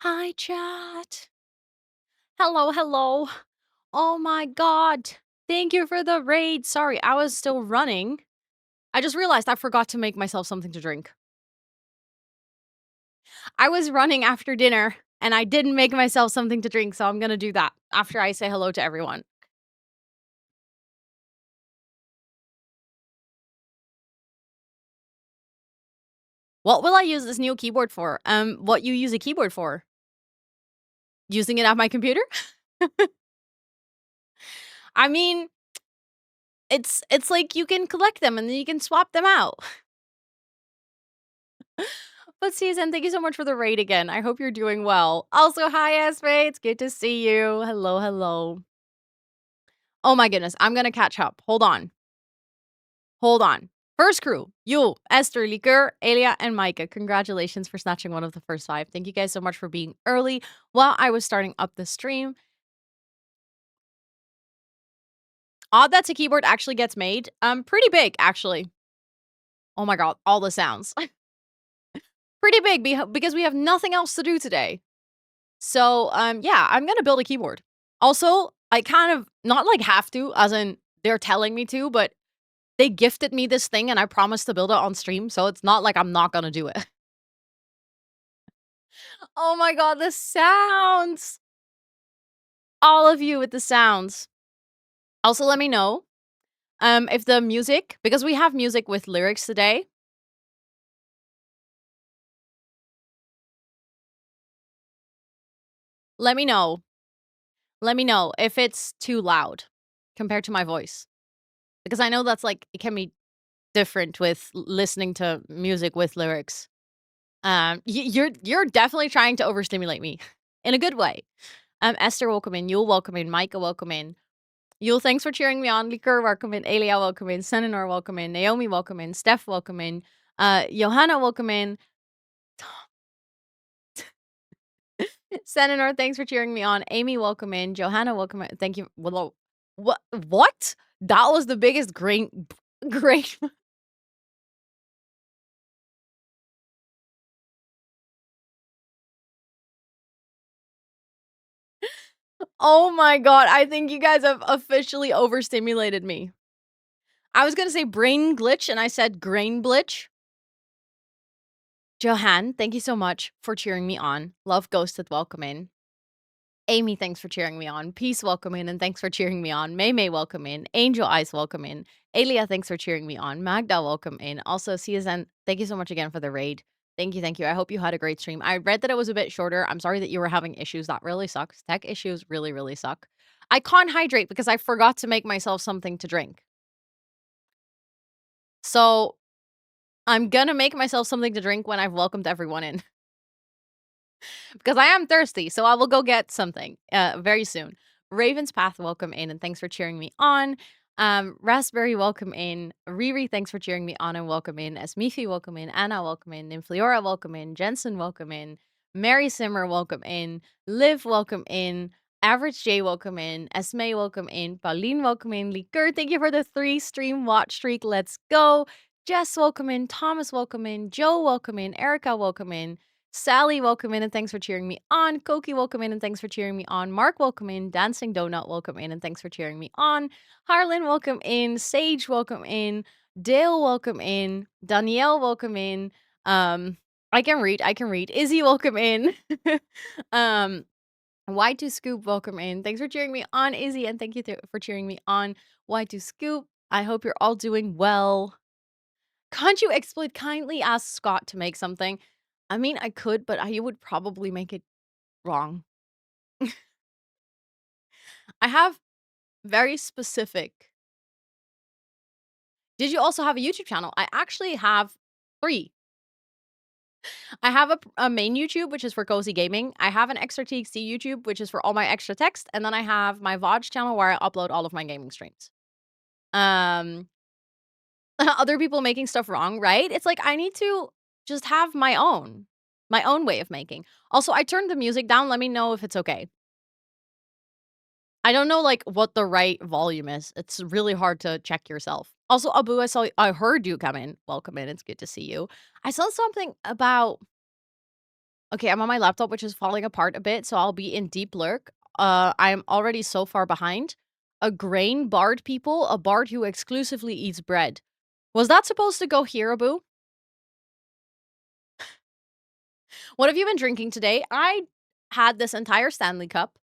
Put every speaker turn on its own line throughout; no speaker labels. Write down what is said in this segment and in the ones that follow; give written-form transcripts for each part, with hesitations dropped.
Hi, chat. Hello, hello. Oh my god. Thank you for the raid. Sorry, I was still running. I just realized I forgot to make myself something to drink. I was running after dinner and I didn't make myself something to drink, so I'm gonna do that after I say hello to everyone. What will I use this new keyboard for? What you use a keyboard for? Using it at my computer? I mean, it's like you can collect them and then you can swap them out. But Susan, thank you so much for the raid again. I hope you're doing well. Also, hi Esme, it's good to see you. Hello, hello. Oh my goodness, I'm gonna catch up. Hold on. Hold on. First crew, you, Esther, Liker, Elia, and Micah. Congratulations for snatching one of the first 5. Thank you guys so much for being early while I was starting up the stream. Odd that a keyboard actually gets made. Pretty big, actually. Oh my god, all the sounds. Pretty big because we have nothing else to do today. So, yeah, I'm gonna build a keyboard. Also, I kind of not like have to, as in they're telling me to, but they gifted me this thing and I promised to build it on stream, so it's not like I'm not gonna do it. Oh my god, the sounds! All of you with the sounds. Also, let me know, if the music because we have music with lyrics today. Let me know. Let me know if it's too loud compared to my voice. Because I know that's like it can be different with listening to music with lyrics. You're definitely trying to overstimulate me in a good way. Esther, welcome in. Yule, welcome in. Micah, welcome in. Yule, thanks for cheering me on. Liker, welcome in. Elia, welcome in. Senanor, welcome in. Naomi, welcome in. Steph, welcome in. Johanna, welcome in. Senanor, thanks for cheering me on. Amy, welcome in. Johanna, welcome in. Thank you. What? What? That was the biggest grain. Oh my god, I think you guys have officially overstimulated me. I was gonna say brain glitch, and I said grain glitch. Johan, thank you so much for cheering me on. Love Ghosted, welcome in. Amy, thanks for cheering me on. Peace, welcome in, and thanks for cheering me on. May May, welcome in. Angel Eyes, welcome in. Elia, thanks for cheering me on. Magda, welcome in. Also, CSN, thank you so much again for the raid. Thank you, thank you. I hope you had a great stream. I read that it was a bit shorter. I'm sorry that you were having issues. That really sucks. Tech issues really, really suck. I can't hydrate because I forgot to make myself something to drink. So, I'm gonna make myself something to drink when I've welcomed everyone in. Because I am thirsty, so I will go get something very soon. Raven's Path, welcome in, and thanks for cheering me on. Raspberry, welcome in. Riri, thanks for cheering me on and welcome in. Esmifi, welcome in. Anna, welcome in. Infliora, welcome in. Jensen, welcome in. Mary Simmer, welcome in. Liv, welcome in. Average J, welcome in. Esme, welcome in. Pauline, welcome in. Liker, thank you for the 3 stream watch streak. Let's go. Jess, welcome in. Thomas, welcome in. Joe, welcome in. Erica, welcome in. Sally, welcome in and thanks for cheering me on. Koki, welcome in and thanks for cheering me on. Mark, welcome in. Dancing Donut, welcome in and thanks for cheering me on. Harlan, welcome in. Sage, welcome in. Dale, welcome in. Danielle, welcome in. I can read. Izzy, welcome in. Y2 Scoop, welcome in. Thanks for cheering me on, Izzy, and thank you for cheering me on. Y2 Scoop, I hope you're all doing well. Can't you kindly ask Scott to make something? I mean, I could, but I would probably make it wrong. I have very specific. Did you also have a YouTube channel? I actually have 3. I have a main YouTube, which is for cozy gaming. I have an Extratxt YouTube, which is for all my Extratxt, and then I have my VOD channel where I upload all of my gaming streams. Other people making stuff wrong, right? It's like I need to just have my own way of making. Also, I turned the music down. Let me know if it's okay. I don't know, like, what the right volume is. It's really hard to check yourself. Also, Abu, I heard you come in. Welcome in. It's good to see you. I saw something about Okay, I'm on my laptop, which is falling apart a bit, so I'll be in deep lurk. I'm already so far behind. A grain bard people, a bard who exclusively eats bread. Was that supposed to go here, Abu? What have you been drinking today? I had this entire Stanley Cup.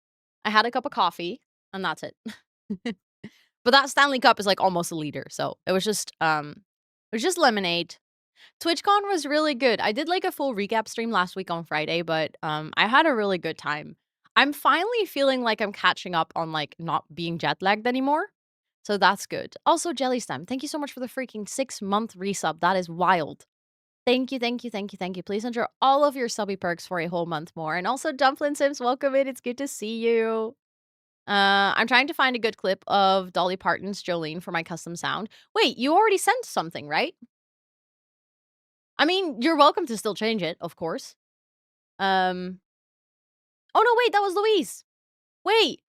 I had a cup of coffee, and that's it. But that Stanley Cup is, like, almost a liter, so it was just lemonade. TwitchCon was really good. I did, like, a full recap stream last week on Friday, but, I had a really good time. I'm finally feeling like I'm catching up on, like, not being jet lagged anymore, so that's good. Also, Jellystem, thank you so much for the freaking 6-month resub, that is wild. Thank you, thank you, thank you, thank you. Please enter all of your subby perks for a whole month more, and also Dumplin Sims, welcome in, it's good to see you. I'm trying to find a good clip of Dolly Parton's Jolene for my custom sound. Wait, you already sent something, right? I mean, you're welcome to still change it, of course. Um Oh, no, wait, that was Louise. Wait,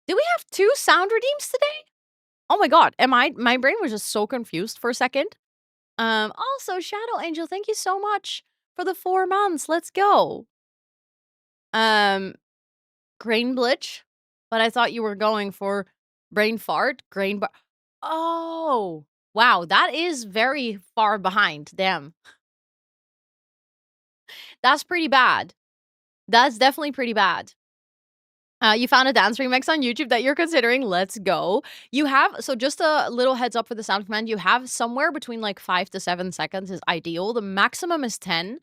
did we have 2 sound redeems today? Oh my god, am I my brain was just so confused for a second. Also, Shadow Angel, thank you so much for the 4 months, let's go. Um, Grain Blitch, but I thought you were going for Brain Fart, Grain bar Oh, wow, that is very far behind, damn. That's pretty bad. That's definitely pretty bad. You found a dance remix on YouTube that you're considering. Let's go. You have so just a little heads up for the sound command. You have somewhere between like 5 to 7 seconds is ideal. The maximum is 10.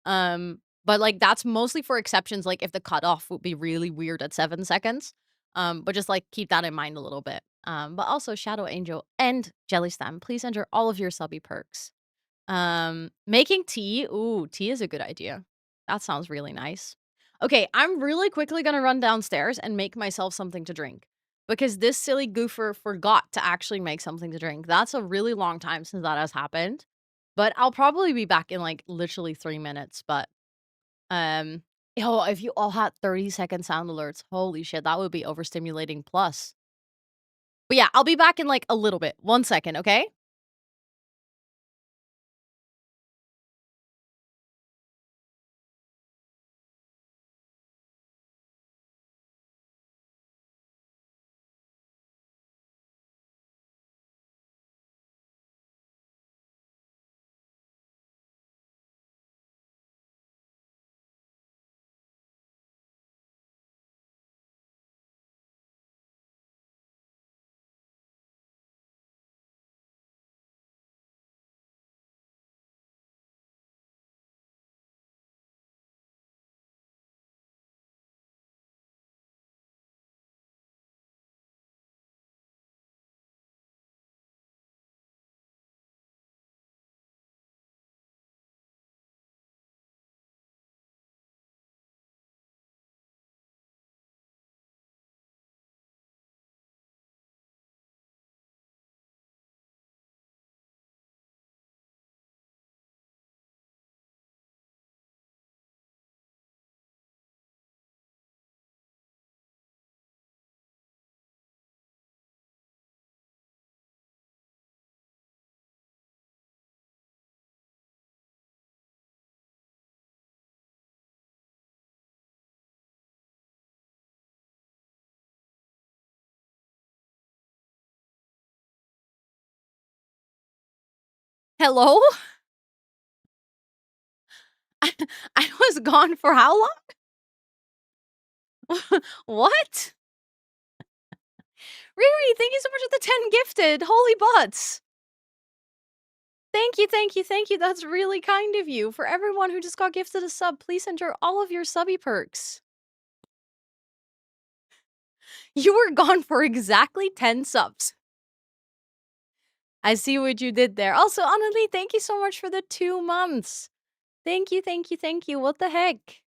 But like that's mostly for exceptions, like if the cutoff would be really weird at 7 seconds. But just like keep that in mind a little bit. But also Shadow Angel and Jellystem, please enter all of your subby perks. Making tea. Ooh, tea is a good idea. That sounds really nice. Okay, I'm really quickly gonna run downstairs and make myself something to drink. Because this silly goofer forgot to actually make something to drink. That's a really long time since that has happened. But I'll probably be back in like literally 3 minutes. But um oh, if you all had 30-second sound alerts, holy shit, that would be overstimulating plus. But yeah, I'll be back in like a little bit. 1 second, okay? Hello? I was gone for how long? What? Riri, thank you so much for the 10 gifted. Holy butts. Thank you, thank you, thank you. That's really kind of you. For everyone who just got gifted a sub, please enter all of your subby perks. You were gone for exactly 10 subs. I see what you did there. Also, Annalie, thank you so much for the 2 months. Thank you, thank you, thank you. What the heck?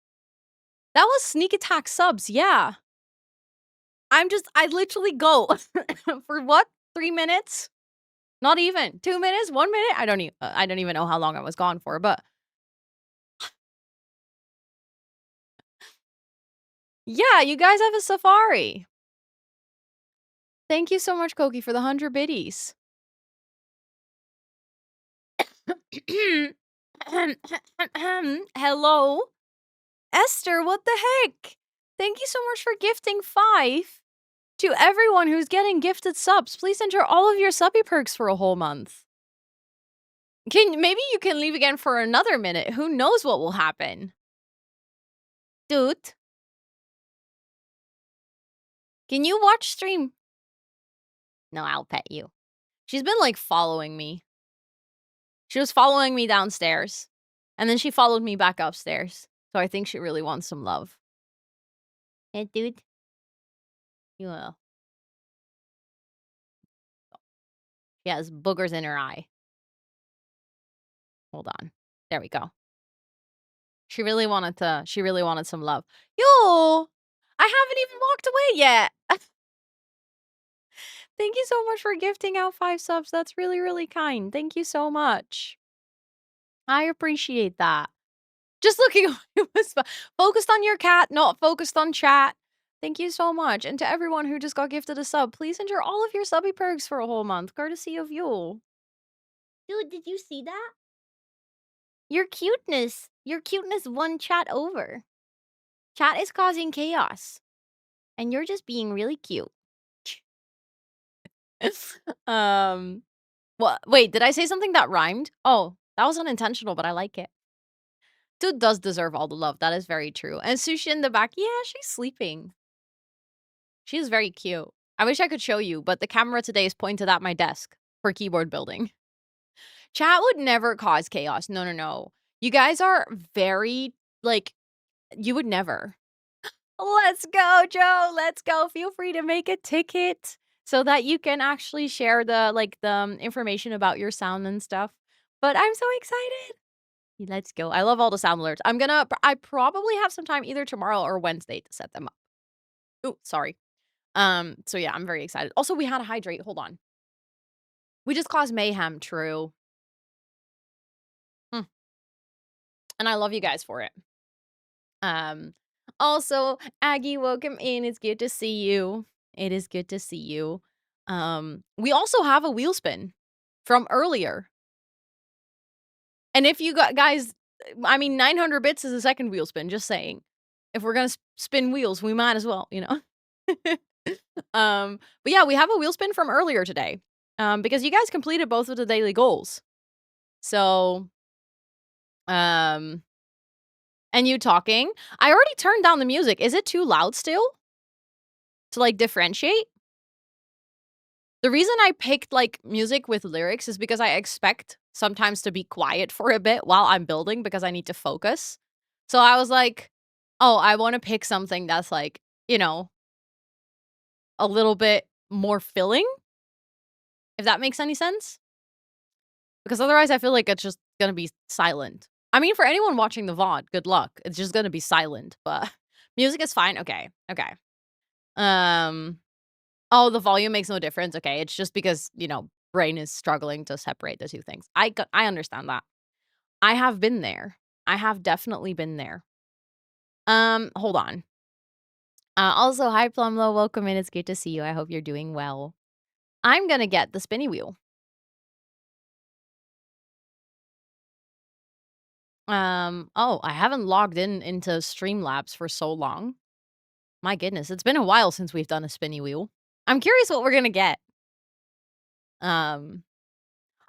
That was sneak attack subs, yeah. I literally go for what? 3 minutes? Not even. 2 minutes? 1 minute? I don't even know how long I was gone for, but yeah, you guys have a safari. Thank you so much, Koki, for the 100 biddies. Hello? Esther, what the heck? Thank you so much for gifting 5 to everyone who's getting gifted subs. Please enter all of your subby perks for a whole month. Maybe you can leave again for another minute. Who knows what will happen? Dude. Can you watch stream? No, I'll pet you. She's been, like, following me. She was following me downstairs, and then she followed me back upstairs. So I think she really wants some love. Hey, dude. You will. She has boogers in her eye. Hold on. There we go. She really wanted some love. Yo! I haven't even walked away yet. Thank you so much for gifting out 5 subs. That's really, really kind. Thank you so much. I appreciate that. Just looking it was focused on your cat, not focused on chat. Thank you so much. And to everyone who just got gifted a sub, please enter all of your subby perks for a whole month, courtesy of Yule. Dude, did you see that? Your cuteness won chat over. Chat is causing chaos. And you're just being really cute. What? Wait, did I say something that rhymed? Oh, that was unintentional, but I like it. Dude does deserve all the love. That is very true. And Sushi in the back, yeah, she's sleeping. She is very cute. I wish I could show you, but the camera today is pointed at my desk for keyboard building. Chat would never cause chaos. No, no, no. You guys are very, like, you would never. Let's go, Joe. Let's go. Feel free to make a ticket so that you can actually share the information about your sound and stuff. But I'm so excited. Let's go. I love all the sound alerts. I probably have some time either tomorrow or Wednesday to set them up. Oh, sorry. So yeah, I'm very excited. Also, we had to hydrate. Hold on. We just caused mayhem, true. And I love you guys for it. Also, Aggie, welcome in. It's good to see you. It is good to see you. We also have a wheel spin from earlier. And if you got guys, I mean, 900 bits is a second wheel spin, just saying. If we're gonna spin wheels, we might as well, you know? But yeah, we have a wheel spin from earlier today. Because you guys completed both of the daily goals. So, and you talking. I already turned down the music. Is it too loud still? To, like, differentiate? The reason I picked, like, music with lyrics is because I expect sometimes to be quiet for a bit while I'm building because I need to focus. So I was like, oh, I want to pick something that's, like, you know, a little bit more filling, if that makes any sense. Because otherwise I feel like it's just gonna be silent. I mean, for anyone watching the VOD, good luck. It's just gonna be silent, but music is fine. Okay, okay. Oh, the volume makes no difference. Okay, it's just because, you know, brain is struggling to separate the two things. I understand that. I have been there. I have definitely been there. Hold on. Also, hi Plumlo, welcome in. It's good to see you. I hope you're doing well. I'm gonna get the spinny wheel. Oh, I haven't logged into Streamlabs for so long. My goodness, it's been a while since we've done a spinny wheel. I'm curious what we're gonna get. I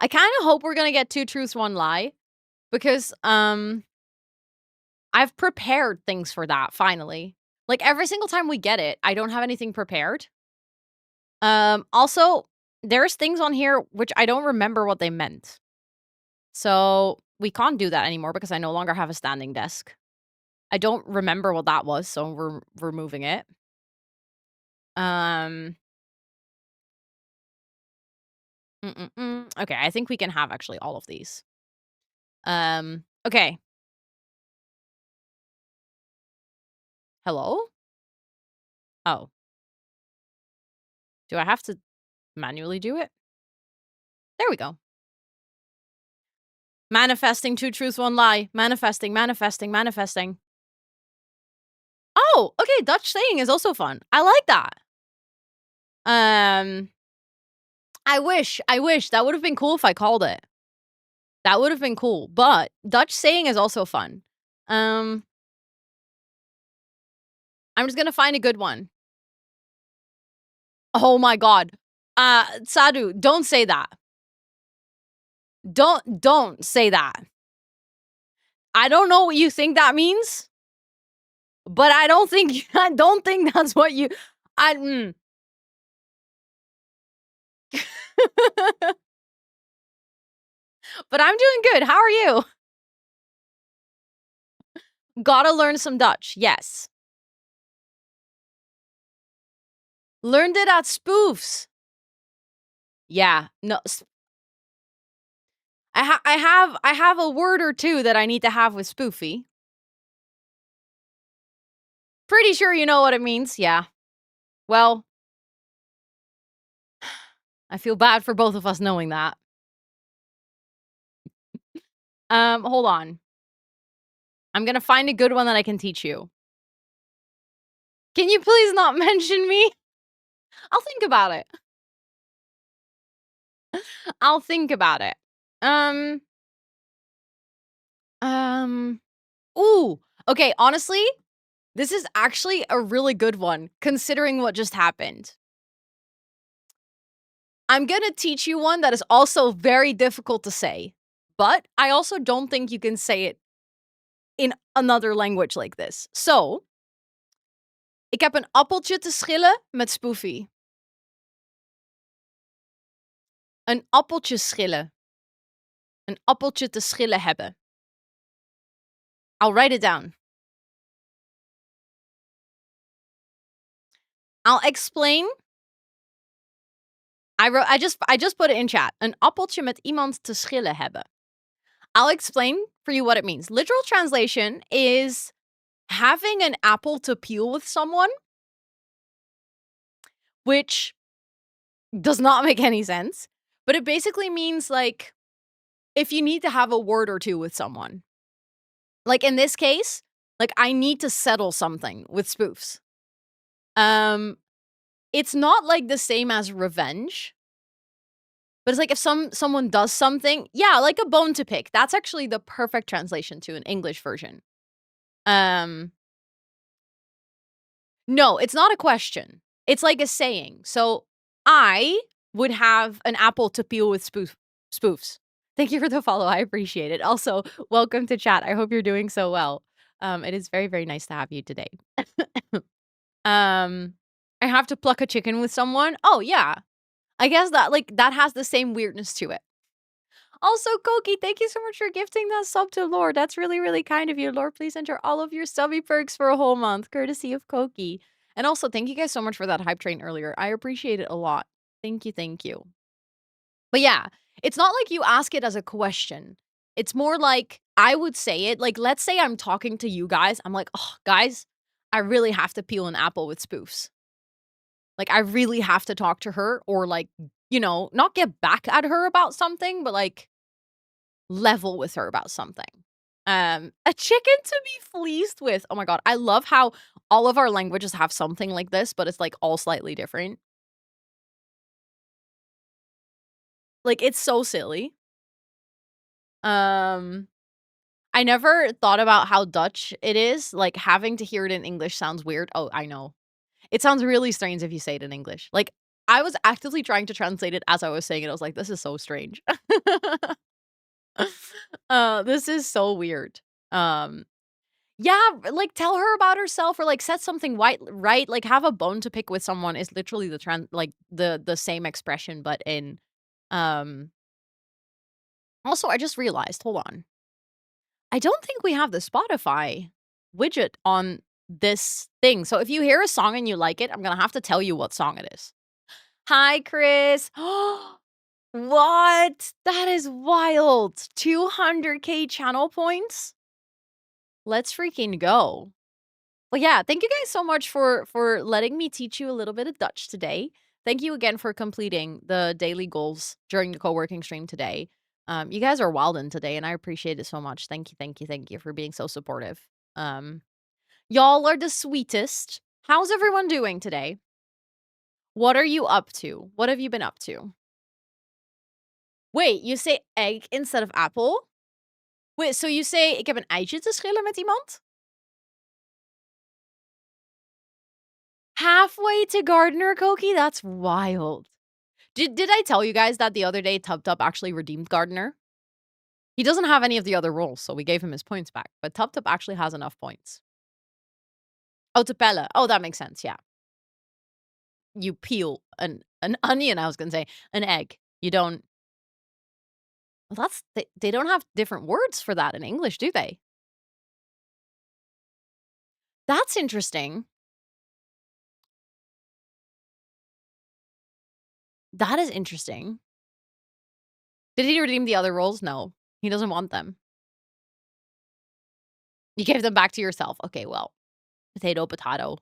kind of hope we're gonna get 2 truths, 1 lie. Because, I've prepared things for that, finally. Like, every single time we get it, I don't have anything prepared. Also, there's things on here which I don't remember what they meant. So, we can't do that anymore because I no longer have a standing desk. I don't remember what that was, so we're removing it. Okay, I think we can have actually all of these. Okay. Hello? Oh. Do I have to manually do it? There we go. Manifesting 2 truths, 1 lie. Manifesting, manifesting, manifesting. Oh, okay, Dutch saying is also fun. I like that. I wish. That would have been cool if I called it. That would have been cool, but Dutch saying is also fun. I'm just gonna find a good one. Oh my god. Sadu, don't say that. Don't say that. I don't know what you think that means, but I don't think I don't think that's what you I But I'm doing good. How are you? Gotta learn some Dutch. Yes. Learned it at Spoofs. Yeah. No. I have a word or two that I need to have with spoofy. Pretty sure you know what it means. Yeah. Well, I feel bad for both of us knowing that. Hold on. I'm gonna find a good one that I can teach you. Can you please not mention me? I'll think about it. I'll think about it. Um, um, ooh, okay, honestly, this is actually a really good one considering what just happened. I'm gonna teach you one that is also very difficult to say, but I also don't think you can say it in another language like this. So, ik heb een appeltje te schillen met Spoofy. Een appeltje schillen. Een appeltje te schillen hebben. I'll write it down. I'll explain. I just put it in chat. Een appeltje met iemand te schillen hebben. I'll explain for you what it means. Literal translation is having an apple to peel with someone, which does not make any sense, but it basically means like if you need to have a word or two with someone. Like in this case, like I need to settle something with spoofs. It's not like the same as revenge. But it's like if someone does something, yeah, like a bone to pick. That's actually the perfect translation to an English version. No, it's not a question. It's like a saying. So I would have an apple to peel with spoofs. Thank you for the follow. I appreciate it. Also, welcome to chat. I hope you're doing so well. It is very, very nice to have you today. I have to pluck a chicken with someone. Oh yeah. I guess that like that has the same weirdness to it. Also, Koki, thank you so much for gifting that sub to Lord. That's really, really kind of you. Lord, please enter all of your subby perks for a whole month, courtesy of Koki. And also, thank you guys so much for that hype train earlier. I appreciate it a lot. Thank you, thank you. But yeah, it's not like you ask it as a question. It's more like I would say it. Like, let's say I'm talking to you guys. I'm like, oh, guys, I really have to peel an apple with spoofs. Like, I really have to talk to her or, like, you know, not get back at her about something, but like level with her about something. A chicken to be fleeced with. Oh my god, I love how all of our languages have something like this, but it's like all slightly different. Like it's so silly. I never thought about how Dutch it is. Like having to hear it in English sounds weird. Oh, I know. It sounds really strange if you say it in English. Like I was actively trying to translate it as I was saying it. I was like, this is so strange. This is so weird. Yeah, like tell her about herself or like set something right. Like have a bone to pick with someone is literally the same expression, but in um also I just realized, hold on. I don't think we have the Spotify widget on this thing. So if you hear a song and you like it, I'm gonna have to tell you what song it is. Hi, Chris. What? That is wild. 200k channel points? Let's freaking go. Well, yeah, thank you guys so much for letting me teach you a little bit of Dutch today. Thank you again for completing the daily goals during the co-working stream today. You guys are wildin' today, and I appreciate it so much. Thank you, thank you, thank you for being so supportive. Y'all are the sweetest. How's everyone doing today? What are you up to? What have you been up to? Wait, you say egg instead of apple? Wait, so you say ik heb een eitje te schillen met iemand? Halfway to Gardener Koki? That's wild. Did I tell you guys that the other day Tub Tub actually redeemed Gardener? He doesn't have any of the other roles, so we gave him his points back, but Tub Tub actually has enough points. Oh, Tapella. Oh, that makes sense, yeah. You peel an onion, I was gonna say, an egg. You don't well, that's they don't have different words for that in English, do they? That's interesting. That is interesting. Did he redeem the other roles? No. He doesn't want them. You gave them back to yourself. Okay, well, potato, potato.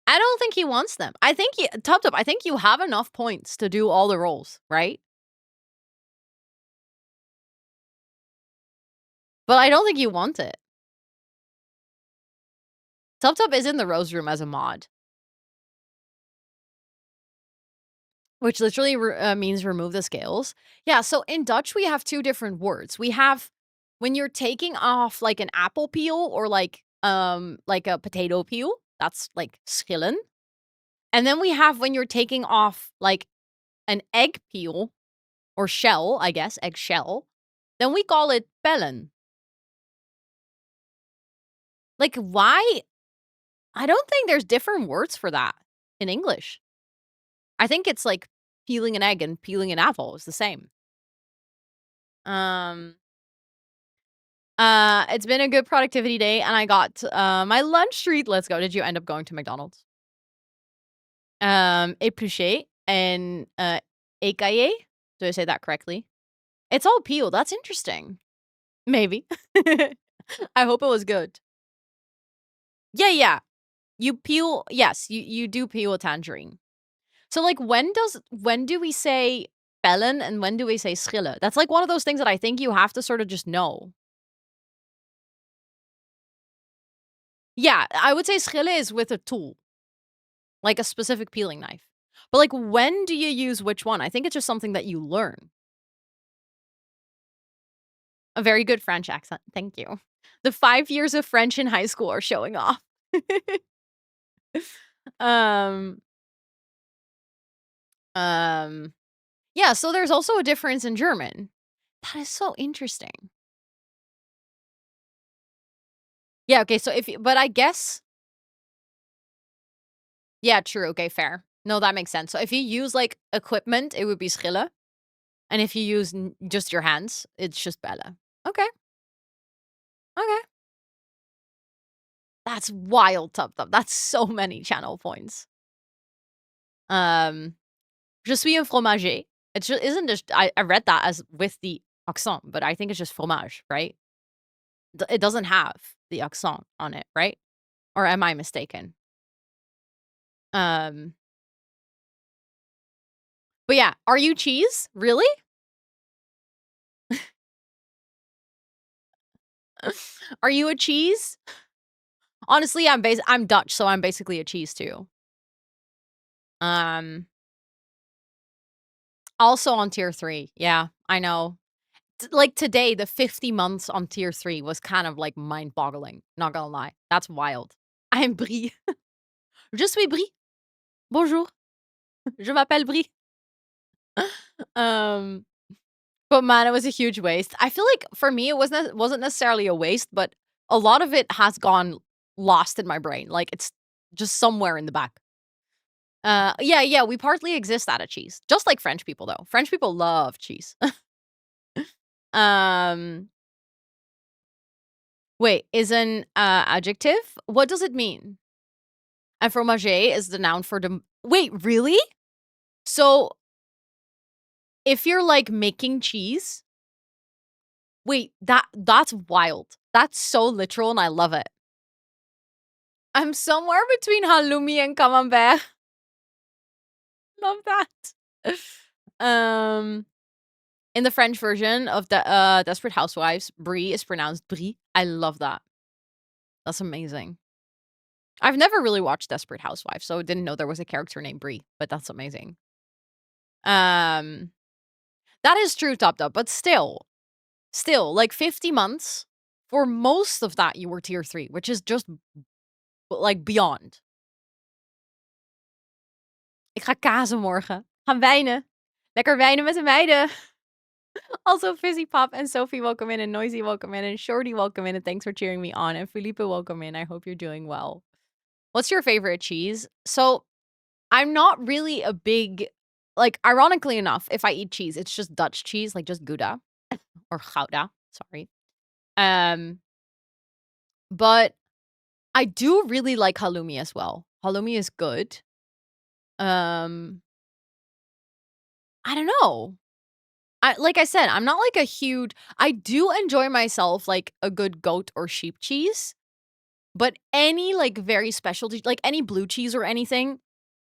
I don't think he wants them. I think you Tub Tub, I think you have enough points to do all the roles, right? But I don't think you want it. Tub Tub is in the Rose Room as a mod, which literally means remove the scales. Yeah, so in Dutch, we have 2 different words. We have when you're taking off, like, an apple peel or, like a potato peel, that's, like, schillen. And then we have when you're taking off, like, an egg peel or shell, I guess, egg shell, then we call it pellen. Like, why? I don't think there's different words for that in English. I think it's like peeling an egg and peeling an apple is the same. Um, it's been a good productivity day, and I got, my lunch treat. Let's go. Did you end up going to McDonald's? Épluché and, écaillé? Did I say that correctly? It's all peeled. That's interesting. Maybe. I hope it was good. Yeah, yeah. You peel yes, you do peel a tangerine. So, like, when do we say bellen and when do we say schillen? That's, like, one of those things that I think you have to sort of just know. Yeah, I would say schillen is with a tool, like a specific peeling knife. But, like, when do you use which one? I think it's just something that you learn. A very good French accent, thank you. The 5 years of French in high school are showing off. Um, um, yeah, so there's also a difference in German. That is so interesting. Yeah, okay, so if you but I guess yeah, true, okay, fair. No, that makes sense. So if you use, like, equipment, it would be schillen, and if you use just your hands, it's just bellen. Okay, okay. That's wild, Tub Tub. That's so many channel points. Um, Je suis un fromager. It isn't just I read that as with the accent, but I think it's just fromage, right? It doesn't have the accent on it, right? Or am I mistaken? Um, but yeah, are you cheese? Really? Are you a cheese? Honestly, I'm Dutch, so I'm basically a cheese too. Um, also on tier 3. Yeah, I know. Like today, the 50 months on tier 3 was kind of like mind-boggling, not gonna lie. That's wild. I'm Brie. Je suis Brie. Bonjour. Je m'appelle Brie. Um, but man, it was a huge waste. I feel like for me, it wasn't necessarily a waste, but a lot of it has gone lost in my brain. Like it's just somewhere in the back. Yeah, yeah, we partly exist out of cheese. Just like French people though. French people love cheese. Um, wait, is an adjective? What does it mean? And fromager is the noun for the wait, really? So if you're like making cheese, wait, that's wild. That's so literal and I love it. I'm somewhere between halloumi and camembert. Love that. Um In the French version of the Desperate Housewives, Brie is pronounced Brie. I love that. That's amazing. I've never really watched Desperate Housewives, so I didn't know there was a character named Brie, but that's amazing. Um, that is true, Top Top, but still, like 50 months. For most of that, you were tier 3, which is just like, beyond. Ik ga kazen morgen. Gaan wijnen. Lekker wijnen met de meiden. Also, Fizzy Pop and Sophie, welcome in, and Noisy, welcome in, and Shorty, welcome in, and thanks for cheering me on, and Felipe, welcome in. I hope you're doing well. What's your favorite cheese? So, I'm not really a big like, ironically enough, if I eat cheese, it's just Dutch cheese, like, just Gouda or Gouda, sorry. Um, but I do really like halloumi as well. Halloumi is good. Um, I don't know. Like I said, I'm not like a huge I do enjoy myself like a good goat or sheep cheese, but any like very specialty like any blue cheese or anything,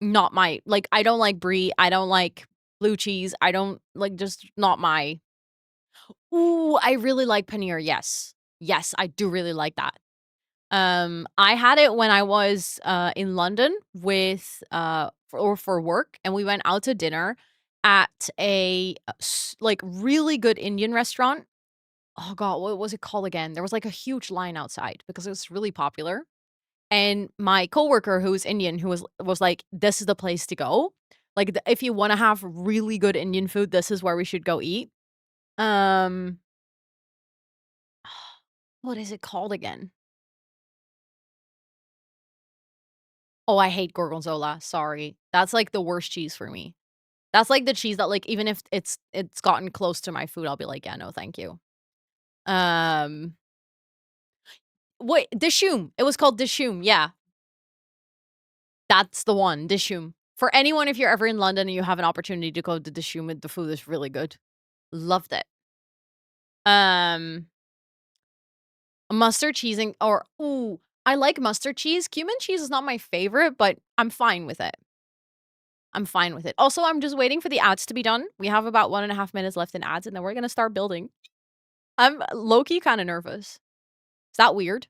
not my like I don't like brie, I don't like blue cheese, I don't like just not my Ooh, I really like paneer, yes. Yes, I do really like that. I had it when I was, in London with, for work, and we went out to dinner at a, like, really good Indian restaurant. Oh god, what was it called again? There was, like, a huge line outside because it was really popular, and my coworker who's Indian, who was like, "This is the place to go. Like, if you wanna have really good Indian food, this is where we should go eat." Um, what is it called again? Oh, I hate gorgonzola, sorry. That's, like, the worst cheese for me. That's, like, the cheese that, like, even if it's gotten close to my food, I'll be like, "Yeah, no, thank you." Um, wait, dishoom. It was called dishoom, yeah. That's the one, dishoom. For anyone, if you're ever in London and you have an opportunity to go to dishoom, the food is really good. Loved it. Um, mustard cheesing or ooh, I like mustard cheese. Cumin cheese is not my favorite, but I'm fine with it. I'm fine with it. Also, I'm just waiting for the ads to be done. We have about 1.5 minutes left in ads, and then we're gonna start building. I'm low-key kinda nervous. Is that weird?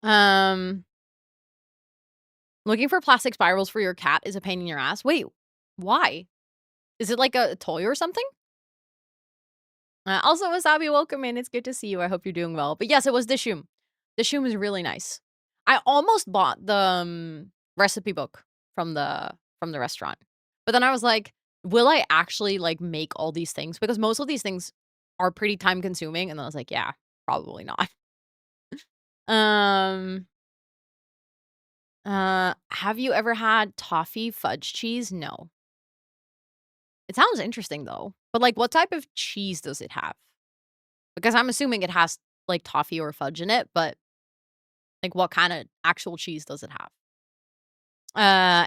Um, looking for plastic spirals for your cat is a pain in your ass. Wait, why? Is it like a toy or something? Also, Wasabi, welcome in. It's good to see you. I hope you're doing well. But yes, it was Dishoom. Dishoom is really nice. I almost bought the, recipe book from the restaurant. But then I was like, "Will I actually, like, make all these things?" Because most of these things are pretty time consuming, and then I was like, "Yeah, probably not." Um, have you ever had toffee fudge cheese? No. It sounds interesting, though. But, like, what type of cheese does it have? Because I'm assuming it has, like, toffee or fudge in it, but, like, what kinda actual cheese does it have?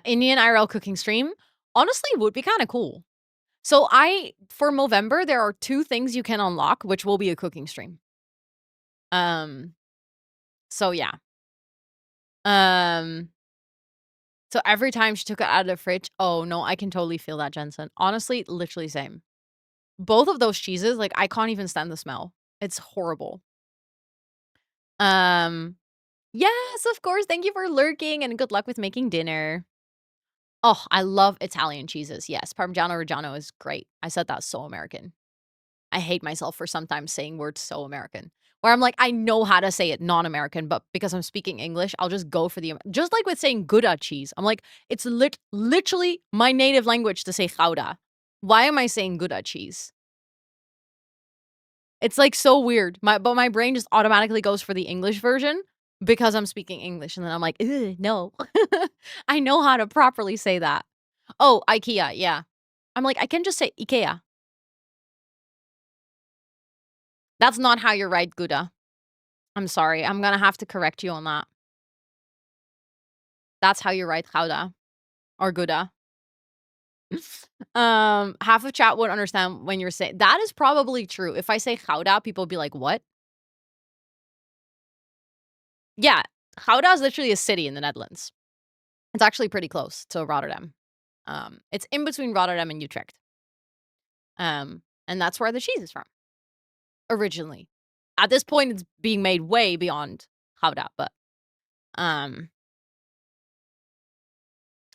Indian IRL cooking stream, honestly, would be kinda cool. So for Movember, there are 2 things you can unlock, which will be a cooking stream. Um, so yeah. Um, so every time she took it out of the fridge oh, no, I can totally feel that, Jensen. Honestly, literally same. Both of those cheeses, like, I can't even stand the smell. It's horrible. Um, yes, of course, thank you for lurking, and good luck with making dinner. Oh, I love Italian cheeses, yes, Parmigiano Reggiano is great. I said that so American. I hate myself for sometimes saying words so American, where I'm like, I know how to say it non-American, but because I'm speaking English, I'll just go for the just like with saying Gouda cheese. I'm like, it's literally my native language to say Gouda. Why am I saying Gouda cheese? It's, like, so weird. My brain just automatically goes for the English version because I'm speaking English, and then I'm like, "Ugh, no." I know how to properly say that. Oh, IKEA, yeah. I'm like, I can just say IKEA. That's not how you write Gouda. I'm sorry, I'm gonna have to correct you on that. That's how you write Gouda or Gouda. Half of chat would understand when you're saying that is probably true. If I say Gouda, people will be like, "What?" Yeah, Gouda is literally a city in the Netherlands. It's actually pretty close to Rotterdam. It's in between Rotterdam and Utrecht. And that's where the cheese is from originally. At this point, it's being made way beyond Gouda, but um,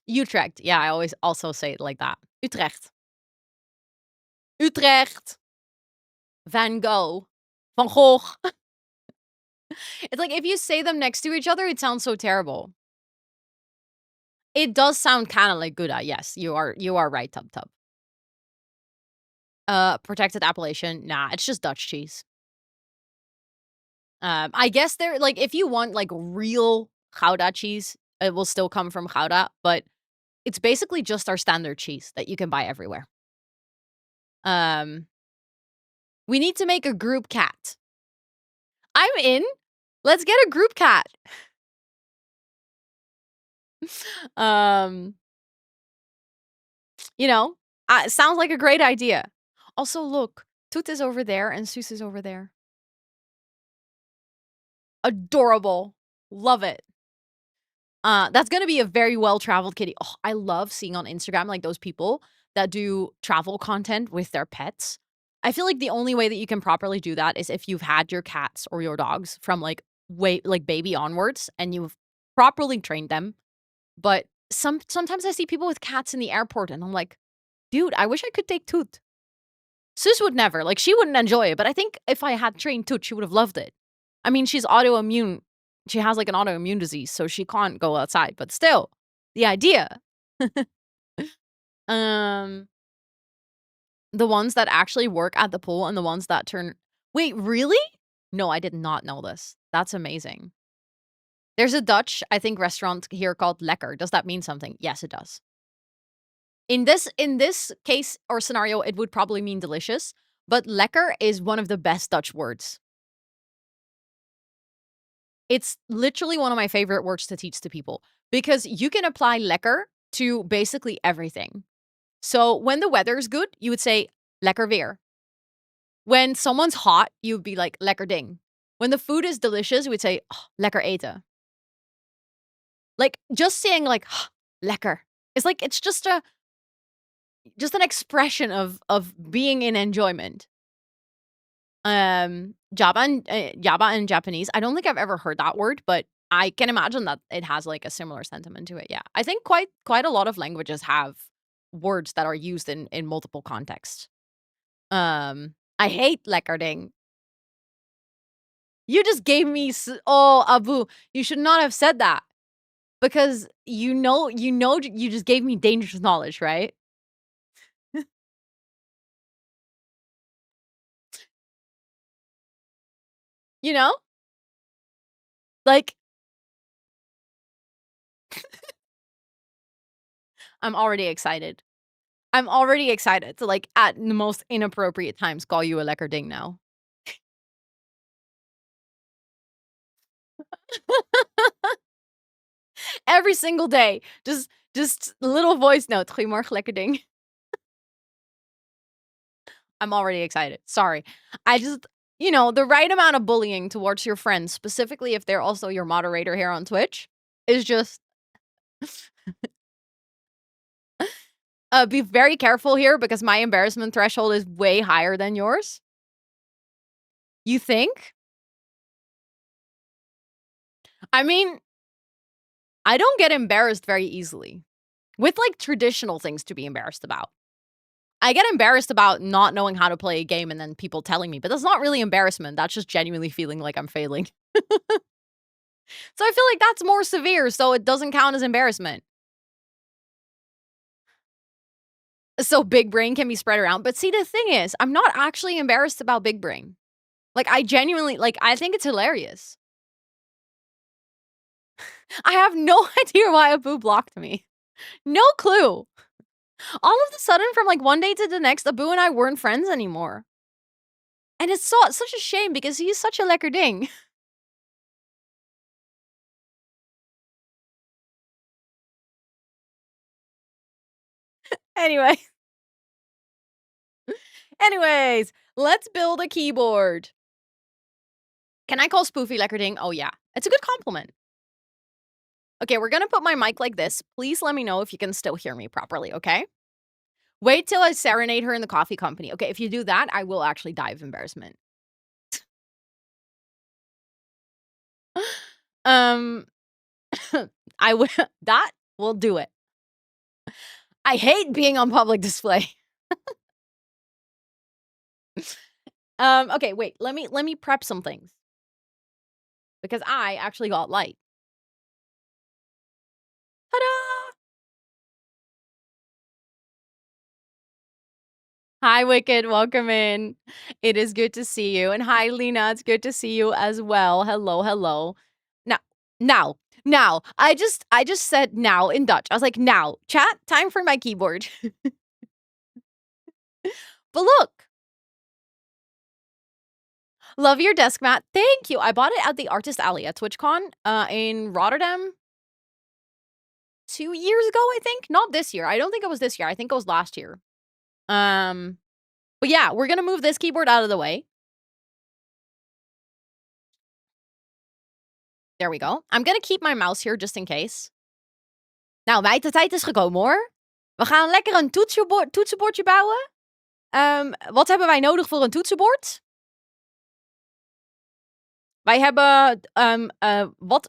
Utrecht. Yeah, I always also say it like that. Utrecht. Utrecht. Van Gogh. Van Gogh. It's like if you say them next to each other, it sounds so terrible. It does sound kinda like Gouda, yes, you are right, Tub Tub. Protected appellation, nah, it's just Dutch cheese. I guess they're like, if you want, like, real Gouda cheese, it will still come from Gouda, but it's basically just our standard cheese that you can buy everywhere. Um, we need to make a group cat. I'm in. Let's get a group cat. Um, you know, sounds like a great idea. Also, look, Toot is over there and Soos is over there. Adorable. Love it. That's gonna be a very well-traveled kitty. Oh, I love seeing on Instagram, like, those people that do travel content with their pets. I feel like the only way that you can properly do that is if you've had your cats or your dogs from, like, way like, baby onwards, and you've properly trained them. But sometimes I see people with cats in the airport, and I'm like, "Dude, I wish I could take Toot." Sis would never, like, she wouldn't enjoy it, but I think if I had trained Toot, she would have loved it. I mean, she's autoimmune. She has, like, an autoimmune disease, so she can't go outside, but still, the idea. Um, the ones that actually work at the pool and the ones that turn wait, really? No, I did not know this. That's amazing. There's a Dutch, I think, restaurant here called Lekker. Does that mean something? Yes, it does. In this case or scenario, it would probably mean delicious, but lekker is one of the best Dutch words. It's literally one of my favorite words to teach to people because you can apply lekker to basically everything. So when the weather's good, you would say lekker weer. When someone's hot, you would be like lekker ding. When the food is delicious, you would say oh, lekker eten. Like just saying like lekker. It's like it's just an expression of being in enjoyment. Java in Japanese, I don't think I've ever heard that word, but I can imagine that it has, like, a similar sentiment to it, yeah. I think quite a lot of languages have words that are used in multiple contexts. I hate lekkerding. You just gave me oh, Abu, you should not have said that because you just gave me dangerous knowledge, right? You know? Like, I'm already excited. I'm already excited to, like, at the most inappropriate times, call you a lekkerding now. Every single day, just little voice note, "Goedemorgen, lekkerding." I'm already excited, sorry. I just the right amount of bullying towards your friends, specifically if they're also your moderator here on Twitch, is just be very careful here because my embarrassment threshold is way higher than yours. You think? I mean, I don't get embarrassed very easily with, like, traditional things to be embarrassed about. I get embarrassed about not knowing how to play a game and then people telling me, but that's not really embarrassment, that's just genuinely feeling like I'm failing. So I feel like that's more severe, so it doesn't count as embarrassment. So big brain can be spread around, but see, the thing is, I'm not actually embarrassed about big brain. Like, I genuinely I think it's hilarious. I have no idea why Abu blocked me. No clue. All of a sudden, from, like, one day to the next, Abu and I weren't friends anymore. And it's such a shame because he's such a lekker ding. Anyway. Anyways, let's build a keyboard. Can I call Spoofy Leckerding? Oh, yeah. It's a good compliment. Okay, we're gonna put my mic like this. Please let me know if you can still hear me properly, okay? Wait till I serenade her in the coffee company. Okay, if you do that, I will actually die of embarrassment. Um, I will that will do it. I hate being on public display. Okay, wait, let me prep some things. because I actually got light. Ta-da! Hi, Wicked. Welcome in. It is good to see you. And hi, Lena. It's good to see you as well. Hello, hello. Now, now, now. I just said now in Dutch. I was like, now, chat, time for my keyboard. But look, love your desk mat. Thank you. I bought it at the Artist Alley at TwitchCon in Rotterdam 2 years ago, I think. Not this year. I don't think it was this year. I think it was last year. But yeah, we're gonna move this keyboard out of the way. There we go. I'm gonna keep my mouse here just in case. Nou, meid, de tijd is gekomen hoor. We gaan lekker een toetsenbordje bouwen. Wat hebben wij nodig voor een toetsenbord? Wij hebben,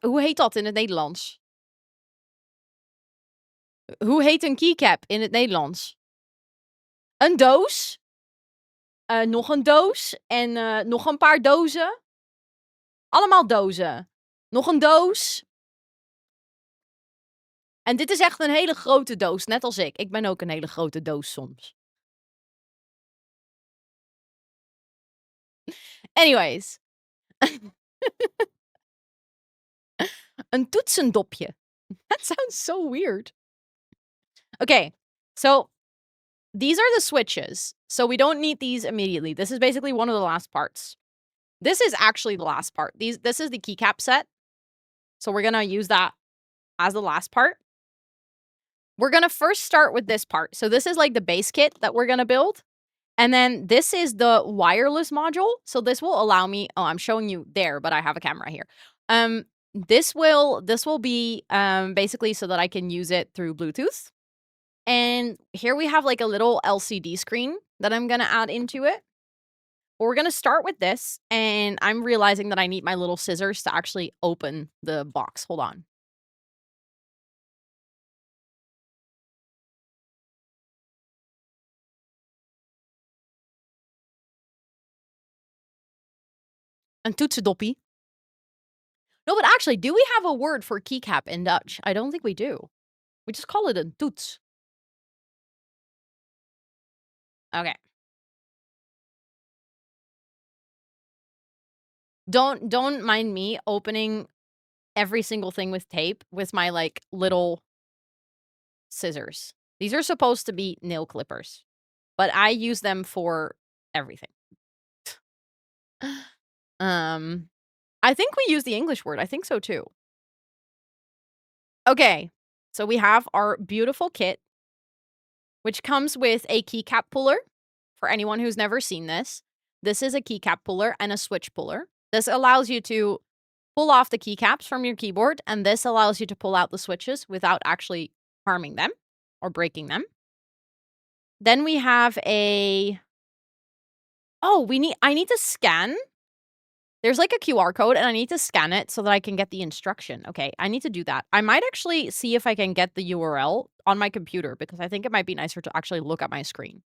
hoe heet dat in het Nederlands? Hoe heet een keycap in het Nederlands? Een doos. Nog een doos. En nog een paar dozen. Allemaal dozen. Nog een doos. En dit is echt een hele grote doos, net als ik. Ik ben ook een hele grote doos soms. Anyways. Een toetsendopje. That sounds so weird. Okay, so these are the switches. So we don't need these immediately. This is basically one of the last parts. This is actually the last part. This is the keycap set. So we're gonna use that as the last part. We're gonna first start with this part. So this is like the base kit that we're gonna build. And then this is the wireless module. So this will allow me, oh, I'm showing you there, but I have a camera here. This will be basically so that I can use it through Bluetooth. And here we have like a little LCD screen that I'm gonna add into it. But we're gonna start with this, and I'm realizing that I need my little scissors to actually open the box. Hold on. Een toetsendoppie. No, but actually, do we have a word for keycap in Dutch? I don't think we do. We just call it a toets. Okay. Don't mind me opening every single thing with tape with my, like, little scissors. These are supposed to be nail clippers, but I use them for everything. I think we use the English word. I think so too. Okay, so we have our beautiful kit, which comes with a keycap puller. For anyone who's never seen this, this is a keycap puller and a switch puller. This allows you to pull off the keycaps from your keyboard, and this allows you to pull out the switches without actually harming them or breaking them. Then we have a... Oh, I need to scan. There's like a QR code, and I need to scan it so that I can get the instruction. Okay, I need to do that. I might actually see if I can get the URL on my computer, because I think it might be nicer to actually look at my screen.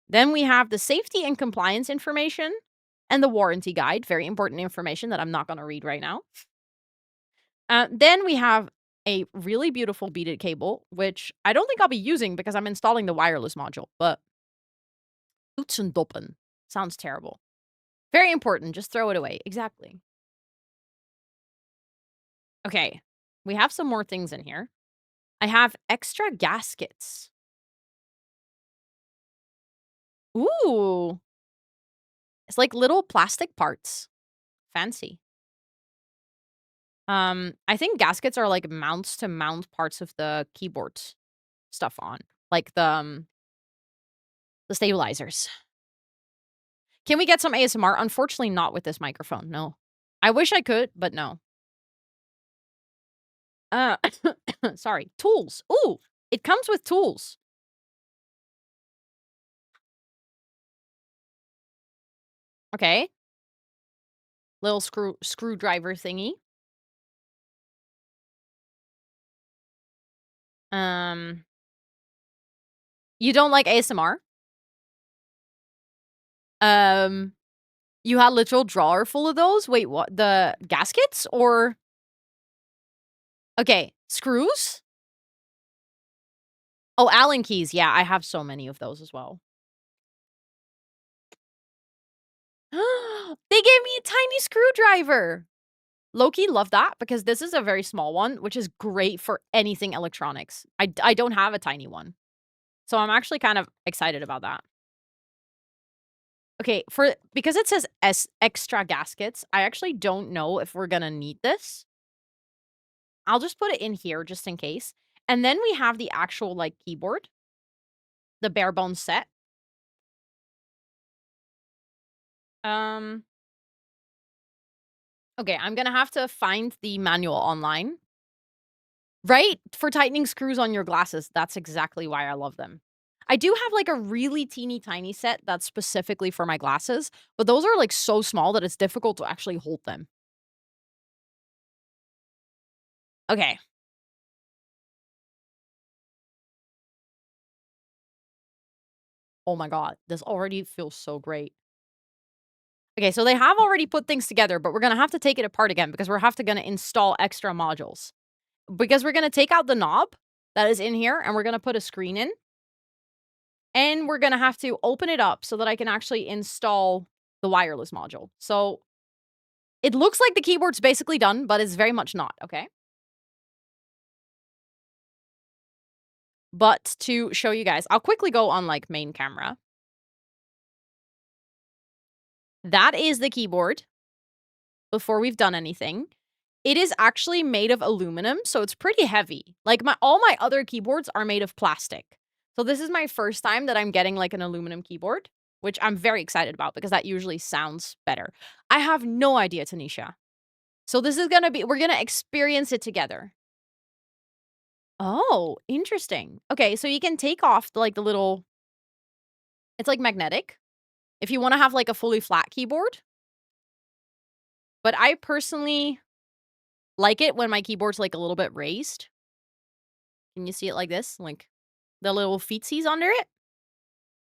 Then we have the safety and compliance information and the warranty guide. Very important information that I'm not going to read right now. Then we have a really beautiful beaded cable, which I don't think I'll be using because I'm installing the wireless module, but toetsendoppen sounds terrible. Very important. Just throw it away. Exactly. Okay. We have some more things in here. I have extra gaskets. Ooh. It's like little plastic parts. Fancy. I think gaskets are like mounts to mount parts of the keyboard stuff on. Like the stabilizers. Can we get some ASMR? Unfortunately, not with this microphone. No. I wish I could, but no. Sorry. Tools. Ooh, it comes with tools. Okay. Little screwdriver thingy. You don't like ASMR? You had a literal drawer full of those? Wait, what? The gaskets or? Okay, screws? Oh, Allen keys. Yeah, I have so many of those as well. They gave me a tiny screwdriver. Low-key love that because this is a very small one, which is great for anything electronics. I don't have a tiny one. So I'm actually kind of excited about that. Okay, because it says extra gaskets, I actually don't know if we're gonna need this. I'll just put it in here just in case. And then we have the actual, like, keyboard. The bare bones set. Um Okay, I'm gonna have to find the manual online. Right? For tightening screws on your glasses. That's exactly why I love them. I do have, like, a really teeny tiny set that's specifically for my glasses, but those are, like, so small that it's difficult to actually hold them. Okay. Oh my god, this already feels so great. Okay, so they have already put things together, but we're gonna have to take it apart again because we're gonna install extra modules. Because we're gonna take out the knob that is in here, and we're gonna put a screen in. And we're gonna have to open it up so that I can actually install the wireless module. So, it looks like the keyboard's basically done, but it's very much not, okay? But to show you guys, I'll quickly go on, like, main camera. That is the keyboard before we've done anything. It is actually made of aluminum, so it's pretty heavy. Like, all my other keyboards are made of plastic. So this is my first time that I'm getting, like, an aluminum keyboard, which I'm very excited about because that usually sounds better. I have no idea, Tanisha. So this is gonna be we're gonna experience it together. Oh, interesting. Okay, so you can take off, like, the little it's, like, magnetic, if you wanna have, like, a fully flat keyboard. But I personally like it when my keyboard's, like, a little bit raised. Can you see it like this? Like, the little feetsies under it?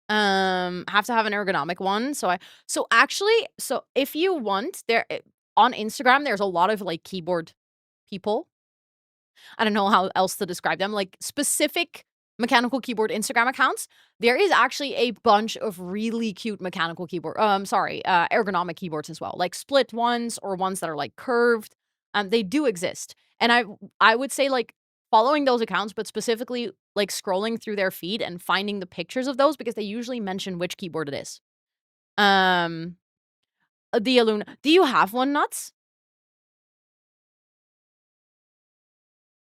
Have to have an ergonomic one, so actually so if you want, on Instagram, there's a lot of, like, keyboard people. I don't know how else to describe them, like, specific mechanical keyboard Instagram accounts. There is actually a bunch of really cute mechanical ergonomic keyboards as well, like split ones or ones that are, like, curved. They do exist, and I would say, like, following those accounts, but specifically, like, scrolling through their feed and finding the pictures of those because they usually mention which keyboard it is. Um, the Aluna do you have one, Nuts?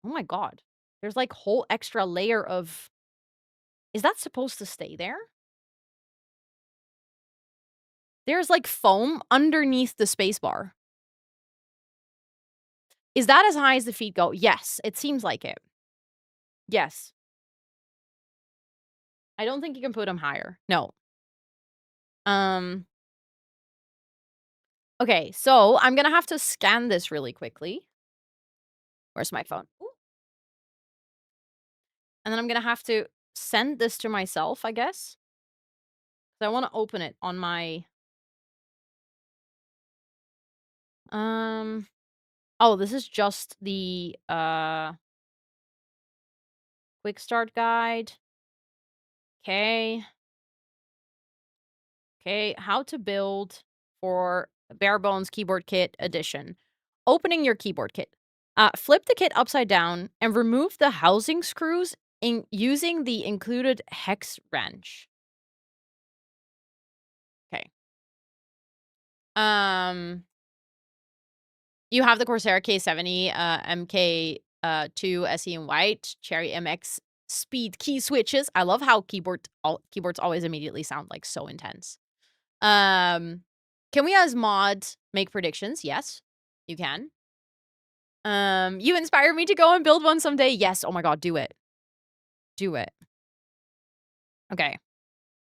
Oh my god. There's, like, whole extra layer of is that supposed to stay there? There's, like, foam underneath the spacebar. Is that as high as the feet go? Yes, it seems like it. Yes. I don't think you can put them higher. No. Um, okay, so I'm gonna have to scan this really quickly. Where's my phone? Ooh. And then I'm gonna have to send this to myself, I guess. 'Cause I wanna open it on my um oh, this is just the, quick start guide. Okay. Okay, how to build for bare bones keyboard kit edition. Opening your keyboard kit. Flip the kit upside down and remove the housing screws in using the included hex wrench. Okay. Um, you have the Corsair K70, MK 2 SE in white, Cherry MX speed key switches. I love how keyboards always immediately sound like so intense. Can we as mods make predictions? Yes, you can. You inspire me to go and build one someday. Yes. Oh my god, do it. Do it. Okay.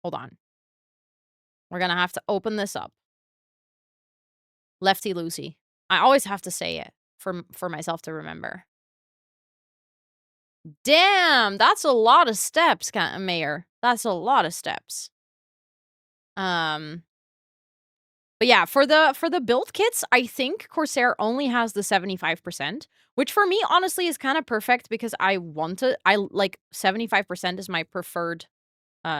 Hold on. We're gonna have to open this up. Lefty loosey. I always have to say it for myself to remember. Damn, that's a lot of steps, Mayor. That's a lot of steps. Um But yeah, for the build kits, I think Corsair only has the 75%, which for me, honestly, is kind of perfect because I like 75% is my preferred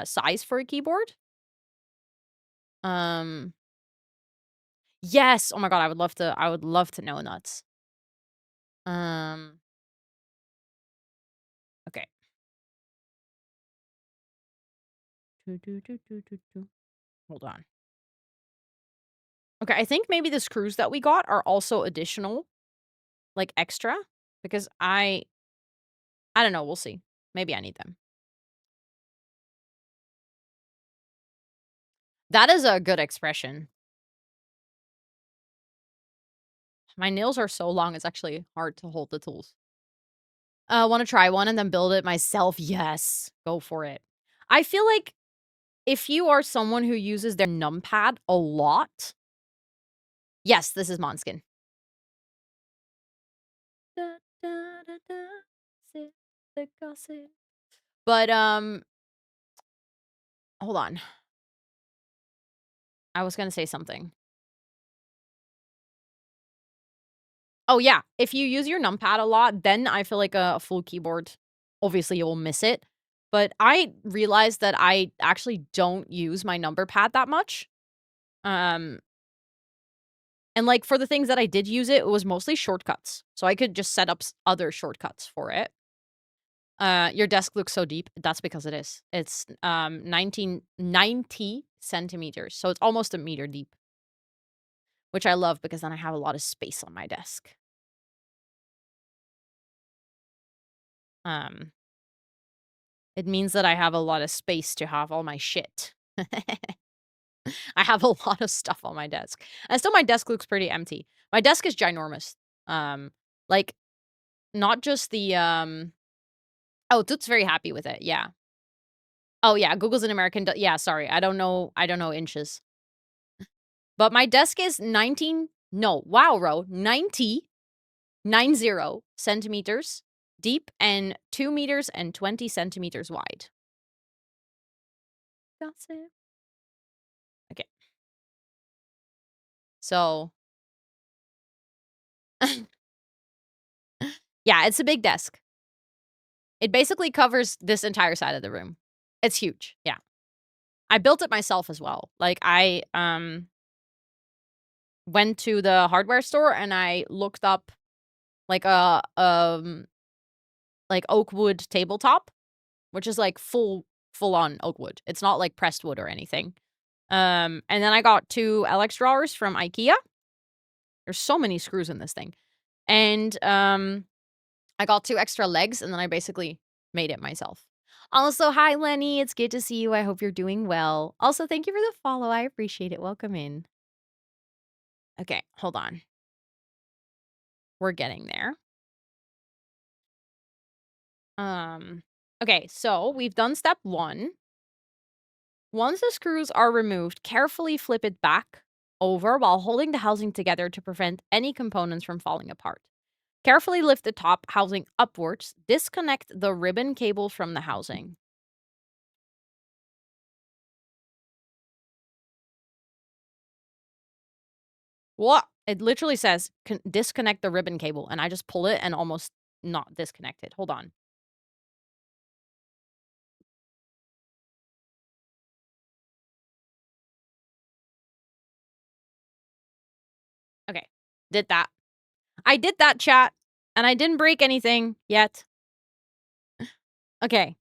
size for a keyboard. Um, yes. Oh my god, I would love to know nuts. Okay. Hold on. Okay, I think maybe the screws that we got are also additional, like extra, because I don't know, we'll see. Maybe I need them. That is a good expression. My nails are so long, it's actually hard to hold the tools. Wanna try one and then build it myself? Yes. Go for it. I feel like if you are someone who uses their numpad a lot. Yes, this is Måneskin. Da, da, da, da, sip the gossip. But, hold on. I was gonna say something. Oh, yeah. If you use your numpad a lot, then I feel like a full keyboard, obviously, you'll miss it. But I realized that I actually don't use my number pad that much. Um, and, like, for the things that I did use it, it was mostly shortcuts. So I could just set up other shortcuts for it. Your desk looks so deep. That's because it is. It's 1990 centimeters. So it's almost a meter deep, which I love because then I have a lot of space on my desk. Um, it means that I have a lot of space to have all my shit. I have a lot of stuff on my desk. And still my desk looks pretty empty. My desk is ginormous. Like not just the oh, Toot's very happy with it. Yeah. Oh yeah, Google's an American. Yeah, sorry. I don't know inches. But my desk is 19 no, wow, Ro, 90 centimeters deep and 2 meters and 20 centimeters wide. Gossip. Okay. So yeah, it's a big desk. It basically covers this entire side of the room. It's huge. Yeah. I built it myself as well. Like I went to the hardware store and I looked up like a like oak wood tabletop, which is like full on oak wood. It's not like pressed wood or anything. And then I got 2 LX drawers from IKEA. There's so many screws in this thing. And I got 2 extra legs and then I basically made it myself. Also, hi Lenny, it's good to see you. I hope you're doing well. Also, thank you for the follow. I appreciate it. Welcome in. Okay, hold on. We're getting there. Okay, so we've done step 1. Once the screws are removed, carefully flip it back over while holding the housing together to prevent any components from falling apart. Carefully lift the top housing upwards. Disconnect the ribbon cable from the housing. What? It literally says disconnect the ribbon cable, and I just pull it and almost not disconnect it. Hold on. Okay. Did that. I did that, chat, and I didn't break anything yet. Okay.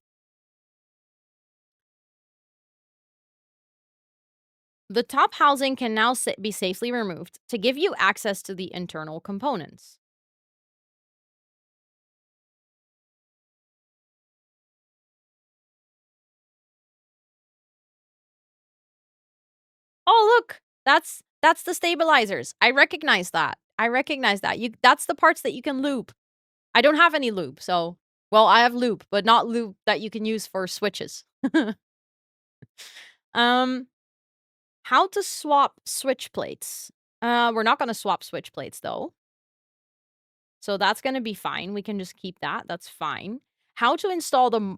The top housing can now be safely removed to give you access to the internal components. Oh, look. That's the stabilizers. I recognize that. I recognize that. That's the parts that you can loop. I don't have any loop, so well, I have loop, but not loop that you can use for switches. um How to swap switch plates. We're not gonna swap switch plates though. So that's gonna be fine. We can just keep that. That's fine. How to install the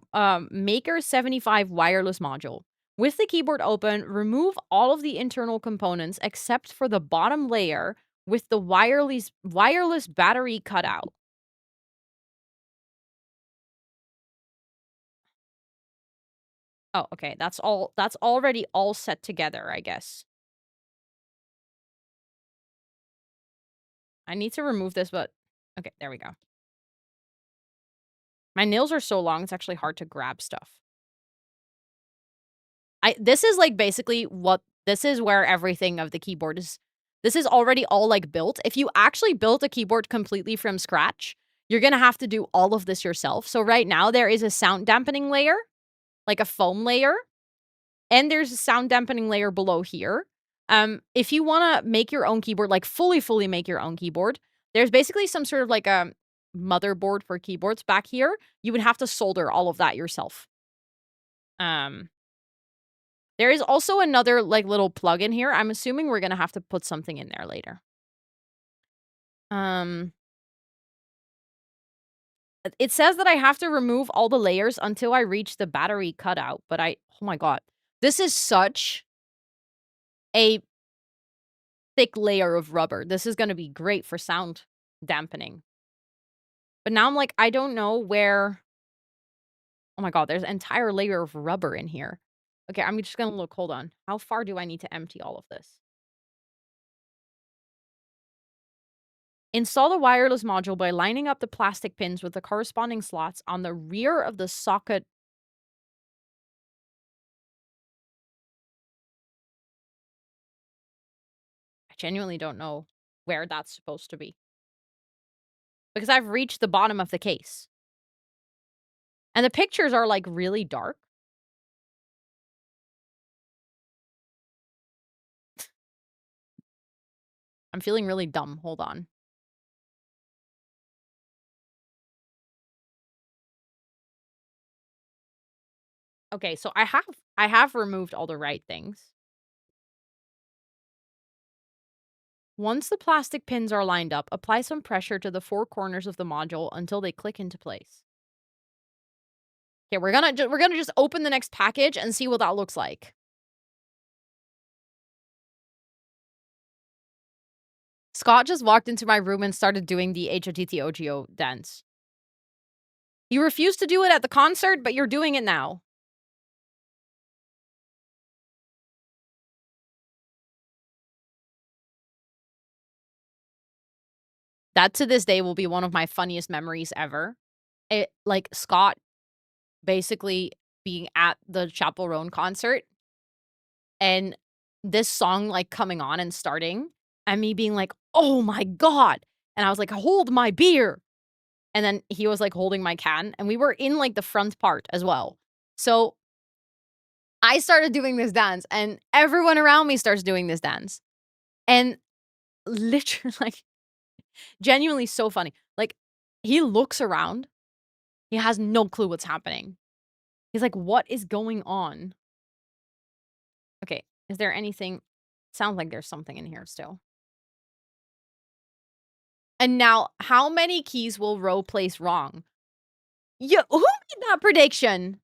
Maker 75 wireless module. With the keyboard open, remove all of the internal components except for the bottom layer with the wireless battery cut out. Oh, okay. That's already all set together, I guess. I need to remove this, but okay, there we go. My nails are so long, it's actually hard to grab stuff. This is, like, basically what this is where everything of the keyboard is this is already all, like, built. If you actually built a keyboard completely from scratch, you're gonna have to do all of this yourself. So right now, there is a sound dampening layer, like a foam layer, and there's a sound dampening layer below here. If you wanna make your own keyboard, like, fully make your own keyboard, there's basically some sort of, like, a motherboard for keyboards back here. You would have to solder all of that yourself. Um There is also another, like, little plug in here. I'm assuming we're gonna have to put something in there later. Um, it says that I have to remove all the layers until I reach the battery cutout, but oh my god. This is such a thick layer of rubber. This is gonna be great for sound dampening. But now I'm like, I don't know where oh my god, there's an entire layer of rubber in here. Okay, I'm just gonna look, hold on. How far do I need to empty all of this? Install the wireless module by lining up the plastic pins with the corresponding slots on the rear of the socket. I genuinely don't know where that's supposed to be. Because I've reached the bottom of the case. And the pictures are, like, really dark. I'm feeling really dumb. Hold on. Okay, so I have removed all the right things. Once the plastic pins are lined up, apply some pressure to the four corners of the module until they click into place. Okay, we're gonna just open the next package and see what that looks like. Scott just walked into my room and started doing the HOTTOGO dance. You refused to do it at the concert, but you're doing it now. That to this day will be one of my funniest memories ever. Like, Scott basically being at the Chapel Roan concert and this song, like, coming on and starting, and me being like, "Oh my god," and I was like, "Hold my beer," and then he was, like, holding my can, and we were in, like, the front part as well. So, I started doing this dance, and everyone around me starts doing this dance, and literally, like, genuinely so funny. Like, he looks around, he has no clue what's happening. He's like, "What is going on?" Okay, is there anything sounds like there's something in here still. And now, how many keys will Ro place wrong? Yeah, who made that prediction?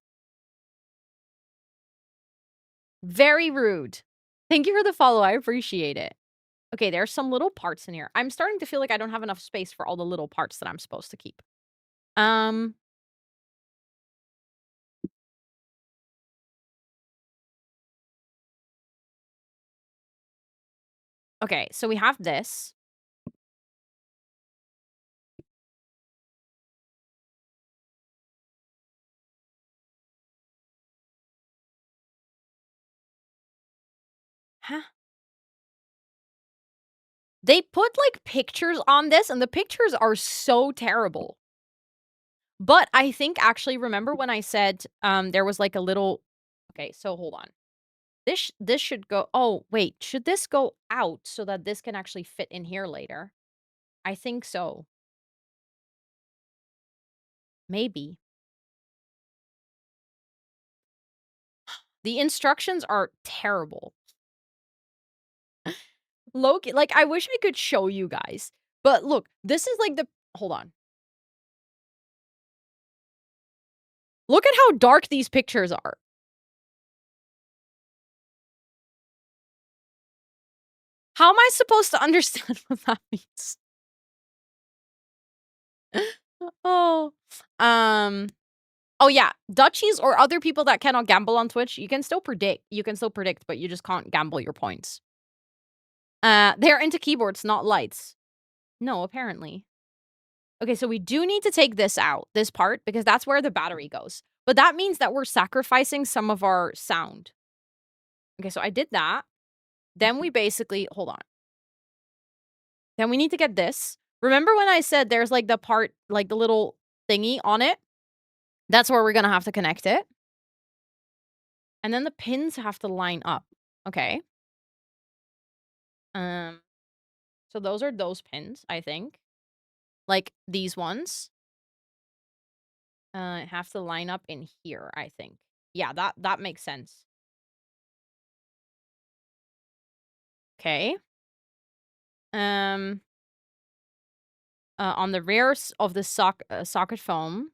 Very rude. Thank you for the follow, I appreciate it. Okay, there's some little parts in here. I'm starting to feel like I don't have enough space for all the little parts that I'm supposed to keep. Um, okay, so we have this. Huh? They put, like, pictures on this, and the pictures are so terrible. But I think actually remember when I said, there was, like, a little okay, so hold on. This should go oh, wait, should this go out so that this can actually fit in here later? I think so. Maybe. The instructions are terrible. Loki like, I wish I could show you guys, but look, this is, like, the hold on. Look at how dark these pictures are. How am I supposed to understand what that means? Oh. Oh, yeah. Duchies or other people that cannot gamble on Twitch, you can still predict. You can still predict, but you just can't gamble your points. They're into keyboards, not lights. No, apparently. Okay, so we do need to take this out, this part, because that's where the battery goes. But that means that we're sacrificing some of our sound. Okay, so I did that. Then we basically, hold on. Then we need to get this. Remember when I said there's like the part, like the little thingy on it? That's where we're gonna have to connect it. And then the pins have to line up. Okay. Um, so those are those pins, I think. Like these ones. Have to line up in here, I think. Yeah, that makes sense. Okay. Um, on the rear of the socket foam.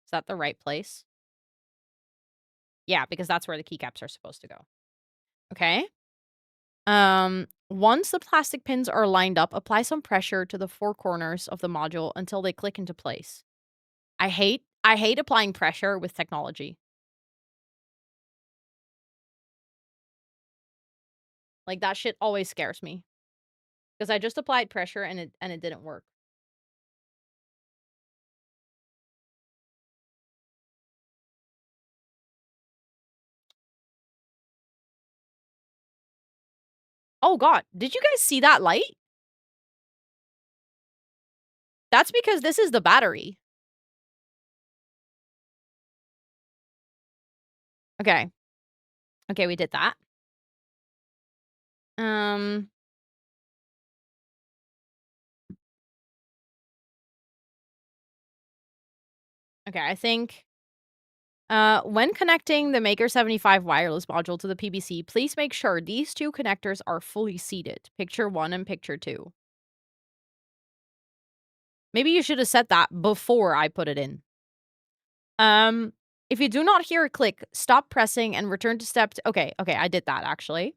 Is that the right place? Yeah, because that's where the keycaps are supposed to go. Okay. Once the plastic pins are lined up, apply some pressure to the four corners of the module until they click into place. I hate applying pressure with technology. Like that shit always scares me. Because I just applied pressure and it didn't work. Oh god, did you guys see that light? That's because this is the battery. Okay. Okay, we did that. Okay, I think when connecting the Maker 75 wireless module to the PBC, please make sure these two connectors are fully seated. Picture 1 and picture 2. Maybe you should have said that before I put it in. If you do not hear a click, stop pressing and return to step okay, I did that actually.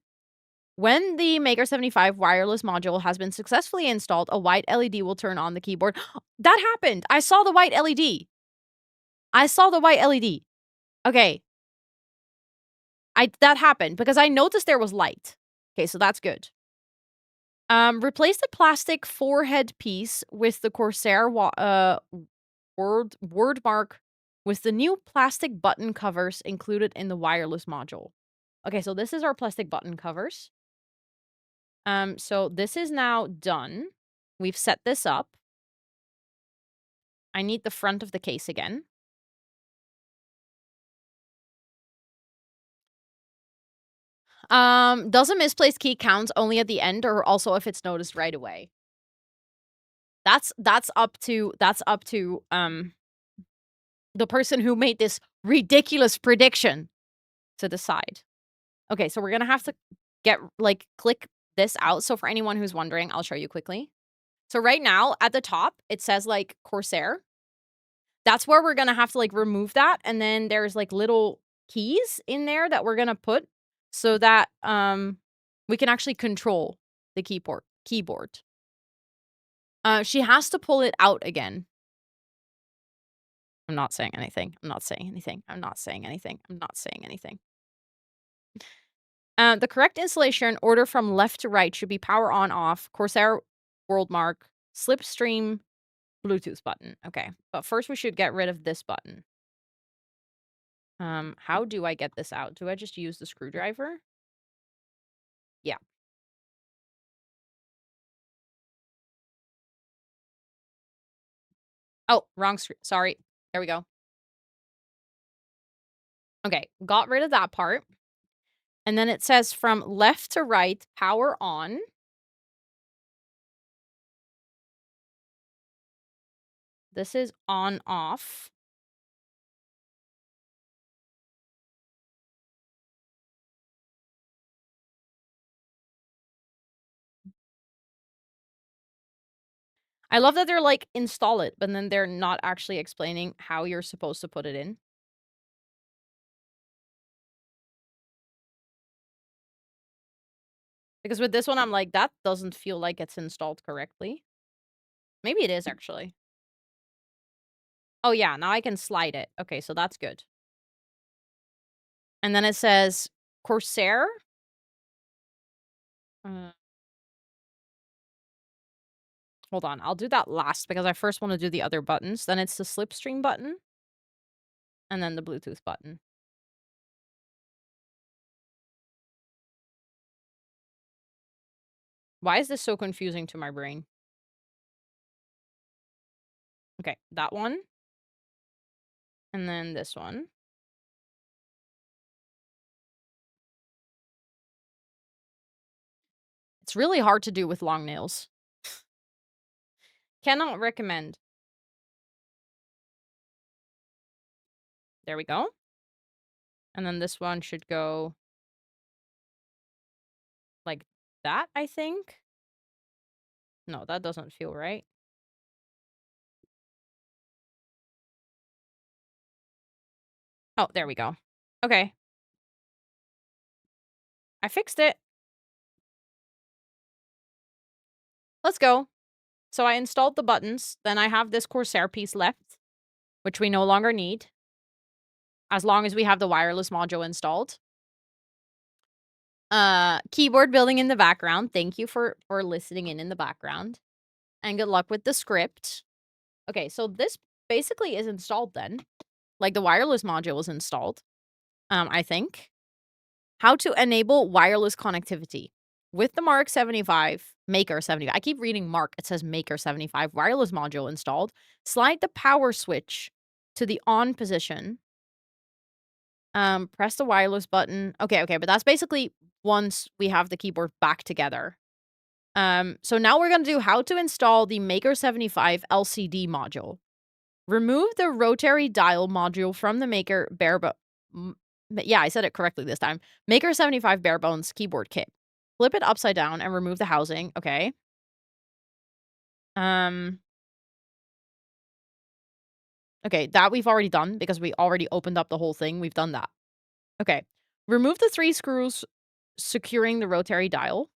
When the Maker 75 wireless module has been successfully installed, a white LED will turn on the keyboard. That happened! I saw the white LED. I saw the white LED. Okay. That happened because I noticed there was light. Okay, so that's good. Replace the plastic forehead piece with the Corsair word mark with the new plastic button covers included in the wireless module. Okay, so this is our plastic button covers. So this is now done. We've set this up. I need the front of the case again. Does a misplaced key count only at the end or also if it's noticed right away? That's up to the person who made this ridiculous prediction to decide. Okay, so we're gonna have to click this out. So for anyone who's wondering, I'll show you quickly. So right now at the top, it says like Corsair. That's where we're gonna have to like remove that. And then there's like little keys in there that we're gonna put so that we can actually control the keyboard. She has to pull it out again. I'm not saying anything. I'm not saying anything. I'm not saying anything. I'm not saying anything. The correct installation order from left to right should be power on off, Corsair world mark, slipstream, Bluetooth button. Okay, but first we should get rid of this button. How do I get this out? Do I just use the screwdriver? Yeah. Oh, wrong screw. Sorry. There we go. Okay, got rid of that part. And then it says from left to right, power on. This is on off. I love that they're like, install it, but then they're not actually explaining how you're supposed to put it in. Because with this one, I'm like, that doesn't feel like it's installed correctly. Maybe it is, actually. Oh, yeah, now I can slide it. Okay, so that's good. And then it says Corsair. Uh, hold on, I'll do that last because I first want to do the other buttons. Then it's the slipstream button. And then the Bluetooth button. Why is this so confusing to my brain? Okay, that one. And then this one. It's really hard to do with long nails. Cannot recommend. There we go. And then this one should go like that, I think. No, that doesn't feel right. Oh, there we go. Okay. I fixed it. Let's go. So I installed the buttons. Then I have this Corsair piece left, which we no longer need, as long as we have the wireless module installed. Keyboard building in the background. Thank you for listening in the background. And good luck with the script. Okay, so this basically is installed then. Like, the wireless module is installed, I think. How to enable wireless connectivity. With the Mark 75, Makr 75. I keep reading Mark. It says Makr 75 wireless module installed. Slide the power switch to the on position. Press the wireless button. Okay, but that's basically once we have the keyboard back together. So now we're gonna do how to install the Makr 75 LCD module. Remove the rotary dial module from the Makr yeah, I said it correctly this time. Makr 75 bare bones keyboard kit. Flip it upside down and remove the housing. Okay. Okay, that we've already done because we already opened up the whole thing. We've done that. Okay. Remove the 3 screws securing the rotary dial.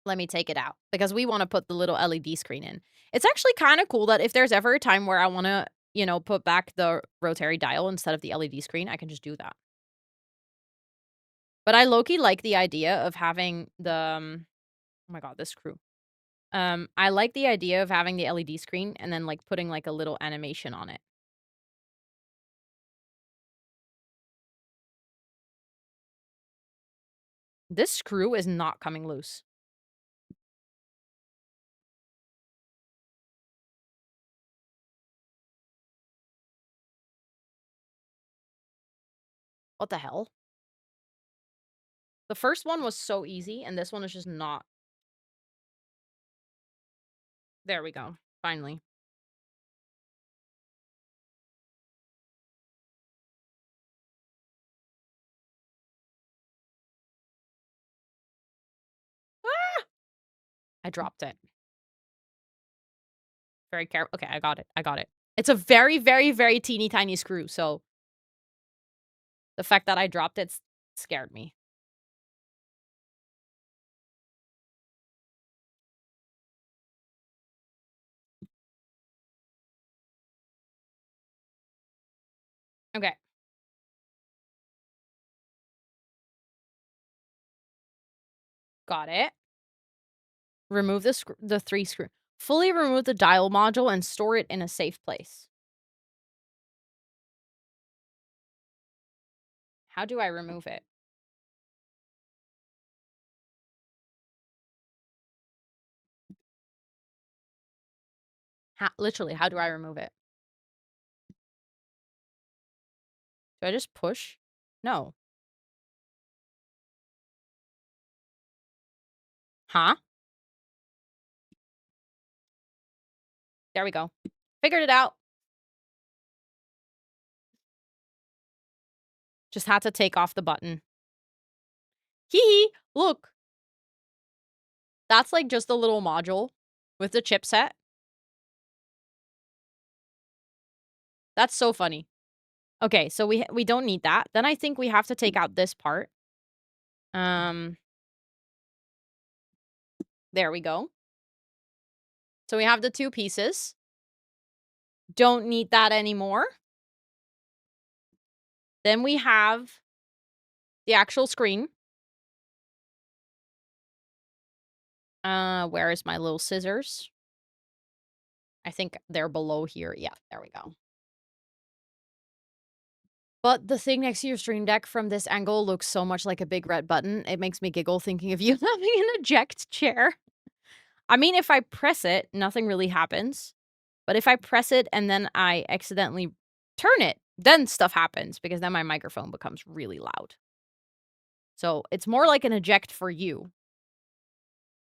Let me take it out because we want to put the little LED screen in. It's actually kind of cool that if there's ever a time where I want to, put back the rotary dial instead of the LED screen, I can just do that. But I low-key like the idea of having the, oh my god, this screw. I like the idea of having the LED screen and then, like, putting, like, a little animation on it. This screw is not coming loose. What the hell? The first one was so easy, and this one is just not. There we go. Finally. Ah! I dropped it. Very careful. Okay, I got it. It's a very, very, very teeny tiny screw, so the fact that I dropped it scared me. Okay. Got it. Remove the 3 screw. Fully remove the dial module and store it in a safe place. How do I remove it? Literally, how do I remove it? Do I just push? No. Huh? There we go. Figured it out. Just had to take off the button. Hee hee! Look! That's, like, just a little module with the chipset. That's so funny. Okay, so we don't need that. Then I think we have to take out this part. There we go. So we have the 2 pieces. Don't need that anymore. Then we have the actual screen. Where is my little scissors? I think they're below here. Yeah, there we go. But the thing next to your stream deck from this angle looks so much like a big red button. It makes me giggle thinking of you having an eject chair. I mean, if I press it, nothing really happens. But if I press it and then I accidentally turn it, then stuff happens because then my microphone becomes really loud. So it's more like an eject for you.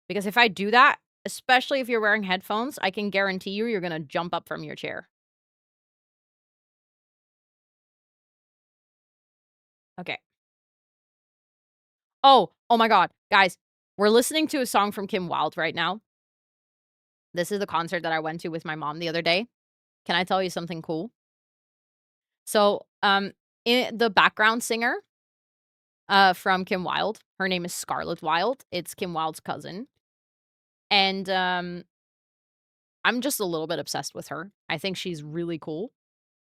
Because if I do that, especially if you're wearing headphones, I can guarantee you're going to jump up from your chair. Okay. Oh my God. Guys, we're listening to a song from Kim Wilde right now. This is the concert that I went to with my mom the other day. Can I tell you something cool? So, in the background singer from Kim Wilde, her name is Scarlett Wilde. It's Kim Wilde's cousin. And I'm just a little bit obsessed with her. I think she's really cool.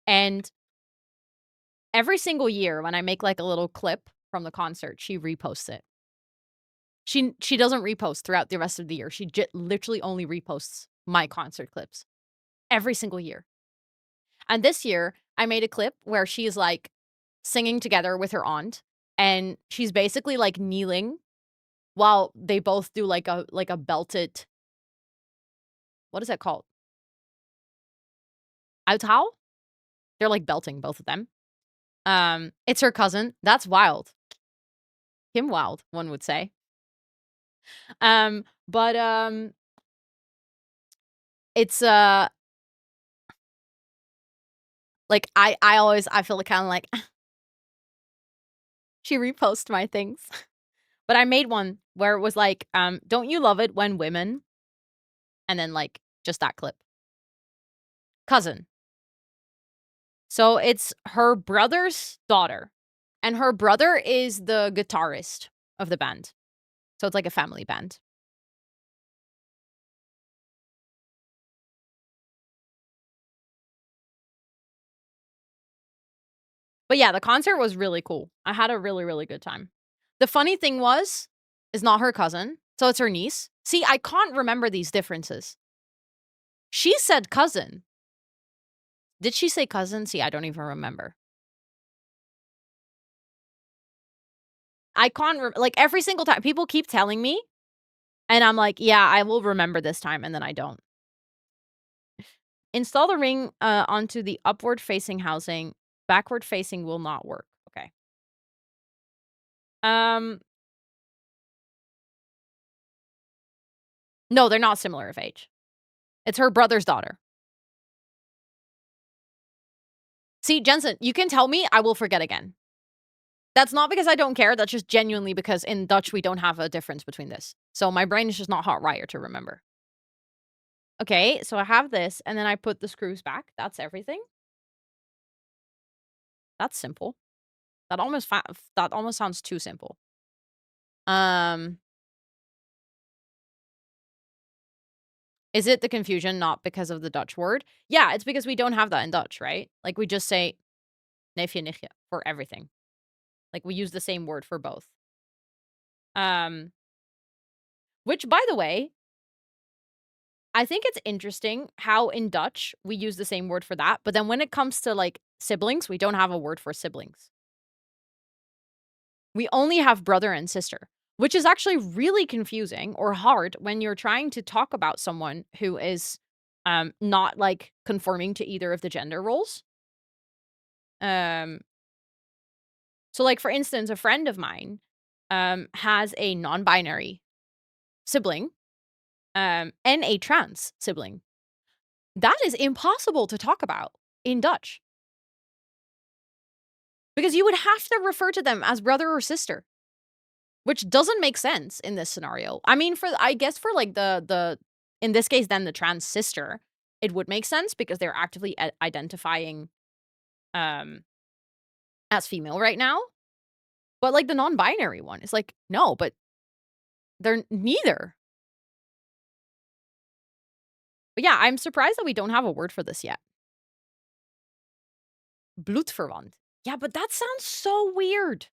And every single year when I make like a little clip from the concert, she reposts it. She doesn't repost throughout the rest of the year. She literally only reposts my concert clips every single year. And this year, I made a clip where she's like singing together with her aunt, and she's basically like kneeling while they both do like a belted, what is that called? Uithaal? They're like belting both of them. It's her cousin. That's wild. Kim Wilde, one would say. But it's like I feel kind of like she reposts my things. But I made one where it was like, don't you love it when women, and then like just that clip. Cousin. So it's her brother's daughter, and her brother is the guitarist of the band. So it's like a family band. But yeah, the concert was really cool. I had a really, really good time. The funny thing is not her cousin, so it's her niece. See, I can't remember these differences. She said cousin. Did she say cousin? See, I don't even remember. I can't, like, every single time. People keep telling me, and I'm like, yeah, I will remember this time, and then I don't. Install the ring onto the upward-facing housing. Backward-facing will not work. Okay. No, they're not similar of age. It's her brother's daughter. See, Jensen, you can tell me, I will forget again. That's not because I don't care. That's just genuinely because in Dutch, we don't have a difference between this. So my brain is just not hot wire to remember. Okay, so I have this, and then I put the screws back. That's everything. That's simple. That almost sounds too simple. Is it the confusion not because of the Dutch word? Yeah, it's because we don't have that in Dutch, right? Like, we just say neefje, nichtje for everything. Like, we use the same word for both. Which, by the way, I think it's interesting how in Dutch we use the same word for that, but then when it comes to, like, siblings, we don't have a word for siblings. We only have brother and sister, which is actually really confusing or hard when you're trying to talk about someone who is not like conforming to either of the gender roles. So like for instance, a friend of mine has a non-binary sibling and a trans sibling. That is impossible to talk about in Dutch. Because you would have to refer to them as brother or sister. Which doesn't make sense in this scenario. I mean, I guess for like the in this case, then the trans sister, it would make sense because they're actively identifying as female right now. But, like, the non-binary one is like, no, but they're neither. But yeah, I'm surprised that we don't have a word for this yet. Bloedverwant. Yeah, but that sounds so weird.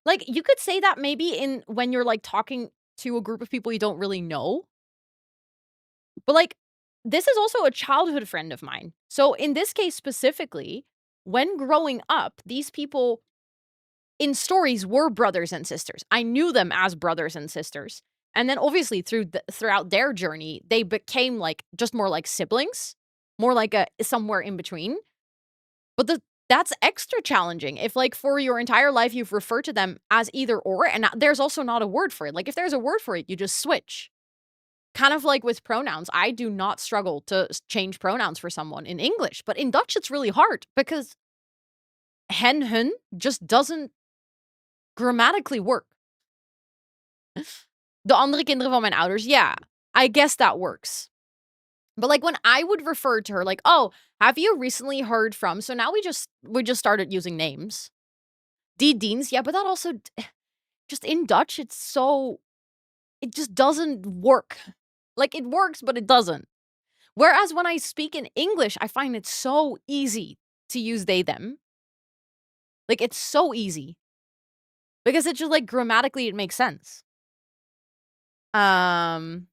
Like, you could say that maybe in when you're, like, talking to a group of people you don't really know. But, like, this is also a childhood friend of mine. So, in this case specifically, when growing up, these people in stories were brothers and sisters. I knew them as brothers and sisters. And then obviously throughout their journey, they became like just more like siblings, more like a somewhere in between. But that's extra challenging if like for your entire life you've referred to them as either or and there's also not a word for it. Like if there's a word for it, you just switch. Kind of like with pronouns. I do not struggle to change pronouns for someone in English, but in Dutch it's really hard because hen hun just doesn't grammatically work. De andere kinderen van mijn ouders, yeah, I guess that works. But, like, when I would refer to her, like, "Oh, have you recently heard from" so now we just started using names. Die Dienst, yeah, but that also just in Dutch, it's so it just doesn't work. Like, it works, but it doesn't. Whereas when I speak in English, I find it so easy to use they, them. Like, it's so easy. Because it just, like, grammatically, it makes sense. Um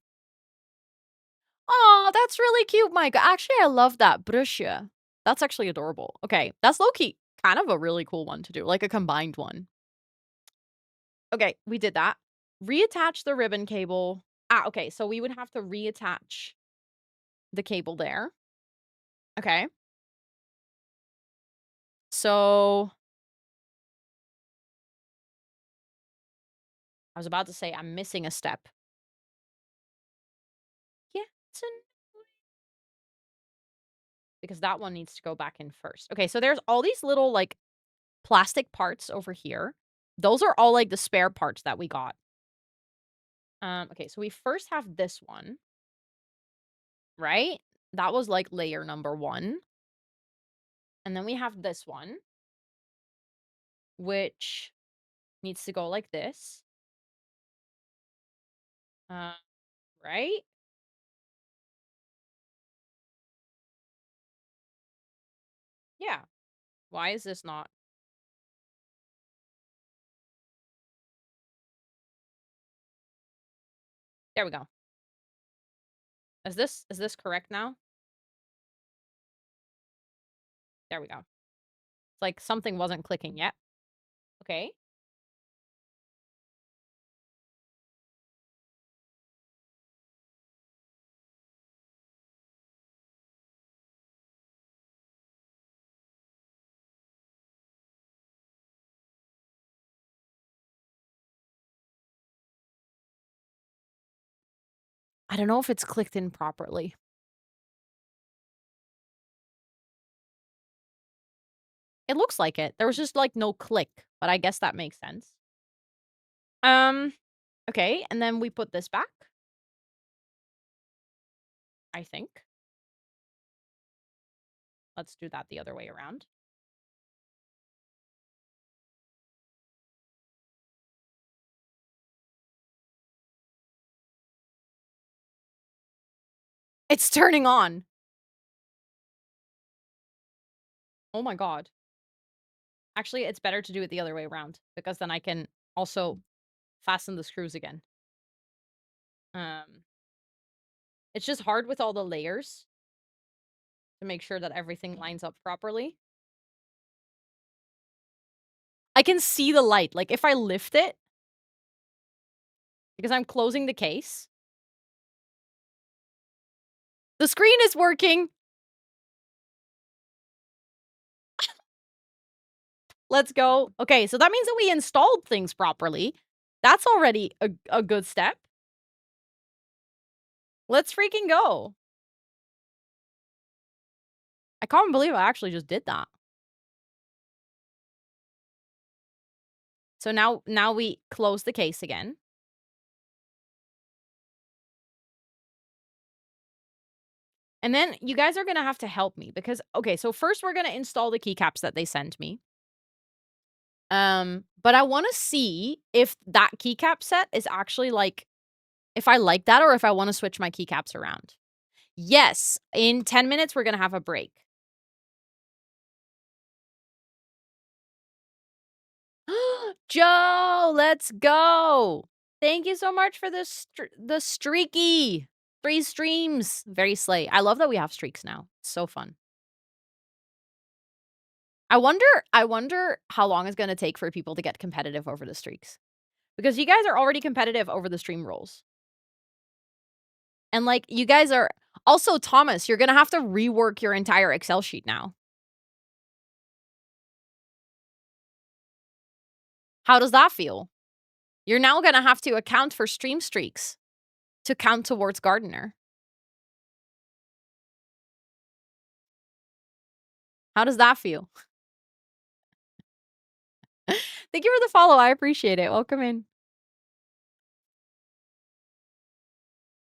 Oh, that's really cute, Micah. Actually, I love that. Brusje. That's actually adorable. Okay, that's low-key kind of a really cool one to do, like a combined one. Okay, we did that. Reattach the ribbon cable. Okay, so we would have to reattach the cable there. Okay. So I was about to say I'm missing a step. Yeah, because that one needs to go back in first. Okay, so there's all these little, like, plastic parts over here. Those are all, like, the spare parts that we got. Okay, so we first have this one, right? That was, like, layer number 1. And then we have this one, which needs to go like this. Uh, right? Yeah. Why is this not? There we go. Is this correct now? There we go. It's like something wasn't clicking yet. Okay. I don't know if it's clicked in properly. It looks like it. There was just like no click, but I guess that makes sense. Um, okay, and then we put this back. I think. Let's do that the other way around. It's turning on. Oh my god. Actually, it's better to do it the other way around because then I can also fasten the screws again. Um, it's just hard with all the layers to make sure that everything lines up properly. I can see the light. Like, if I lift it, because I'm closing the case, the screen is working. Let's go. Okay, so that means that we installed things properly. That's already a good step. Let's freaking go. I can't believe I actually just did that. So now we close the case again. And then you guys are gonna have to help me because okay, so first we're gonna install the keycaps that they sent me. But I wanna see if that keycap set is actually, like if I like that or if I wanna switch my keycaps around. Yes, in 10 minutes, we're gonna have a break. Joe, let's go! Thank you so much for the streaky 3 streams. Very slay. I love that we have streaks now. So fun. I wonder I wonder how long it's gonna take for people to get competitive over the streaks. Because you guys are already competitive over the stream rolls. And, like, you guys are also, Thomas, you're gonna have to rework your entire Excel sheet now. How does that feel? You're now gonna have to account for stream streaks to count towards Gardener. How does that feel? Thank you for the follow, I appreciate it. Welcome in.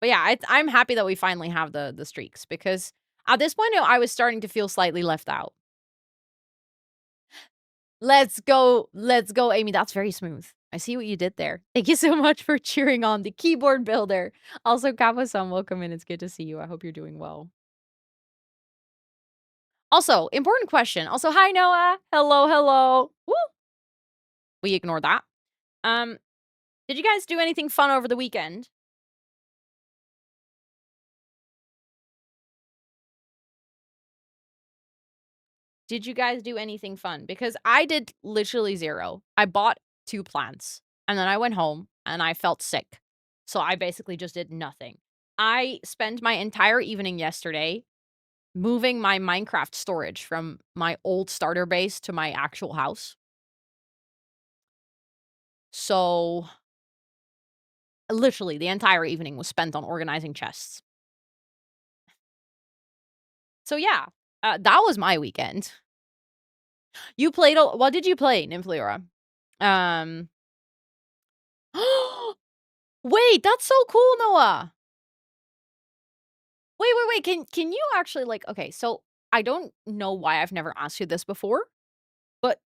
But yeah, I'm happy that we finally have the streaks because at this point, I was starting to feel slightly left out. Let's go, Amy. That's very smooth. I see what you did there. Thank you so much for cheering on the keyboard builder. Also, Kappa-san, welcome in. It's good to see you. I hope you're doing well. Also, important question. Also, hi, Noah. Hello, hello. Woo! We ignore that. Did you guys do anything fun over the weekend? Did you guys do anything fun? Because I did literally 0. I bought 2 plants, and then I went home, and I felt sick. So I basically just did nothing. I spent my entire evening yesterday moving my Minecraft storage from my old starter base to my actual house. So literally, the entire evening was spent on organizing chests. So yeah, that was my weekend. You played what did you play, Nymphleora? Um Wait, that's so cool, Noah! Wait, can you actually, like okay, so I don't know why I've never asked you this before, but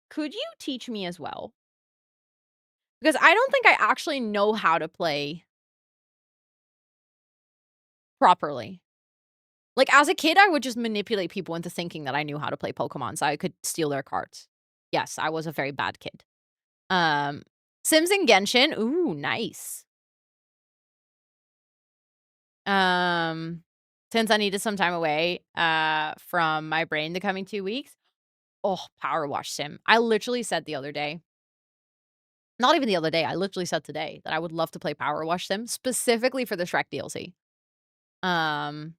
could you teach me as well? Because I don't think I actually know how to play properly. Like, as a kid, I would just manipulate people into thinking that I knew how to play Pokemon so I could steal their cards. Yes, I was a very bad kid. Um, Sims and Genshin, ooh, nice. Um, since I needed some time away, from my brain the coming 2 weeks, oh, Power Wash Sim. I literally said the other day not even the other day, I literally said today that I would love to play Power Wash Sim, specifically for the Shrek DLC. Um,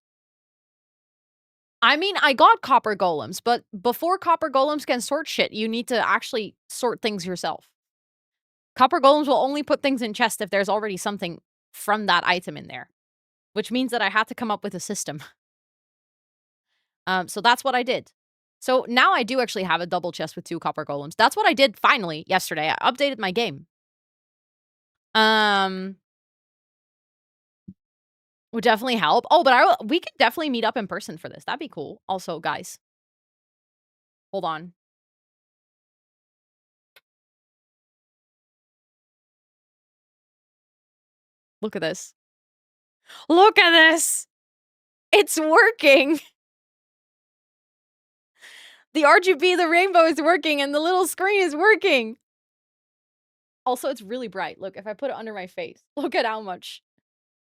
I mean, I got Copper Golems, but before Copper Golems can sort shit, you need to actually sort things yourself. Copper Golems will only put things in chests if there's already something from that item in there, which means that I had to come up with a system. So that's what I did. So now I do actually have a double chest with 2 Copper Golems. That's what I did finally yesterday. I updated my game. Would definitely help. Oh, but we could definitely meet up in person for this. That'd be cool. Also, guys, hold on. Look at this. Look at this. It's working. The RGB, the rainbow is working, and the little screen is working. Also, it's really bright. Look, if I put it under my face, look at how much.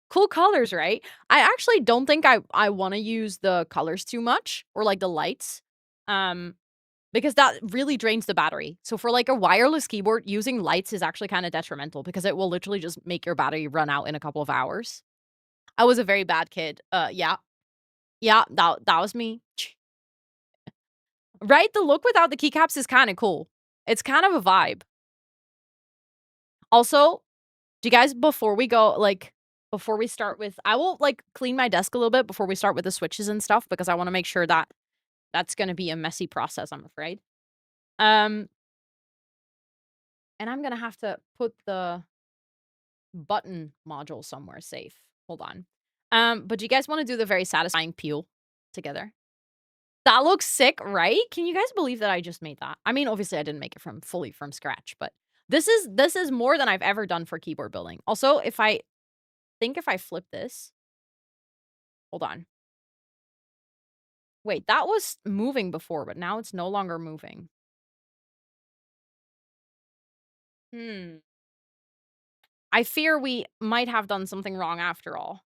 Cool colors, right? I actually don't think I want to use the colors too much or like the lights. Because that really drains the battery. So for like a wireless keyboard, using lights is actually kind of detrimental because it will literally just make your battery run out in a couple of hours. I was a very bad kid. Yeah. Yeah, that was me. Right? The look without the keycaps is kind of cool. It's kind of a vibe. Also, do you guys, before we go, like, before we start with, I will, like, clean my desk a little bit before we start with the switches and stuff because I want to make sure that that's going to be a messy process, I'm afraid. And I'm going to have to put the button module somewhere safe. Hold on. But do you guys want to do the very satisfying peel together? That looks sick, right? Can you guys believe that I just made that? I mean, obviously I didn't make it fully from scratch, but this is more than I've ever done for keyboard building. Also, if I flip this, hold on. Wait, that was moving before, but now it's no longer moving. Hmm. I fear we might have done something wrong after all.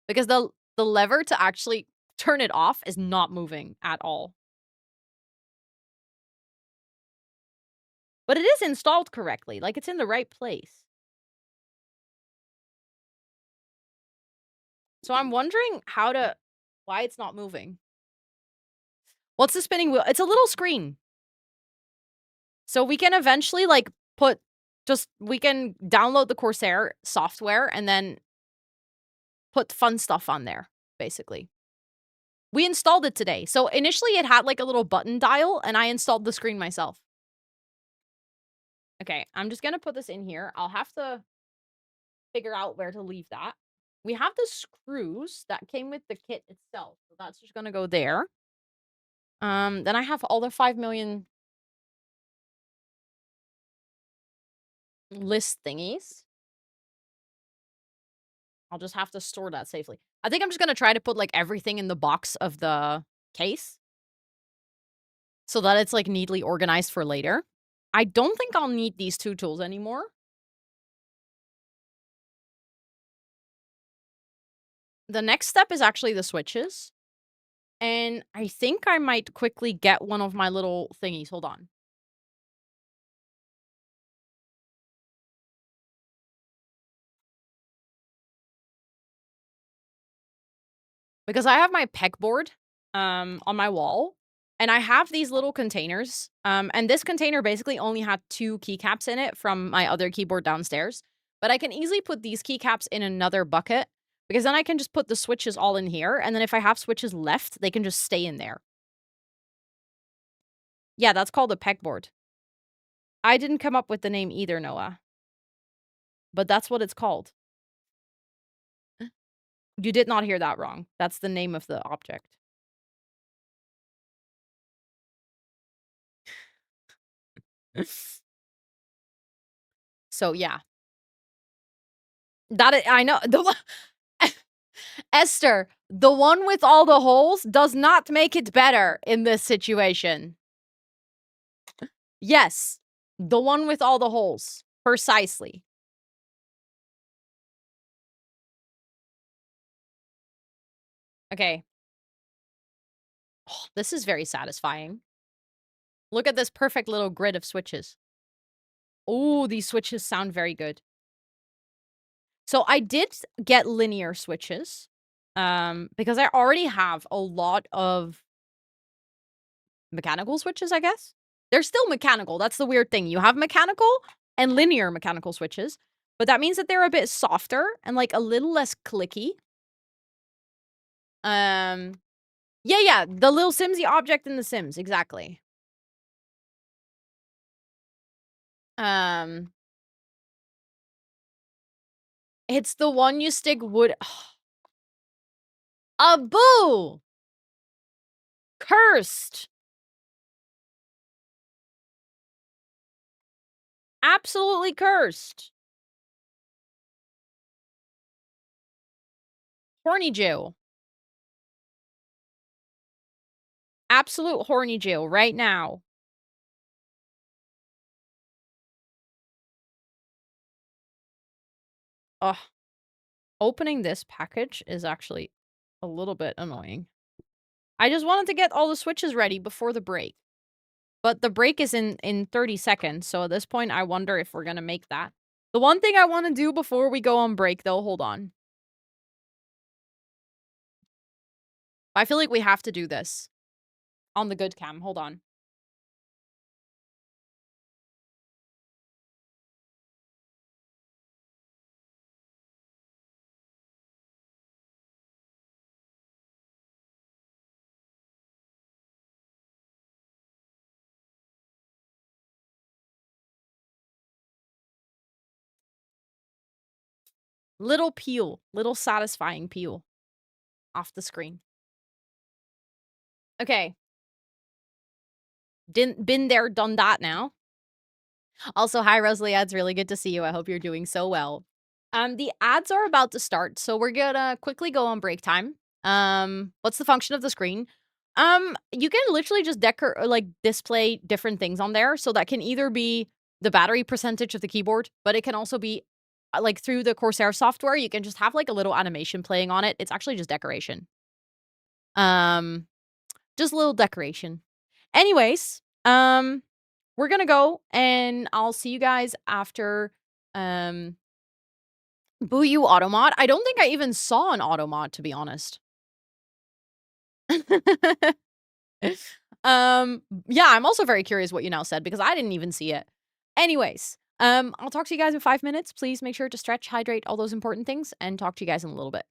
Because the lever to actually turn it off is not moving at all. But it is installed correctly, like, it's in the right place. So I'm wondering why it's not moving. What's the spinning wheel? It's a little screen. So we can eventually, like, we can download the Corsair software and then put fun stuff on there, basically. We installed it today. So initially it had, like, a little button dial, and I installed the screen myself. Okay, I'm just gonna put this in here. I'll have to figure out where to leave that. We have the screws that came with the kit itself, so that's just gonna go there. Then I have all the 5 million list thingies. I'll just have to store that safely. I think I'm just gonna try to put, like, everything in the box of the case so that it's, like, neatly organized for later. I don't think I'll need these 2 tools anymore. The next step is actually the switches, and I think I might quickly get one of my little thingies. Hold on. Because I have my pegboard, on my wall, and I have these little containers, and this container basically only had 2 keycaps in it from my other keyboard downstairs, but I can easily put these keycaps in another bucket, because then I can just put the switches all in here, and then if I have switches left, they can just stay in there. Yeah, that's called a pegboard. I didn't come up with the name either, Noah. But that's what it's called. You did not hear that wrong. That's the name of the object. So, yeah. I know. Esther, the one with all the holes does not make it better in this situation. Yes, the one with all the holes. Precisely. Okay. Oh, this is very satisfying. Look at this perfect little grid of switches. Oh, these switches sound very good. So I did get linear switches, because I already have a lot of mechanical switches, I guess? They're still mechanical, that's the weird thing. You have mechanical and linear mechanical switches, but that means that they're a bit softer and, like, a little less clicky. Um, yeah, the little Simsy object in The Sims, exactly. Um, it's the one you stick wood. A boo! Cursed! Absolutely cursed. Horny Jill. Absolute horny Jill right now. Ugh. Opening this package is actually a little bit annoying. I just wanted to get all the switches ready before the break. But the break is in 30 seconds, so at this point, I wonder if we're gonna make that. The one thing I want to do before we go on break, though, hold on. I feel like we have to do this. On the good cam, hold on. Little peel. Little satisfying peel. Off the screen. Okay. Didn't been there, done that now. Also, hi, Rosalie Ads. Really good to see you. I hope you're doing so well. The ads are about to start, so we're gonna quickly go on break time. What's the function of the screen? You can literally just like display different things on there. So that can either be the battery percentage of the keyboard, but it can also be like through the Corsair software, you can just have like a little animation playing on it. It's actually just decoration. Um, just a little decoration. Anyways, we're gonna go and I'll see you guys after Boo You Automod. I don't think I even saw an Automod, to be honest. Yeah, I'm also very curious what you now said because I didn't even see it. Anyways, I'll talk to you guys in 5 minutes. Please make sure to stretch, hydrate, all those important things, and talk to you guys in a little bit.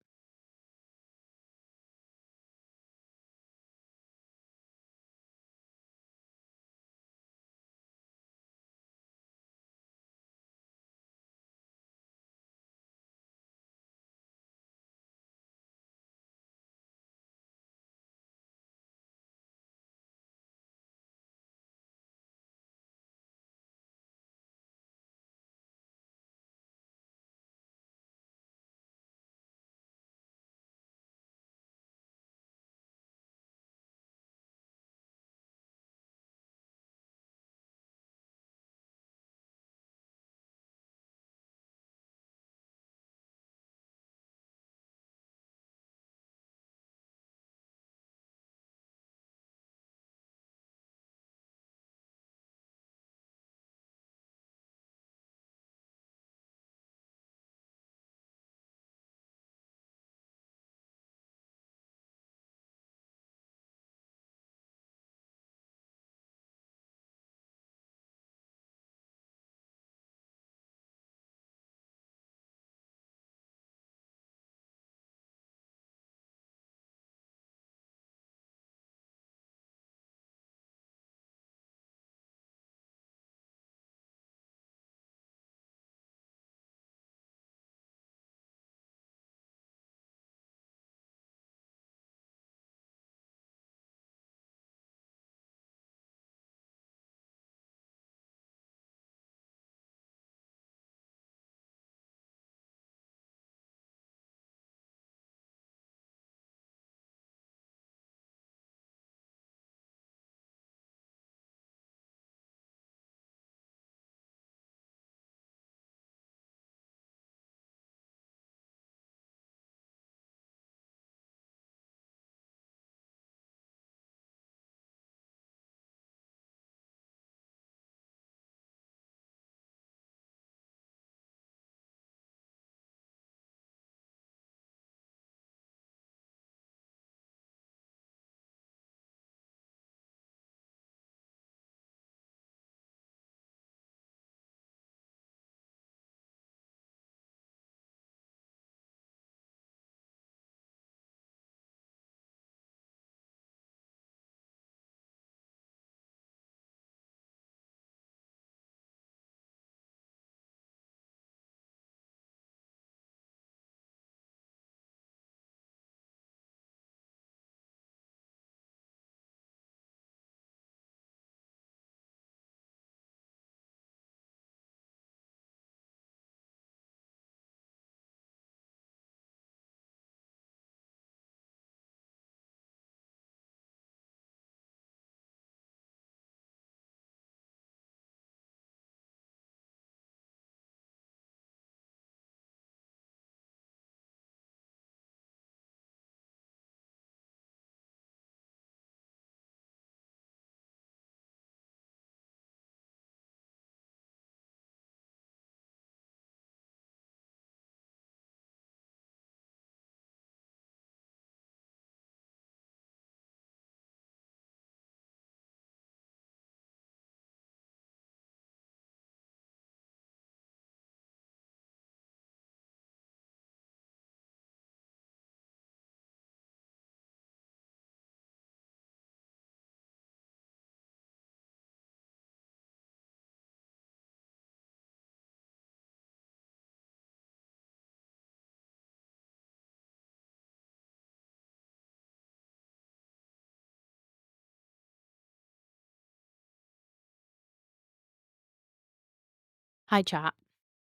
Hi, chat.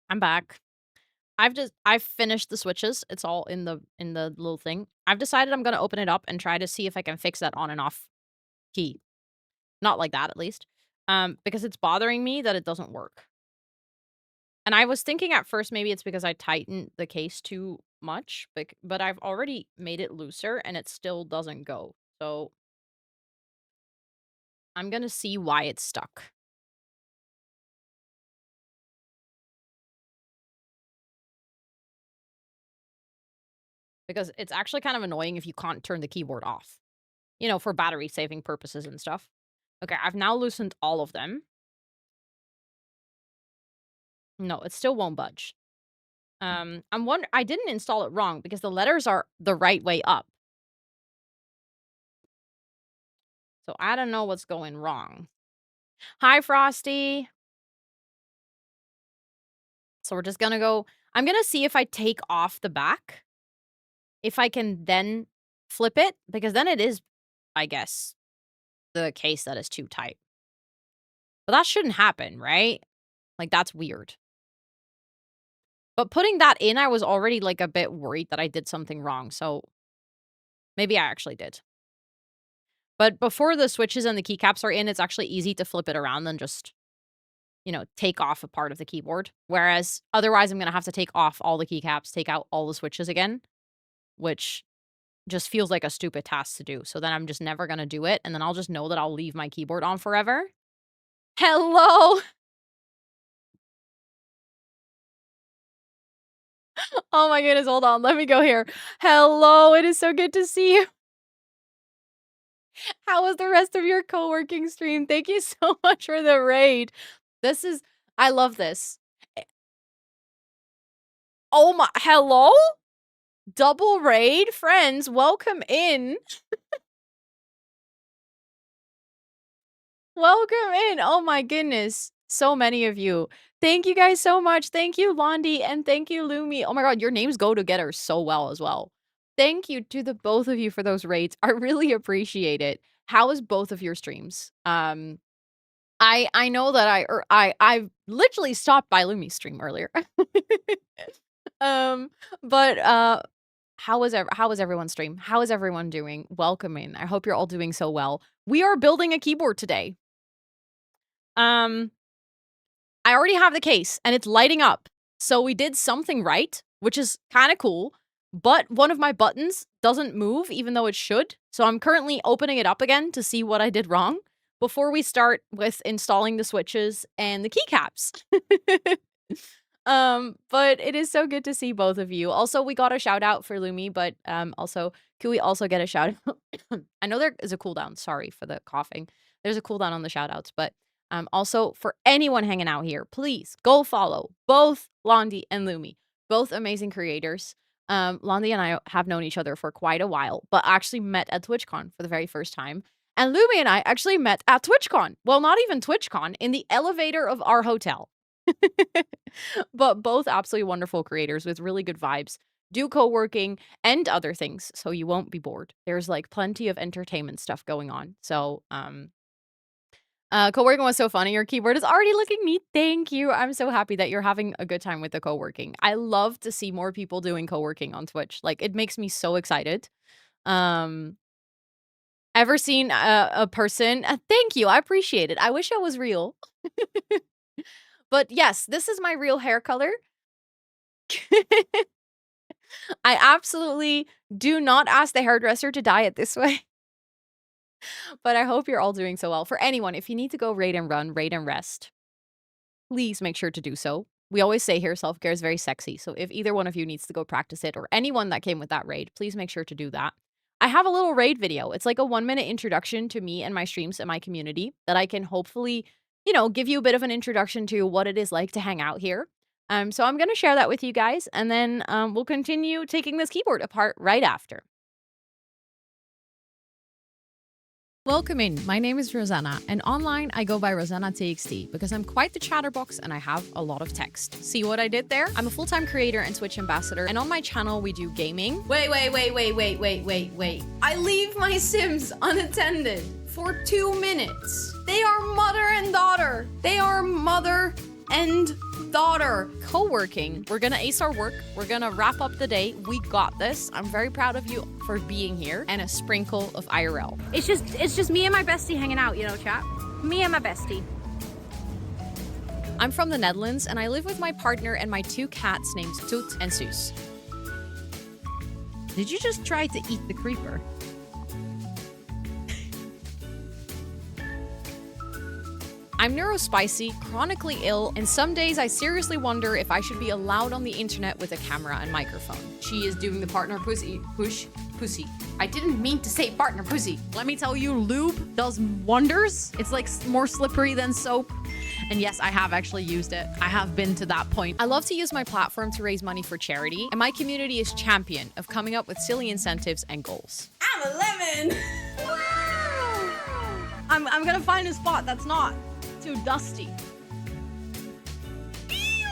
I'm back. I've finished the switches. It's all in the little thing. I've decided I'm gonna open it up and try to see if I can fix that on and off key. Not like that, at least. Because it's bothering me that it doesn't work. And I was thinking at first maybe it's because I tightened the case too much, but I've already made it looser and it still doesn't go. So I'm gonna see why it's stuck. Because it's actually kind of annoying if you can't turn the keyboard off. You know, for battery saving purposes and stuff. Okay, I've now loosened all of them. No, it still won't budge. I didn't install it wrong because the letters are the right way up. So I don't know what's going wrong. Hi, Frosty. So we're just gonna go. I'm gonna see if I take off the back. If I can then flip it, because then it is, I guess, the case that is too tight. But that shouldn't happen, right? Like, that's weird. But putting that in, I was already, like, a bit worried that I did something wrong, so maybe I actually did. But before the switches and the keycaps are in, it's actually easy to flip it around than just, you know, take off a part of the keyboard. Whereas, otherwise, I'm gonna have to take off all the keycaps, take out all the switches again, which just feels like a stupid task to do. So then I'm just never gonna do it, and then I'll just know that I'll leave my keyboard on forever. Hello! Oh my goodness, hold on, let me go here. Hello, it is so good to see you. How was the rest of your co-working stream? Thank you so much for the raid. I love this. Oh my, hello? Double raid? Friends, welcome in. Welcome in. Oh my goodness. So many of you. Thank you guys so much. Thank you, Londi, and thank you, Lumi. Oh my god, your names go together so well as well. Thank you to the both of you for those raids. I really appreciate it. How is both of your streams? I know that I literally stopped by Lumi's stream earlier. But how was everyone's stream? How is everyone doing? Welcome in. I hope you're all doing so well. We are building a keyboard today. I already have the case and it's lighting up. So we did something right, which is kind of cool. But one of my buttons doesn't move even though it should. So I'm currently opening it up again to see what I did wrong before we start with installing the switches and the keycaps. But it is so good to see both of you. Also, we got a shout out for Lumi, but also, can we also get a shout out? I know there is a cooldown. Sorry for the coughing. There's a cooldown on the shout outs, but also for anyone hanging out here, please go follow both Londi and Lumi, both amazing creators. Londi and I have known each other for quite a while, but actually met at TwitchCon for the very first time. And Lumi and I actually met at TwitchCon. Well, not even TwitchCon, in the elevator of our hotel. But both absolutely wonderful creators with really good vibes. Do co-working and other things, so you won't be bored. There's like plenty of entertainment stuff going on. So, co-working was so fun and your keyboard is already looking neat. Thank you. I'm so happy that you're having a good time with the co-working. I love to see more people doing co-working on Twitch. Like, it makes me so excited. Ever seen a person? Thank you. I appreciate it. I wish I was real. But yes, this is my real hair color. I absolutely do not ask the hairdresser to dye it this way. But I hope you're all doing so well. For anyone, if you need to go raid and run, raid and rest, please make sure to do so. We always say here, self-care is very sexy. So if either one of you needs to go practice it, or anyone that came with that raid, please make sure to do that. I have a little raid video. It's like a 1-minute introduction to me and my streams and my community that I can hopefully, you know, give you a bit of an introduction to what it is like to hang out here. So I'm going to share that with you guys, and then we'll continue taking this keyboard apart right after. Welcome in. My name is Rosanna, and online I go by Rosannatxt because I'm quite the chatterbox and I have a lot of text. See what I did there? I'm a full-time creator and Twitch ambassador, and on my channel we do gaming. Wait. I leave my Sims unattended for 2 minutes. They are mother and daughter. They are mother and daughter. Co-working. We're gonna ace our work. We're gonna wrap up the day. We got this. I'm very proud of you for being here. And a sprinkle of IRL.
It's just me and my bestie hanging out, you know, chat. Me and my bestie.
I'm from the Netherlands, and I live with my partner and my 2 cats named Toot and Soos. Did you just try to eat the creeper? I'm neurospicy, chronically ill, and some days I seriously wonder if I should be allowed on the internet with a camera and microphone. She is doing the partner pussy. I didn't mean to say partner pussy. Let me tell you, lube does wonders. It's like more slippery than soap. And yes, I have actually used it. I have been to that point. I love to use my platform to raise money for charity, and my community is champion of coming up with silly incentives and goals.
I'm a lemon. Wow. I'm gonna find a spot that's not too dusty. Ew,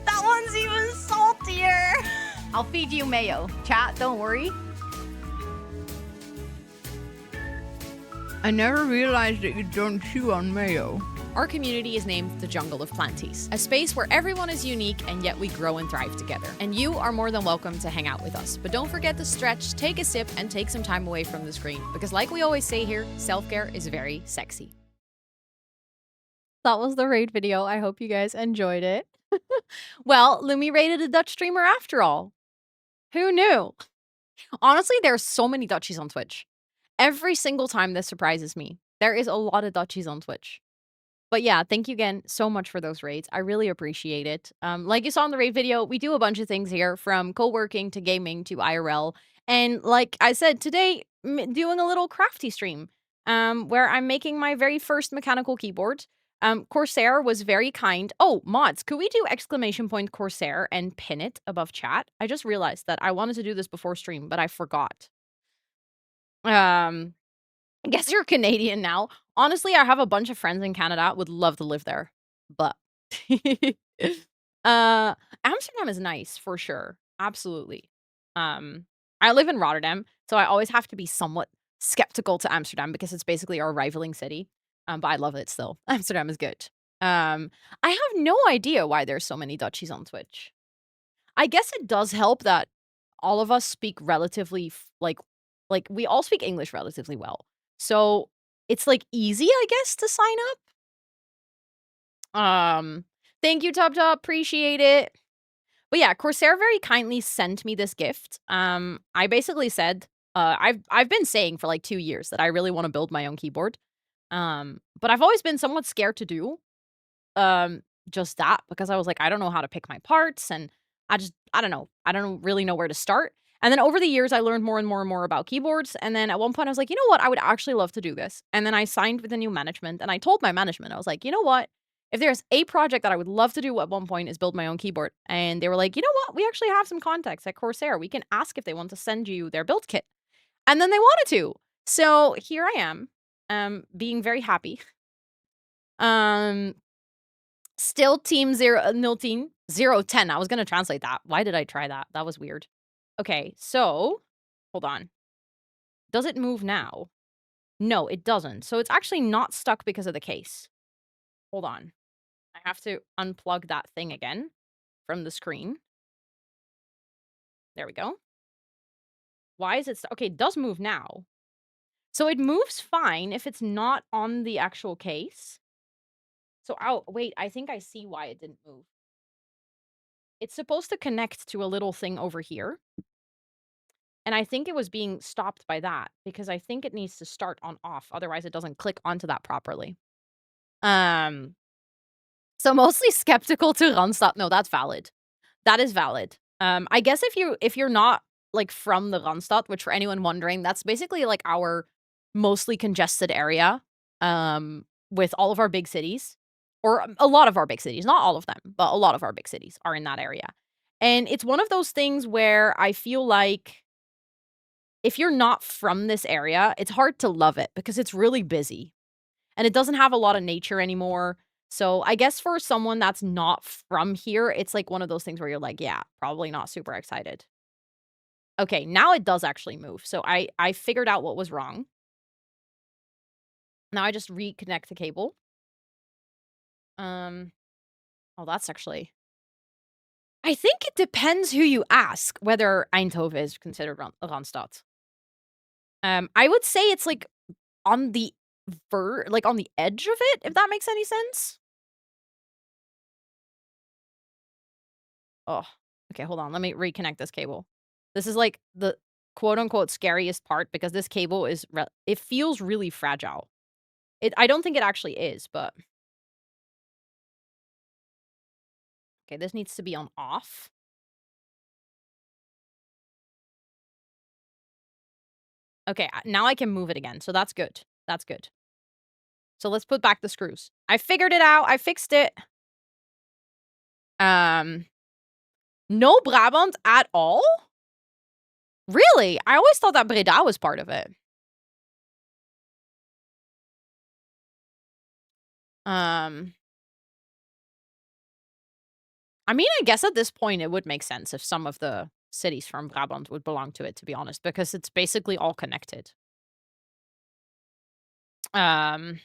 that one's even saltier. I'll feed you mayo. Chat, don't worry.
I never realized that you don't chew on mayo.
Our community is named the Jungle of Planties, a space where everyone is unique and yet we grow and thrive together. And you are more than welcome to hang out with us. But don't forget to stretch, take a sip, and take some time away from the screen. Because like we always say here, self-care is very sexy. That was the raid video. I hope you guys enjoyed it. Well, Lumi raided a Dutch streamer after all. Who knew? Honestly, there's so many Dutchies on Twitch. Every single time this surprises me. There is a lot of Dutchies on Twitch. But yeah, thank you again so much for those raids. I really appreciate it. Like you saw in the raid video, we do a bunch of things here, from co-working to gaming to IRL. And like I said, today, doing a little crafty stream, where I'm making my very first mechanical keyboard. Corsair was very kind. Oh, mods, could we do ! Corsair and pin it above chat? I just realized that I wanted to do this before stream, but I forgot. I guess you're Canadian now. Honestly, I have a bunch of friends in Canada. Would love to live there. But Amsterdam is nice for sure. Absolutely. I live in Rotterdam, so I always have to be somewhat skeptical to Amsterdam because it's basically our rivaling city. But I love it still. Amsterdam is good. I have no idea why there's so many Dutchies on Twitch. I guess it does help that all of us speak relatively like we all speak English relatively well. So it's like easy, I guess, to sign up. Thank you, Tub Tub. Appreciate it. But yeah, Corsair very kindly sent me this gift. I basically said, I've been saying for like 2 years that I really want to build my own keyboard. But I've always been somewhat scared to do just that because I was like, I don't know how to pick my parts, and I don't know. I don't really know where to start. And then over the years, I learned more and more and more about keyboards. And then at one point, I was like, you know what? I would actually love to do this. And then I signed with the new management, and I told my management, I was like, you know what? If there's a project that I would love to do at one point is build my own keyboard. And they were like, you know what? We actually have some contacts at Corsair. We can ask if they want to send you their build kit. And then they wanted to. So here I am, being very happy. Still team 010. I was going to translate that. Why did I try that? That was weird. Okay, so hold on. Does it move now? No, it doesn't. So it's actually not stuck because of the case. Hold on. I have to unplug that thing again from the screen. There we go. Why is it stuck? Okay, it does move now. So it moves fine if it's not on the actual case. So, wait, I think I see why it didn't move. It's supposed to connect to a little thing over here. And I think it was being stopped by that because I think it needs to start on off. Otherwise, it doesn't click onto that properly. So mostly skeptical to Randstad. No, that's valid. That is valid. I guess if you're not like from the Randstad, which for anyone wondering, that's basically like our mostly congested area with all of our big cities, or a lot of our big cities, not all of them, but a lot of our big cities are in that area. And it's one of those things where I feel like if you're not from this area, it's hard to love it because it's really busy and it doesn't have a lot of nature anymore. So I guess for someone that's not from here, it's like one of those things where you're like, yeah, probably not super excited. Okay, now it does actually move. So I figured out what was wrong. Now I just reconnect the cable. Oh, that's actually I think it depends who you ask whether Eindhoven is considered Randstad. I would say it's, like, on the on the edge of it, if that makes any sense? Oh, okay, hold on, let me reconnect this cable. This is, like, the quote, unquote, "scariest part" because this cable is it feels really fragile. I don't think it actually is, but okay, this needs to be on off. Okay, now I can move it again, so that's good. That's good. So let's put back the screws. I figured it out, I fixed it. Um, no Brabant at all? Really? I always thought that Breda was part of it. I mean, I guess at this point, it would make sense if some of the cities from Brabant would belong to it, to be honest, because it's basically all connected. Um,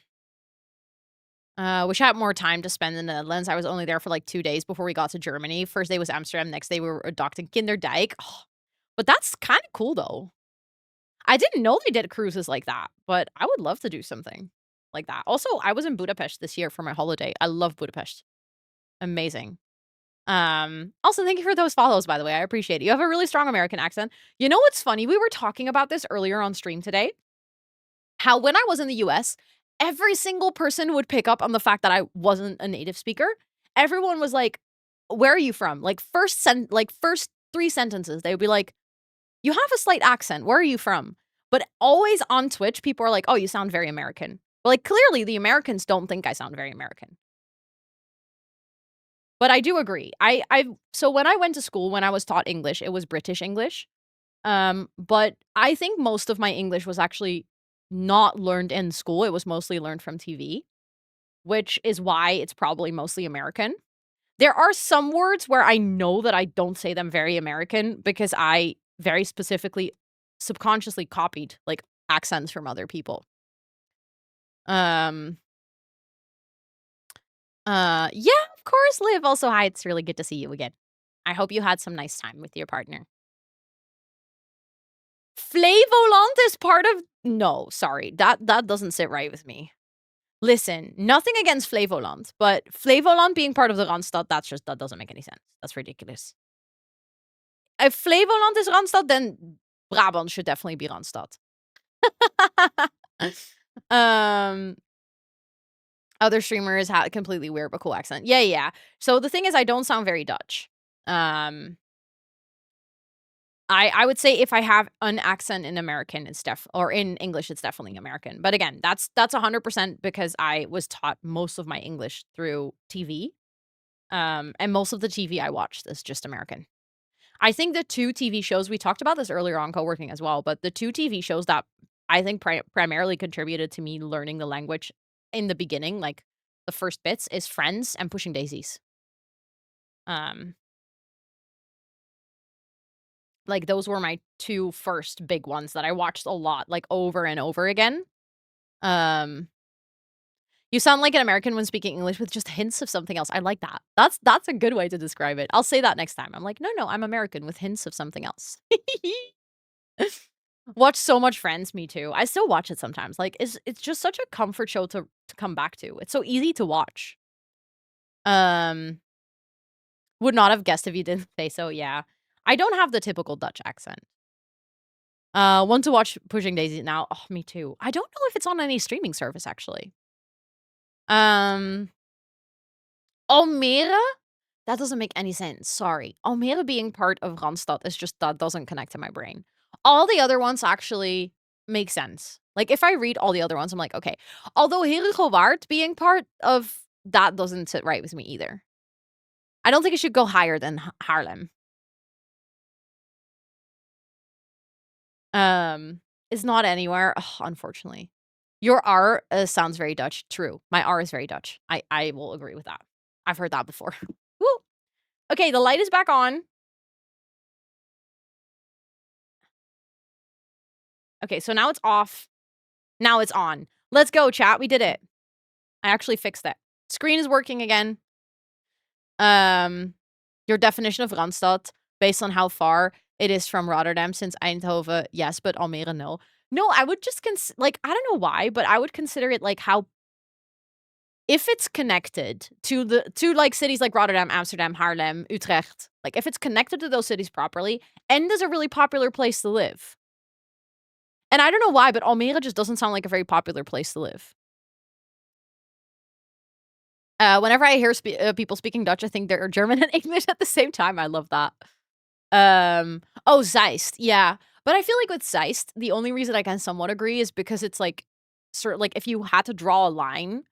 wish I had more time to spend in the Netherlands. I was only there for, like, 2 days before we got to Germany. First day was Amsterdam, next day we were docked in Kinderdijk. Oh, but that's kinda cool, though. I didn't know they did cruises like that, but I would love to do something like that. Also, I was in Budapest this year for my holiday. I love Budapest. Amazing. Also, thank you for those follows, by the way. I appreciate it. You have a really strong American accent. You know what's funny? We were talking about this earlier on stream today. How when I was in the US, every single person would pick up on the fact that I wasn't a native speaker. Everyone was like, "Where are you from?" Like first 3 sentences, they would be like, "You have a slight accent. Where are you from?" But always on Twitch, people are like, "Oh, you sound very American." But, like, clearly the Americans don't think I sound very American. But I do agree. So when I went to school, when I was taught English, it was British English. But I think most of my English was actually not learned in school. It was mostly learned from TV, which is why it's probably mostly American. There are some words where I know that I don't say them very American because I very specifically subconsciously copied, like, accents from other people. Um, yeah, of course, Liv. Also, hi, it's really good to see you again. I hope you had some nice time with your partner. Flevoland is part of no, sorry, that doesn't sit right with me. Listen, nothing against Flevoland, but Flevoland being part of the Randstad, that doesn't make any sense. That's ridiculous. If Flevoland is Randstad, then Brabant should definitely be Randstad. Um, other streamers had a completely weird but cool accent. Yeah, yeah. So the thing is I don't sound very Dutch. I would say if I have an accent in American, it's or in English, it's definitely American. But again, that's 100% because I was taught most of my English through TV. And most of the TV I watched is just American. I think the 2 TV shows we talked about this earlier on co-working as well, but the 2 TV shows that I think primarily contributed to me learning the language in the beginning, like the first bits, is Friends and Pushing Daisies. Um, like those were my 2 first big ones that I watched a lot, like over and over again. Um, you sound like an American when speaking English with just hints of something else. I like that. That's a good way to describe it. I'll say that next time. I'm like, "No, no, I'm American with hints of something else." Watch so much Friends, me too. I still watch it sometimes. Like, it's just such a comfort show to come back to. It's so easy to watch. Um, would not have guessed if you didn't say so, yeah. I don't have the typical Dutch accent. Want to watch Pushing Daisies now. Oh, me too. I don't know if it's on any streaming service, actually. Um, Almere? That doesn't make any sense, sorry. Almere being part of Randstad is just that doesn't connect to my brain. All the other ones actually make sense. Like, if I read all the other ones, I'm like, "Okay." Although Herugewaard being part of that doesn't sit right with me either. I don't think it should go higher than Haarlem. It's not anywhere, ugh, unfortunately. Your R, sounds very Dutch. True. My R is very Dutch. I will agree with that. I've heard that before. Woo! Okay, the light is back on. Okay, so now it's off. Now it's on. Let's go, chat. We did it. I actually fixed it. Screen is working again. Um, Your definition of Randstad, based on how far it is from Rotterdam, since Eindhoven, yes, but Almere, no. No, I would just like, I don't know why, but I would consider it like how if it's connected to like cities like Rotterdam, Amsterdam, Haarlem, Utrecht, like if it's connected to those cities properly, and is a really popular place to live. And I don't know why, but Almere just doesn't sound like a very popular place to live. Whenever I hear people speaking Dutch, I think they're German and English at the same time. I love that. Oh, Zeist, yeah. But I feel like with Zeist, the only reason I can somewhat agree is because it's like, sort of like if you had to draw a line,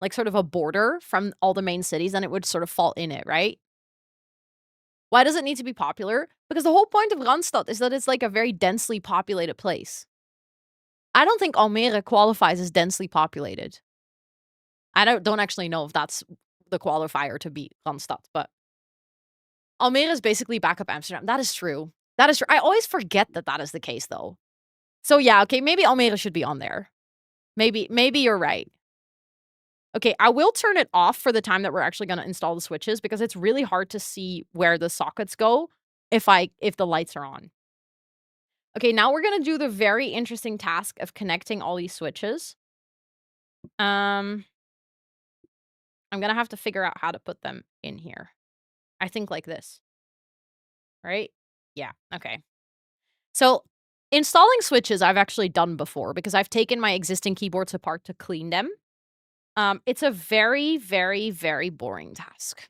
like sort of a border from all the main cities, then it would sort of fall in it, right? Why does it need to be popular? Because the whole point of Randstad is that it's like a very densely populated place. I don't think Almere qualifies as densely populated. I don't actually know if that's the qualifier to be Randstad, but Almere is basically backup Amsterdam. That is true. That is true. I always forget that that is the case, though. So yeah, okay, maybe Almere should be on there. Maybe you're right. Okay, I will turn it off for the time that we're actually gonna install the switches because it's really hard to see where the sockets go if the lights are on. Okay, now we're gonna do the very interesting task of connecting all these switches. I'm gonna have to figure out how to put them in here. I think like this. Right? Yeah, okay. So, installing switches I've actually done before because I've taken my existing keyboards apart to clean them. It's a very, very, very boring task.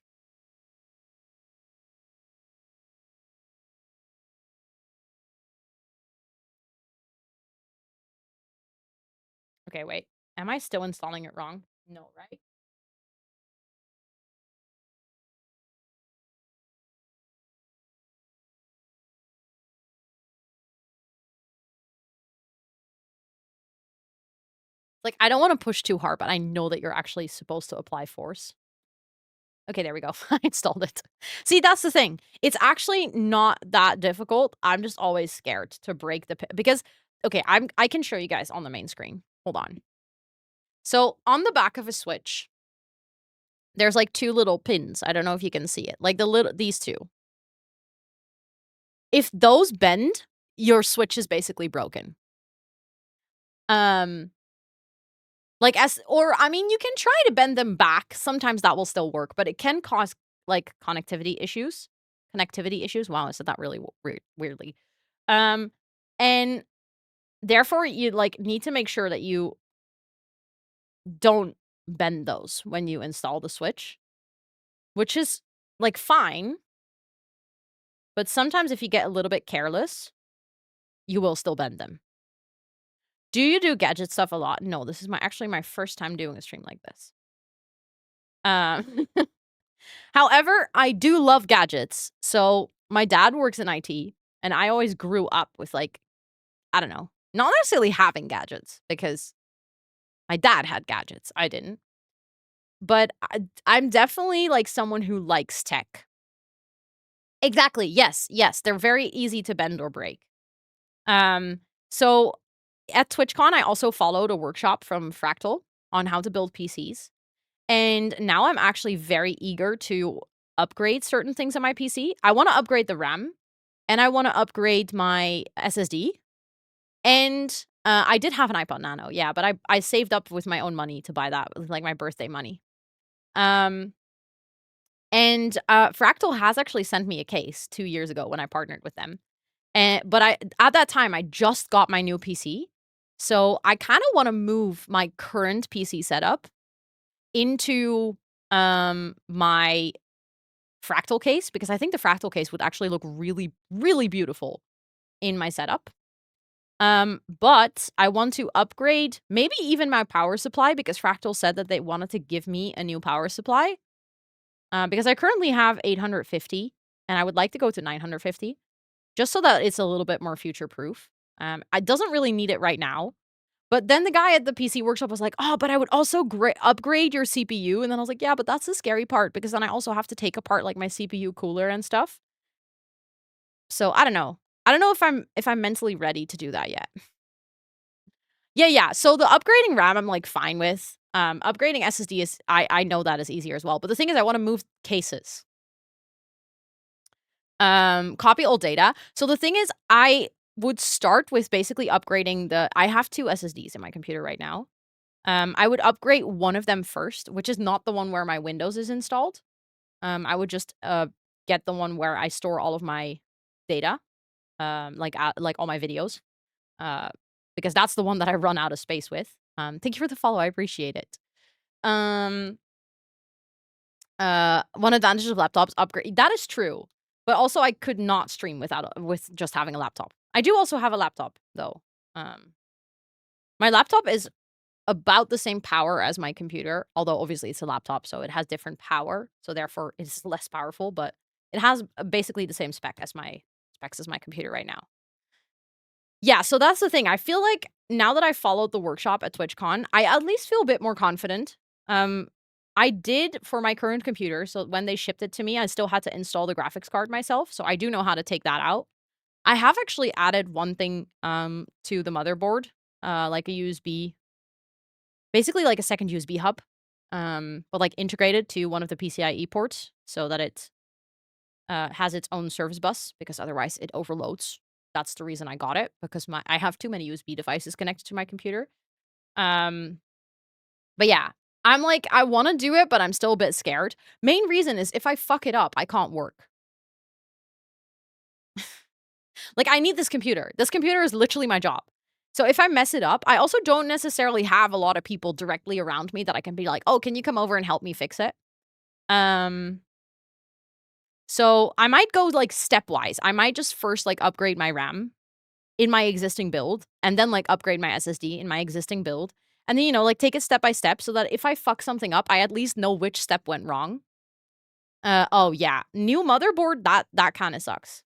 Okay, wait. Am I still installing it wrong? No, right? Like, I don't wanna push too hard, but I know that you're actually supposed to apply force. Okay, there we go. I installed it. See, that's the thing. It's actually not that difficult. I'm just always scared to break the because okay, I can show you guys on the main screen. Hold on. So, on the back of a switch, there's, like, 2 little pins. I don't know if you can see it. Like, these 2. If those bend, your switch is basically broken. Um, like, I mean, you can try to bend them back. Sometimes that will still work, but it can cause, like, connectivity issues. Wow, I said that really weirdly. And therefore, you, like, need to make sure that you don't bend those when you install the switch, which is, like, fine. But sometimes if you get a little bit careless, you will still bend them. Do you do gadget stuff a lot? No, this is actually my first time doing a stream like this. Um, however, I do love gadgets. So my dad works in IT, and I always grew up with, like, I don't know, not necessarily having gadgets because my dad had gadgets. I didn't. But I'm definitely like someone who likes tech. Exactly. Yes. Yes. They're very easy to bend or break. So at TwitchCon, I also followed a workshop from Fractal on how to build PCs. And now I'm actually very eager to upgrade certain things on my PC. I want to upgrade the RAM and I want to upgrade my SSD. And I did have an iPod Nano, yeah, but I saved up with my own money to buy that with like my birthday money. And Fractal has actually sent me a case 2 years ago when I partnered with them. But at that time, I just got my new PC. So I kinda wanna move my current PC setup into, my Fractal case because I think the Fractal case would actually look really, really beautiful in my setup. But I want to upgrade maybe even my power supply because Fractal said that they wanted to give me a new power supply. Because I currently have 850 and I would like to go to 950 just so that it's a little bit more future proof. I doesn't really need it right now. But then the guy at the PC workshop was like, "Oh, but I would also upgrade your CPU." And then I was like, "Yeah, but that's the scary part because then I also have to take apart like my CPU cooler and stuff." So, I don't know. I don't know if I'm mentally ready to do that yet. Yeah, yeah. So the upgrading RAM I'm like fine with. Upgrading SSD is I know that is easier as well. But the thing is I want to move cases. Copy old data. So the thing is, I would start with basically upgrading I have 2 SSDs in my computer right now. I would upgrade one of them first, which is not the one where my Windows is installed. I would just, get the one where I store all of my data, like all my videos, uh, because that's the one that I run out of space with. Thank you for the follow, I appreciate it. Um, one advantage of laptops upgrade that is true, but also I could not stream with just having a laptop. I do also have a laptop though. My laptop is about the same power as my computer, although obviously it's a laptop, so it has different power, so therefore it's less powerful, but it has basically the same specs as my computer right now. Yeah, so that's the thing. I feel like now that I followed the workshop at TwitchCon, I at least feel a bit more confident. Um, I did for my current computer, so when they shipped it to me, I still had to install the graphics card myself, so I do know how to take that out. I have actually added one thing to the motherboard, like a USB, basically like a second USB hub, but like integrated to one of the PCIe ports so that it has its own service bus because otherwise it overloads. That's the reason I got it because I have too many USB devices connected to my computer. Um, but yeah, I'm like I want to do it, but I'm still a bit scared. Main reason is if I fuck it up, I can't work. Like I need this computer. This computer is literally my job. So if I mess it up, I also don't necessarily have a lot of people directly around me that I can be like, "Oh, can you come over and help me fix it?" Um so I might go like stepwise. I might just first like upgrade my RAM in my existing build and then like upgrade my SSD in my existing build. And then, like take it step by step so that if I fuck something up, I at least know which step went wrong. Oh yeah, new motherboard that kind of sucks.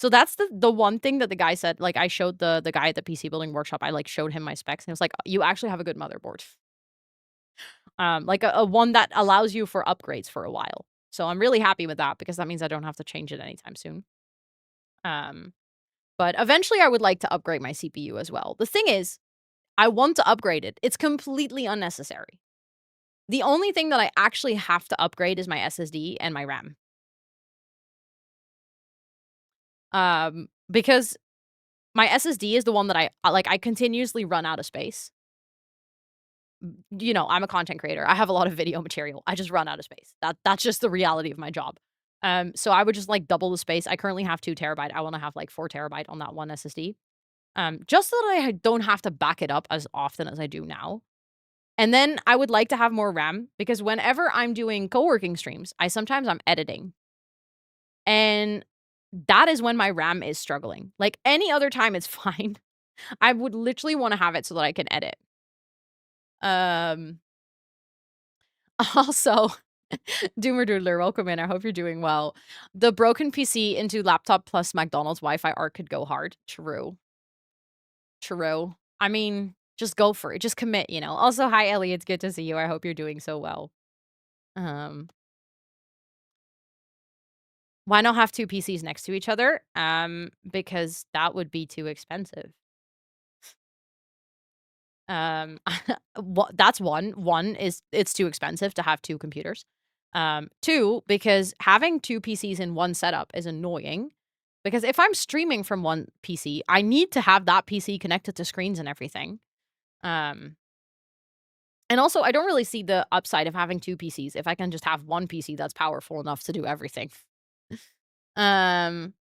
So that's the one thing that the guy said. Like I showed the guy at the PC building workshop. I like showed him my specs and he was like, "You actually have a good motherboard." Like a one that allows you for upgrades for a while. So I'm really happy with that because that means I don't have to change it anytime soon. Um, but eventually I would like to upgrade my CPU as well. The thing is, I want to upgrade it. It's completely unnecessary. The only thing that I actually have to upgrade is my SSD and my RAM. Because my SSD is the one that I continuously run out of space. I'm a content creator. I have a lot of video material. I just run out of space. That's just the reality of my job. So I would just like double the space. I currently have 2 terabyte. I want to have like 4 terabyte on that one SSD. Just so that I don't have to back it up as often as I do now. And then I would like to have more RAM because whenever I'm doing co-working streams, I'm editing. And that is when my RAM is struggling. Like any other time it's fine. I would literally want to have it so that I can edit. Um Also, Doomer Doodler, welcome in. I hope you're doing well. The broken PC into laptop plus McDonald's Wi-Fi arc could go hard. True. True. I mean, just go for it. Just commit. Also, hi, Ellie. It's good to see you. I hope you're doing so well. Um, why not have 2 PCs next to each other? Because that would be too expensive. That's one. One is it's too expensive to have 2 computers. 2, because having 2 PCs in one setup is annoying. Because if I'm streaming from one PC, I need to have that PC connected to screens and everything. And also, I don't really see the upside of having 2 PCs if I can just have one PC that's powerful enough to do everything. And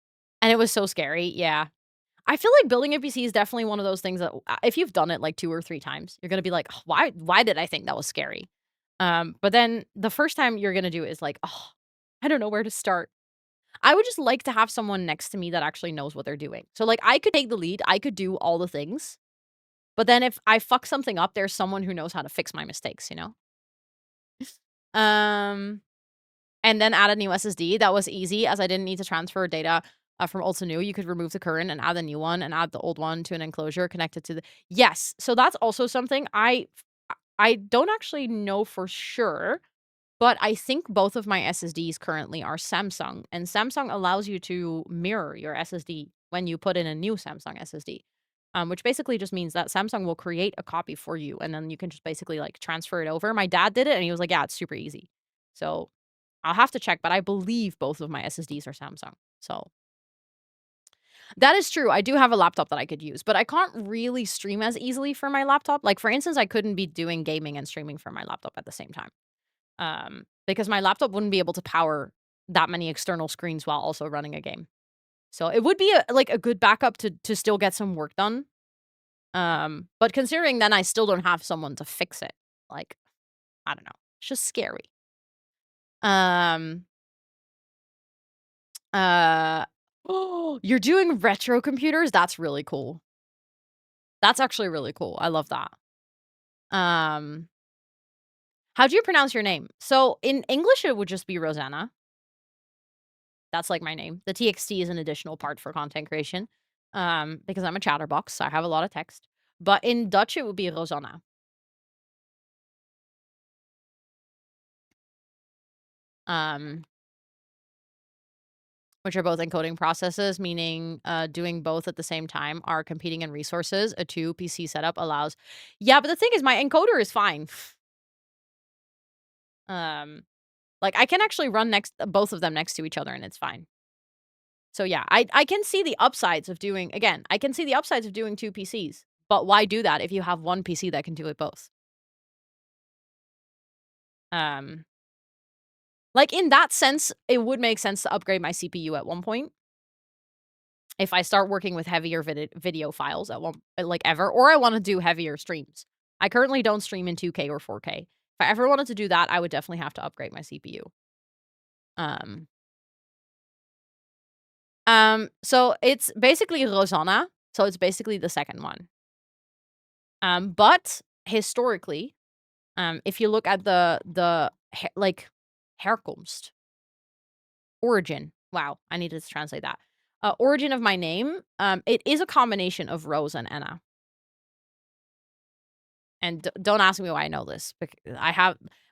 it was so scary. Yeah. I feel like building a PC is definitely one of those things that if you've done it like 2 or 3 times, you're gonna be like, Why did I think that was scary?" But then the first time you're gonna do it is like, "Oh, I don't know where to start." I would just like to have someone next to me that actually knows what they're doing. So, like, I could take the lead, I could do all the things, but then if I fuck something up, there's someone who knows how to fix my mistakes, you know? Um, and then add a new SSD. That was easy as I didn't need to transfer data from old to new. You could remove the current and add a new one and add the old one to an enclosure connected to the Yes. So that's also something I don't actually know for sure, but I think both of my SSDs currently are Samsung, and Samsung allows you to mirror your SSD when you put in a new Samsung SSD. Which basically just means that Samsung will create a copy for you and then you can just basically like transfer it over. My dad did it and he was like, "Yeah, it's super easy." So I'll have to check, but I believe both of my SSDs are Samsung. So that is true. I do have a laptop that I could use, but I can't really stream as easily for my laptop. Like, for instance, I couldn't be doing gaming and streaming for my laptop at the same time. Because my laptop wouldn't be able to power that many external screens while also running a game. So it would be a good backup to still get some work done. But considering then I still don't have someone to fix it. Like, I don't know. It's just scary. Um oh, you're doing retro computers? That's really cool. That's actually really cool. I love that. Um how do you pronounce your name? So in English it would just be Rosanna. That's like my name. The TXT is an additional part for content creation. Because I'm a chatterbox, so I have a lot of text. But in Dutch it would be Rosanna. Um which are both encoding processes, meaning doing both at the same time are competing in resources. A 2 PC setup allows. Yeah, but the thing is, my encoder is fine. um, like I can actually run both of them next to each other, and it's fine. So yeah, I can see the upsides of doing again. I can see the upsides of doing 2 PCs, but why do that if you have one PC that can do it both? Um, like in that sense, it would make sense to upgrade my CPU at one point. If I start working with heavier video files at one like ever, or I wanna do heavier streams. I currently don't stream in 2K or 4K. If I ever wanted to do that, I would definitely have to upgrade my CPU. Um so it's basically Rosanna, so it's basically the second one. But historically, if you look at like, herkomst, origin. Wow, I needed to translate that. Origin of my name, it is a combination of Rose and Anna. And don't ask me why I know this.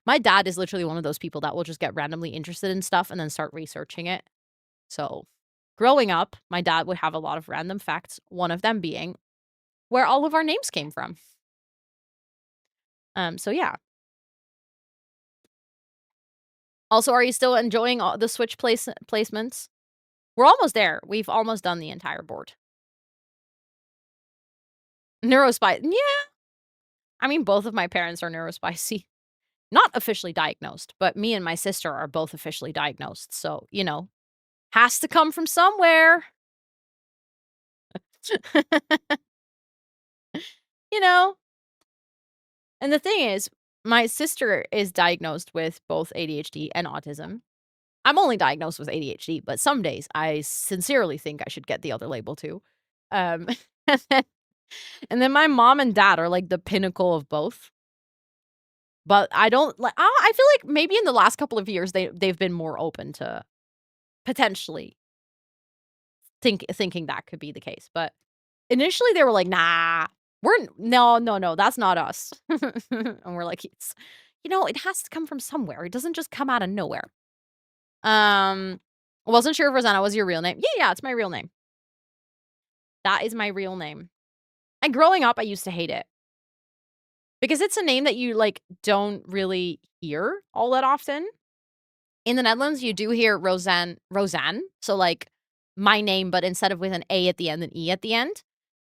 My dad is literally one of those people that will just get randomly interested in stuff and then start researching it. So, growing up, my dad would have a lot of random facts, one of them being where all of our names came from. So yeah. Also, are you still enjoying all the Switch placements? We're almost there. We've almost done the entire board. Neurospicy. Yeah. I mean, both of my parents are neurospicy. Not officially diagnosed, but me and my sister are both officially diagnosed. So, has to come from somewhere. You know? And the thing is, my sister is diagnosed with both ADHD and autism. I'm only diagnosed with ADHD, but some days I sincerely think I should get the other label too. Um, and then and then my mom and dad are like the pinnacle of both. But I don't like I feel like maybe in the last couple of years they've been more open to potentially thinking that could be the case. But initially they were like, "Nah, no, that's not us." And we're like, it has to come from somewhere. It doesn't just come out of nowhere." I wasn't sure if Rosanna was your real name. Yeah, it's my real name. That is my real name. And growing up, I used to hate it. Because it's a name that you, like, don't really hear all that often. In the Netherlands, you do hear Rosanne, so, like, my name, but instead of with an A at the end and E at the end,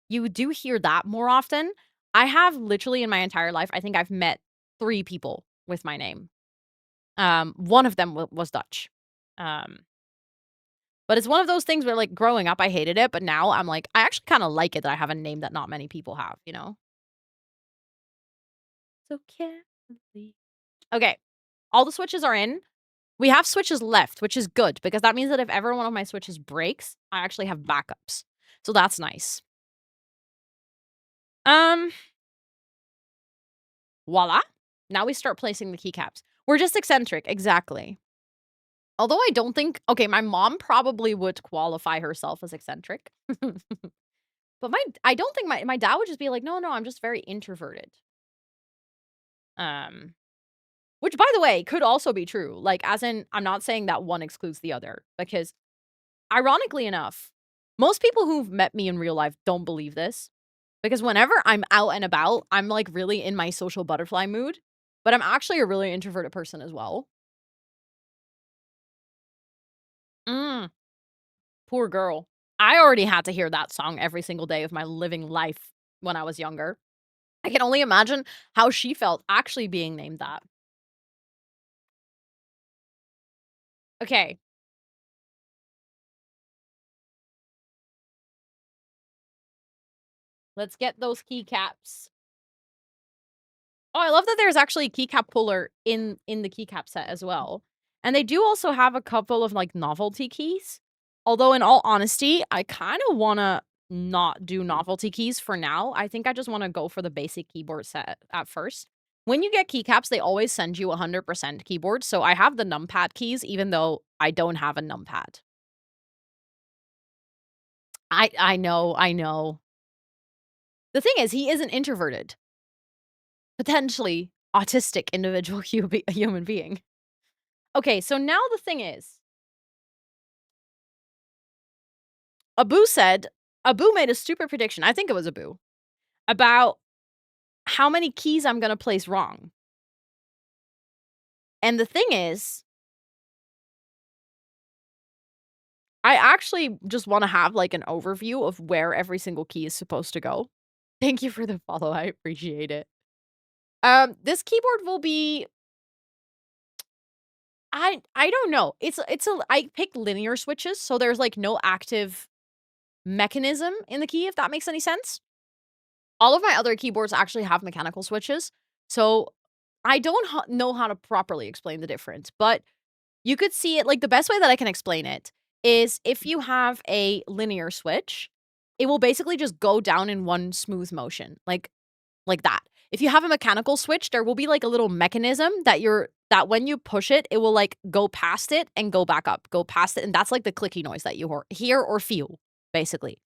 you do hear that more often. I have literally in my entire life, I think I've met 3 people with my name. One of them was Dutch. Um, but it's one of those things where, like, growing up, I hated it, but now I'm like, I actually kinda like it that I have a name that not many people have, you know? So carefully. Okay, all the switches are in. We have switches left, which is good because that means that if ever one of my switches breaks, I actually have backups. So that's nice. Um, voila. Now we start placing the keycaps. We're just eccentric, exactly. Although I don't think okay, my mom probably would qualify herself as eccentric. But I don't think my dad would just be like, "No, no, I'm just very introverted." Um, which by the way, could also be true. Like as in I'm not saying that one excludes the other because ironically enough, most people who've met me in real life don't believe this. Because whenever I'm out and about, I'm like really in my social butterfly mood, but I'm actually a really introverted person as well. Mm. Poor girl. I already had to hear that song every single day of my living life when I was younger. I can only imagine how she felt actually being named that. Okay. Let's get those keycaps. Oh, I love that there's actually a keycap puller in the keycap set as well. And they do also have a couple of, like, novelty keys. Although, in all honesty, I kinda wanna not do novelty keys for now. I think I just wanna go for the basic keyboard set at first. When you get keycaps, they always send you 100% keyboard, so I have the numpad keys even though I don't have a numpad. I know, I know. The thing is, he is an introverted, potentially autistic individual human being. Okay, so now the thing is, Abu made a stupid prediction, I think it was Abu, about how many keys I'm gonna place wrong. And the thing is, I actually just wanna have, like, an overview of where every single key is supposed to go. Thank you for the follow, I appreciate it. This keyboard will be I don't know. I picked linear switches, so there's, like, no active mechanism in the key, if that makes any sense. All of my other keyboards actually have mechanical switches, so I don't know how to properly explain the difference, but you could see it like, the best way that I can explain it is if you have a linear switch, it will basically just go down in one smooth motion, like that. If you have a mechanical switch, there will be, like, a little mechanism that when you push it, it will, like, go past it and go back up, go past it, and that's, like, the clicky noise that you hear or feel, basically.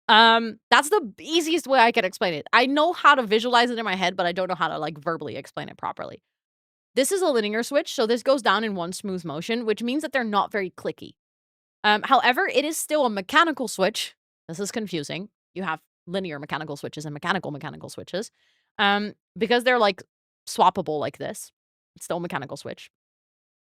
That's the easiest way I can explain it. I know how to visualize it in my head, but I don't know how to, like, verbally explain it properly. This is a linear switch, so this goes down in one smooth motion, which means that they're not very clicky. However, it is still a mechanical switch. This is confusing. You have linear mechanical switches and mechanical switches. Because they're, like, swappable like this. It's still a mechanical switch.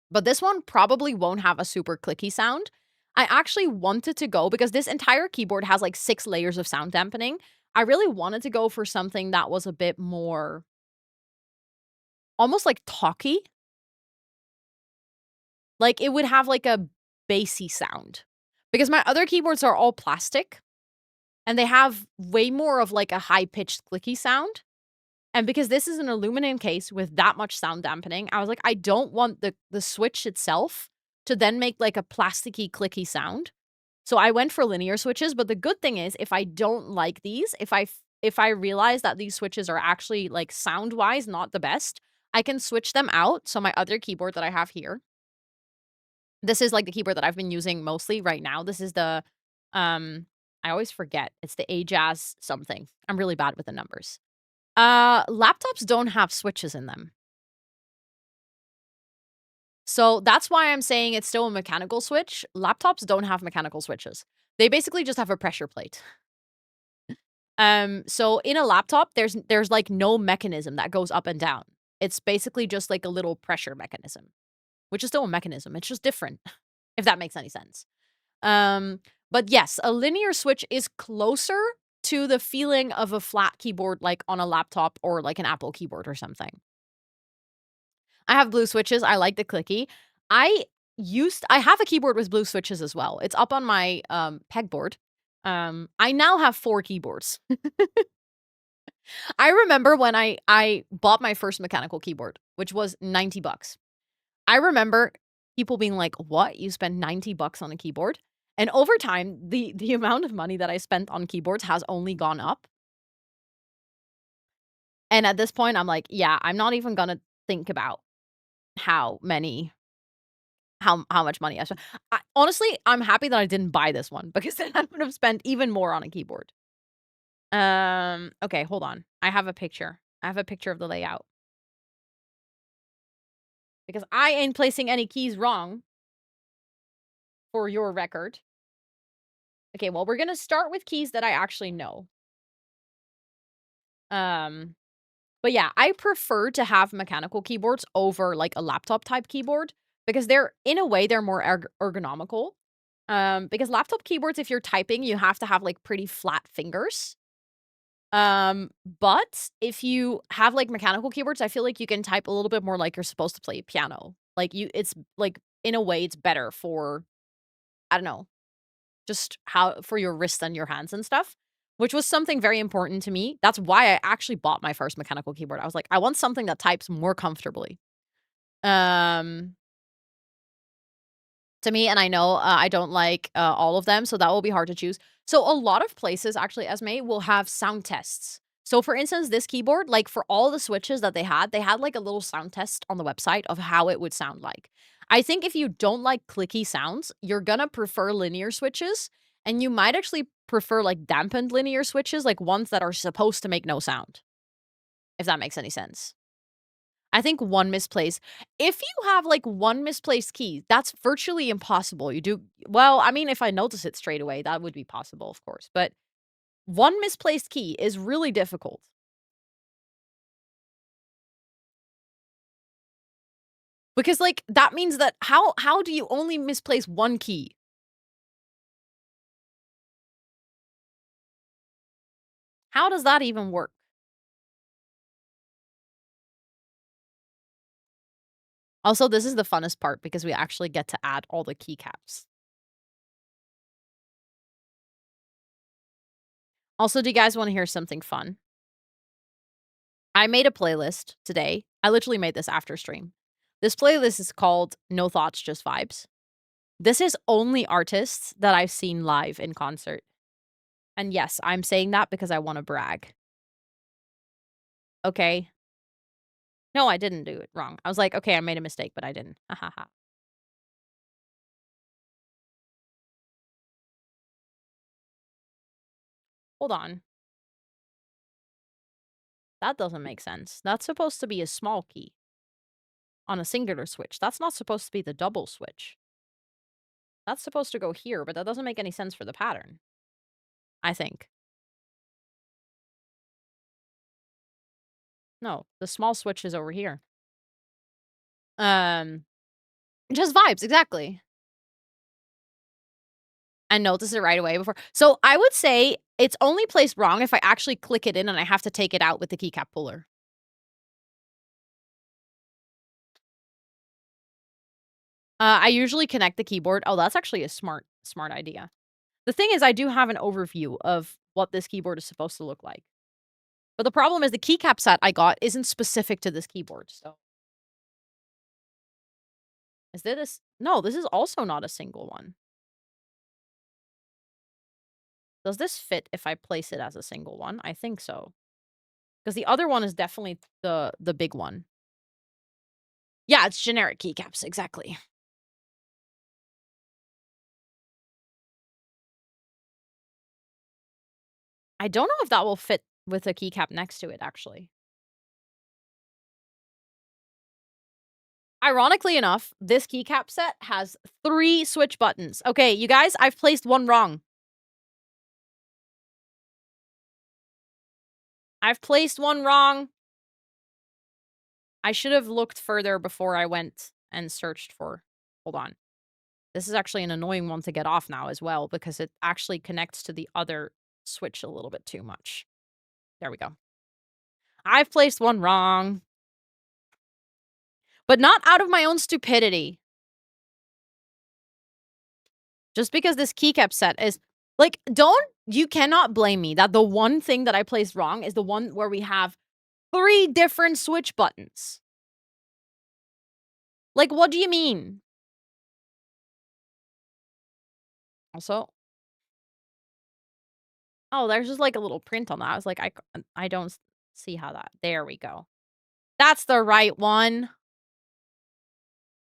But this one probably won't have a super clicky sound. I actually wanted to go because this entire keyboard has, like, 6 layers of sound dampening. I really wanted to go for something that was a bit more almost, like, talky. Like, it would have, like, a bassy sound. Because my other keyboards are all plastic, and they have way more of, like, a high-pitched clicky sound. And because this is an aluminum case with that much sound dampening, I was like, I don't want the switch itself to then make, like, a plasticky, clicky sound. So I went for linear switches, but the good thing is if I don't like these, if I realize that these switches are actually, like, sound-wise not the best, I can switch them out. So my other keyboard that I have here, this is, like, the keyboard that I've been using mostly right now. This is the, I always forget. It's the Ajaz something. I'm really bad with the numbers. Laptops don't have switches in them. So that's why I'm saying it's still a mechanical switch. Laptops don't have mechanical switches. They basically just have a pressure plate. So in a laptop, there's like no mechanism that goes up and down. It's basically just like a little pressure mechanism, which is still a mechanism. It's just different, if that makes any sense. But yes, a linear switch is closer to the feeling of a flat keyboard, like on a laptop or like an Apple keyboard or something. I have blue switches. I like the clicky. I have a keyboard with blue switches as well. It's up on my pegboard. I now have 4 keyboards. I remember when I bought my first mechanical keyboard, which was $90. I remember people being like, "What? You spent $90 on a keyboard?" And over time, the amount of money that I spent on keyboards has only gone up. And at this point, I'm like, "Yeah, I'm not even gonna think about how many how much money I spent." Honestly, I'm happy that I didn't buy this one because then I would have spent even more on a keyboard. Okay, hold on. I have a picture. I have a picture of the layout. Because I ain't placing any keys wrong for your record. Okay, well, we're gonna start with keys that I actually know. But yeah, I prefer to have mechanical keyboards over, like, a laptop type keyboard because they're in a way, they're more ergonomical. Because laptop keyboards, if you're typing, you have to have, like, pretty flat fingers. But if you have, like, mechanical keyboards, I feel like you can type a little bit more like you're supposed to play piano. Like, it's, like, in a way, it's better for, I don't know, just how for your wrists and your hands and stuff, which was something very important to me. That's why I actually bought my first mechanical keyboard. I was like, "I want something that types more comfortably." Um to me, and I know, I don't like, all of them, so that will be hard to choose. So a lot of places, actually, Esme, will have sound tests. So, for instance, this keyboard, like, for all the switches that they had, like, a little sound test on the website of how it would sound like. I think if you don't like clicky sounds, you're gonna prefer linear switches, and you might actually prefer, like, dampened linear switches, like, ones that are supposed to make no sound, if that makes any sense. I think one misplaced if you have, like, one misplaced key, that's virtually impossible. You do well, I mean, if I notice it straight away, that would be possible, of course, but one misplaced key is really difficult. Because, like, that means that how do you only misplace one key? How does that even work? Also, this is the funnest part because we actually get to add all the keycaps. Also, do you guys wanna hear something fun? I made a playlist today. I literally made this after stream. This playlist is called No Thoughts, Just Vibes. This is only artists that I've seen live in concert. And yes, I'm saying that because I wanna brag. Okay? No, I didn't do it wrong. I was like, "Okay, I made a mistake, but I didn't. Ha ha ha." Hold on. That doesn't make sense. That's supposed to be a small key on a singular switch. That's not supposed to be the double switch. That's supposed to go here, but that doesn't make any sense for the pattern, I think. No, the small switch is over here. Um, just vibes, exactly. And notice it right away before so I would say it's only placed wrong if I actually click it in and I have to take it out with the keycap puller. I usually connect the keyboard oh, that's actually a smart idea. The thing is I do have an overview of what this keyboard is supposed to look like. But the problem is the keycap set I got isn't specific to this keyboard, so is this no, this is also not a single one. Does this fit if I place it as a single one? I think so. Because the other one is definitely the big one. Yeah, it's generic keycaps, exactly. I don't know if that will fit with a keycap next to it, actually. Ironically enough, this keycap set has 3 switch buttons. Okay, you guys, I've placed one wrong. I've placed one wrong. I should have looked further before I went and searched for hold on. This is actually an annoying one to get off now as well because it actually connects to the other switch a little bit too much. There we go. I've placed one wrong. But not out of my own stupidity. Just because this keycap set is like, you cannot blame me that the one thing that I placed wrong is the one where we have 3 different switch buttons. Like, what do you mean? Also oh, there's just, like, a little print on that. I was like, I don't see how that there we go. That's the right one.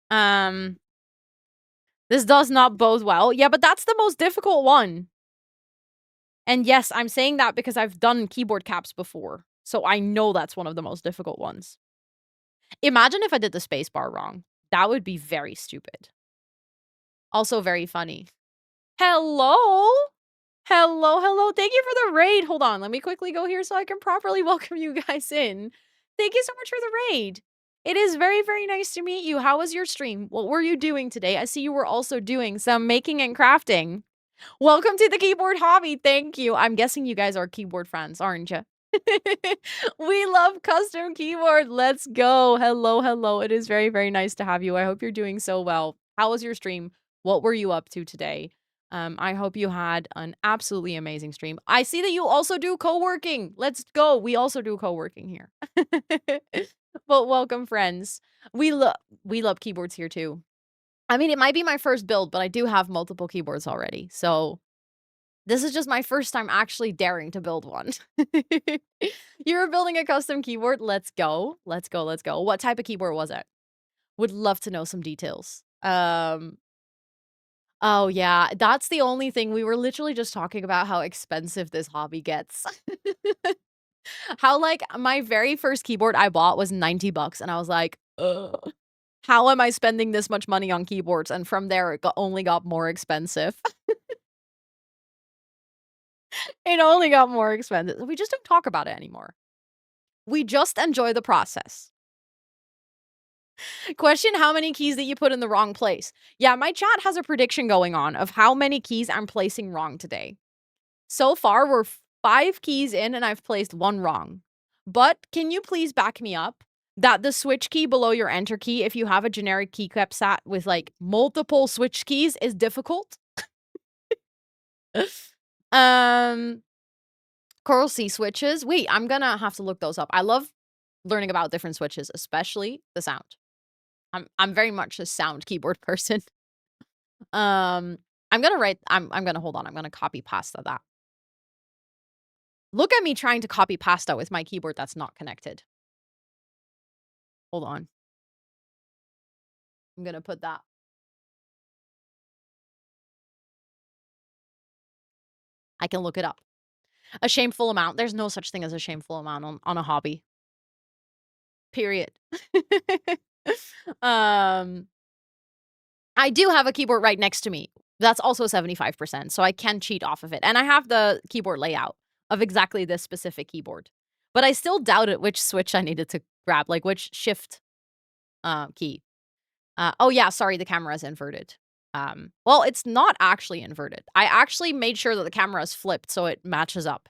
Um, this does not bode well. Yeah, but that's the most difficult one. And yes, I'm saying that because I've done keyboard caps before, so I know that's one of the most difficult ones. Imagine if I did the space bar wrong. That would be very stupid. Also very funny. Hello? Hello, hello. Thank you for the raid. Hold on, let me quickly go here so I can properly welcome you guys in. Thank you so much for the raid. It is very, very nice to meet you. How was your stream? What were you doing today? I see you were also doing some making and crafting. Welcome to the keyboard hobby. Thank you. I'm guessing you guys are keyboard fans, aren't you? We love custom keyboard. Let's go. Hello, hello. It is very, very nice to have you. I hope you're doing so well. How was your stream? What were you up to today? I hope you had an absolutely amazing stream. I see that you also do co-working. Let's go. We also do co-working here. But welcome, friends. We love keyboards here too. I mean, it might be my first build, but I do have multiple keyboards already. So this is just my first time actually daring to build one. You're building a custom keyboard. Let's go. Let's go. Let's go. What type of keyboard was it? Would love to know some details. Oh yeah, that's the only thing. We were literally just talking about how expensive this hobby gets. How like my very first keyboard I bought was 90 bucks and I was like, ugh, how am I spending this much money on keyboards? And from there it only got more expensive. It only got more expensive. We just don't talk about it anymore. We just enjoy the process. Question how many keys that you put in the wrong place. Yeah, my chat has a prediction going on of how many keys I'm placing wrong today. So far, we're 5 keys in and I've placed 1 wrong. But can you please back me up that the switch key below your enter key, if you have a generic keycap sat with like multiple switch keys, is difficult? Coral C switches. Wait, I'm gonna have to look those up. I love learning about different switches, especially the sound. I'm very much a sound keyboard person. I'm gonna hold on. I'm gonna copy pasta that. Look at me trying to copy pasta with my keyboard that's not connected. Hold on. I'm gonna put that. I can look it up. A shameful amount. There's no such thing as a shameful amount on a hobby. Period. I do have a keyboard right next to me. That's also 75%, so I can cheat off of it. And I have the keyboard layout of exactly this specific keyboard. But I still doubted which switch I needed to grab, like which shift key. Oh yeah, sorry, the camera is inverted. Well, it's not actually inverted. I actually made sure that the camera is flipped so it matches up.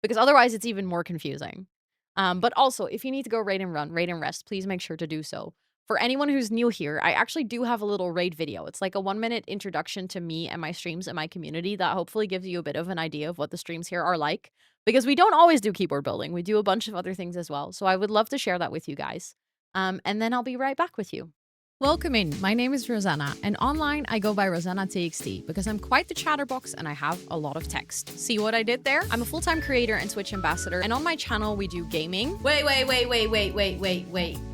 Because otherwise it's even more confusing. But also, if you need to go raid and run, raid and rest, please make sure to do so. For anyone who's new here, I actually do have a little raid video. It's like a 1-minute introduction to me and my streams and my community that hopefully gives you a bit of an idea of what the streams here are like. Because we don't always do keyboard building. We do a bunch of other things as well. So I would love to share that with you guys. And then I'll be right back with you. Welcome in. My name is Rosanna, and online I go by Rosannatxt because I'm quite the chatterbox and I have a lot of text. See what I did there? I'm a full-time creator and Twitch ambassador, and on my channel we do gaming. Wait.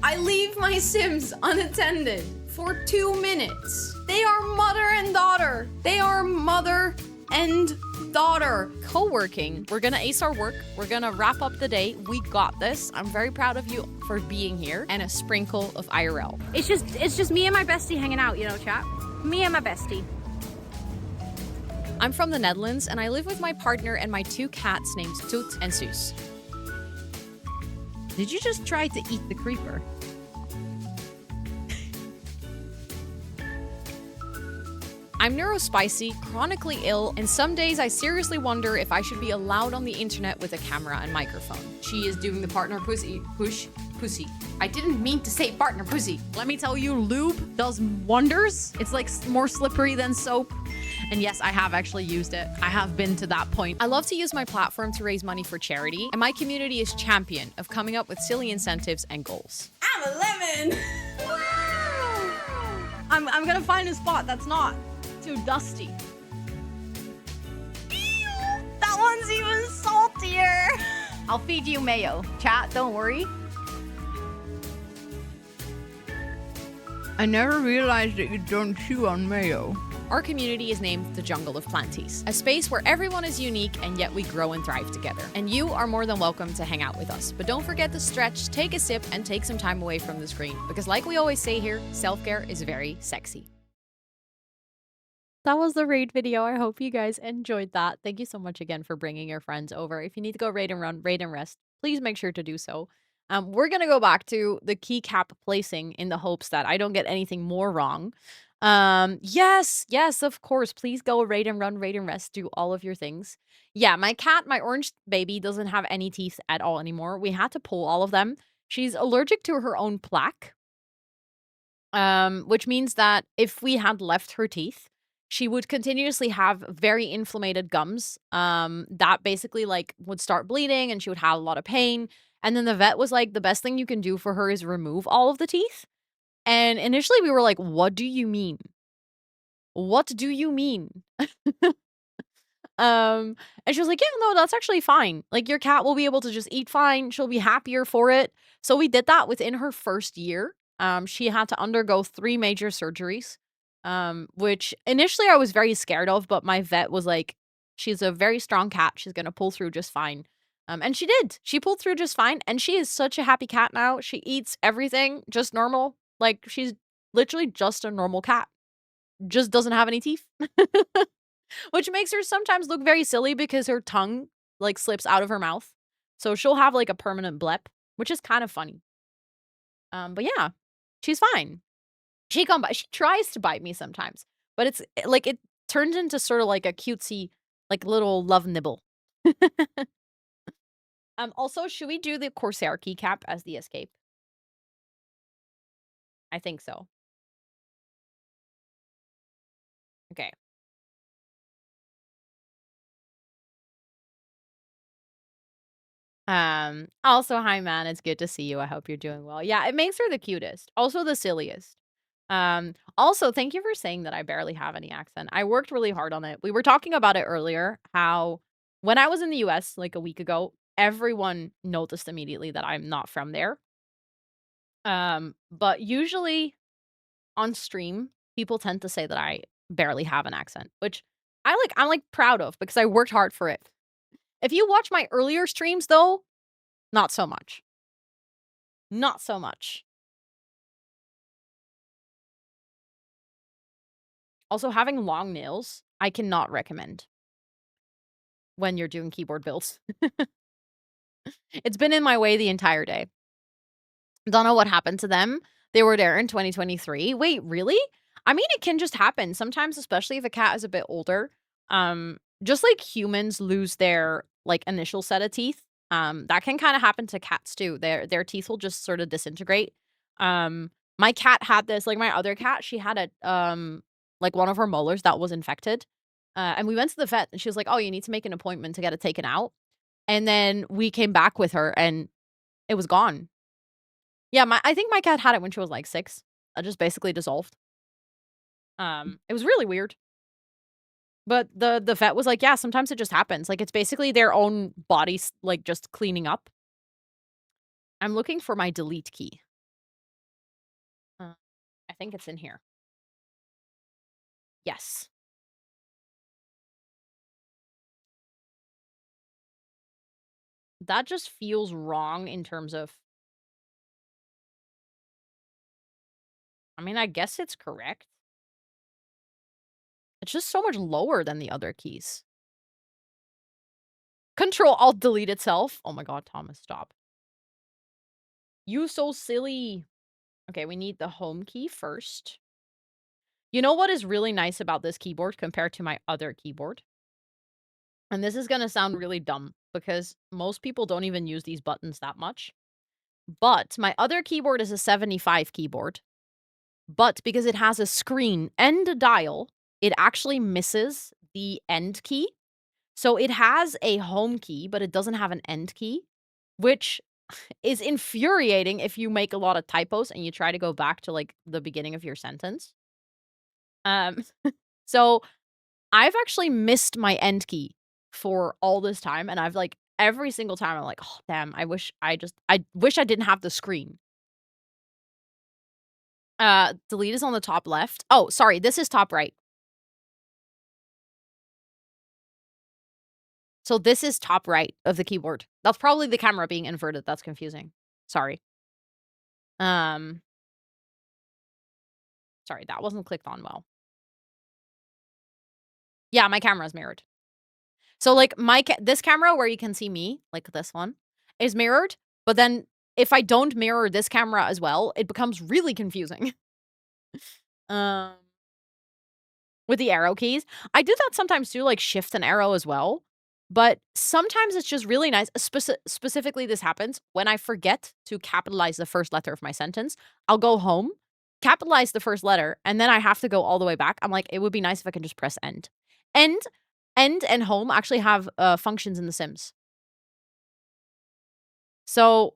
I leave my Sims unattended for 2 minutes. They are mother and daughter. They are mother and daughter. Co-working. We're gonna ace our work. We're gonna wrap up the day. We got this. I'm very proud of you for being here. And a sprinkle of IRL.
It's just me and my bestie hanging out, you know, chat. Me and my bestie.
I'm from the Netherlands and I live with my partner and my 2 cats named Toot and Soos.
Did you just try to eat the creeper?
I'm neurospicy, chronically ill, and some days I seriously wonder if I should be allowed on the internet with a camera and microphone. She is doing the partner pussy. I didn't mean to say partner pussy.
Let me tell you, lube does wonders. It's like more slippery than soap. And yes, I have actually used it. I have been to that point.
I love to use my platform to raise money for charity, and my community is champion of coming up with silly incentives and goals.
I'm a lemon. Wow. I'm gonna find a spot that's not too dusty. Ew, that one's even saltier.
I'll feed you mayo. Chat, don't worry. I never realized that you don't chew on mayo.
Our community is named the Jungle of Planties, a space where everyone is unique and yet we grow and thrive together. And you are more than welcome to hang out with us. But don't forget to stretch, take a sip, and take some time away from the screen. Because like we always say here, self-care is very sexy. That was the raid video. I hope you guys enjoyed that. Thank you so much again for bringing your friends over. If you need to go raid and run, raid and rest, please make sure to do so. We're gonna go back to the keycap placing in the hopes that I don't get anything more wrong. Yes, yes, of course. Please go raid and run, raid and rest, do all of your things. Yeah, my cat, my orange baby, doesn't have any teeth at all anymore. We had to pull all of them. She's allergic to her own plaque. Which means that if we had left her teeth, she would continuously have very inflamed gums. That basically like would start bleeding and she would have a lot of pain. And then the vet was like, the best thing you can do for her is remove all of the teeth. And initially we were like, what do you mean? What do you mean? And she was like, "Yeah, no, that's actually fine. Like your cat will be able to just eat fine. She'll be happier for it." So we did that within her first year. She had to undergo 3 major surgeries. Which initially I was very scared of, but my vet was like, "She's a very strong cat. She's going to pull through just fine." And she did. She pulled through just fine, and she is such a happy cat now. She eats everything just normal. Like she's literally just a normal cat. Just doesn't have any teeth. Which makes her sometimes look very silly because her tongue, like, slips out of her mouth. So she'll have, like, a permanent blep, which is kind of funny. But yeah, she's fine. She tries to bite me sometimes, but like, it turns into sorta like a cutesy, like, little love nibble. Also, should we do the Corsair keycap as the escape? I think so. Okay. Also, hi man, it's good to see you. I hope you're doing well. Yeah, it makes her the cutest. Also the silliest. Also, thank you for saying that I barely have any accent. I worked really hard on it. We were talking about it earlier, how when I was in the US like a week ago, everyone noticed immediately that I'm not from there. But usually on stream, people tend to say that I barely have an accent, which I'm like proud of because I worked hard for it. If you watch my earlier streams though, not so much. Not so much. Also, having long nails, I cannot recommend when you're doing keyboard builds. It's been in my way the entire day. Don't know what happened to them. They were there in 2023. Wait, really? I mean, it can just happen sometimes, especially if a cat is a bit older. Just like humans lose their like initial set of teeth, that can kind of happen to cats too. Their teeth will just sort of disintegrate. My cat had this, like my other cat, she had a like one of her molars that was infected. And we went to the vet and she was like, "Oh, you need to make an appointment to get it taken out." And then we came back with her and it was gone. Yeah, I think my cat had it when she was, like, 6. It just basically dissolved. It was really weird. But the vet was like, "Yeah, sometimes it just happens." Like, it's basically their own bodies, like, just cleaning up. I'm looking for my delete key. Uh, I think it's in here. Yes. That just feels wrong in terms of I mean, I guess it's correct. It's just so much lower than the other keys. Control Alt delete itself. Oh my god, Thomas, stop. You so silly. Okay, we need the home key first. You know what is really nice about this keyboard compared to my other keyboard? And this is gonna sound really dumb because most people don't even use these buttons that much. But my other keyboard is a 75 keyboard. But because it has a screen and a dial, it actually misses the end key. So it has a home key, but it doesn't have an end key, which is infuriating if you make a lot of typos and you try to go back to like the beginning of your sentence. Um, so I've actually missed my end key for all this time, and I've, like every single time I'm like, "Oh, damn, I wish I didn't have the screen." Delete is on the top left. Oh, sorry, this is top right. So this is top right of the keyboard. That's probably the camera being inverted, that's confusing. Sorry. Um, sorry, that wasn't clicked on well. Yeah, my camera's mirrored. So, like, this camera where you can see me, like this one, is mirrored, but then if I don't mirror this camera as well, it becomes really confusing. Um, with the arrow keys. I do that sometimes too, like shift and arrow as well. But sometimes it's just really nice. Specifically, this happens when I forget to capitalize the first letter of my sentence. I'll go home, capitalize the first letter, and then I have to go all the way back. I'm like, it would be nice if I can just press end. End, end, and home actually have functions in The Sims. So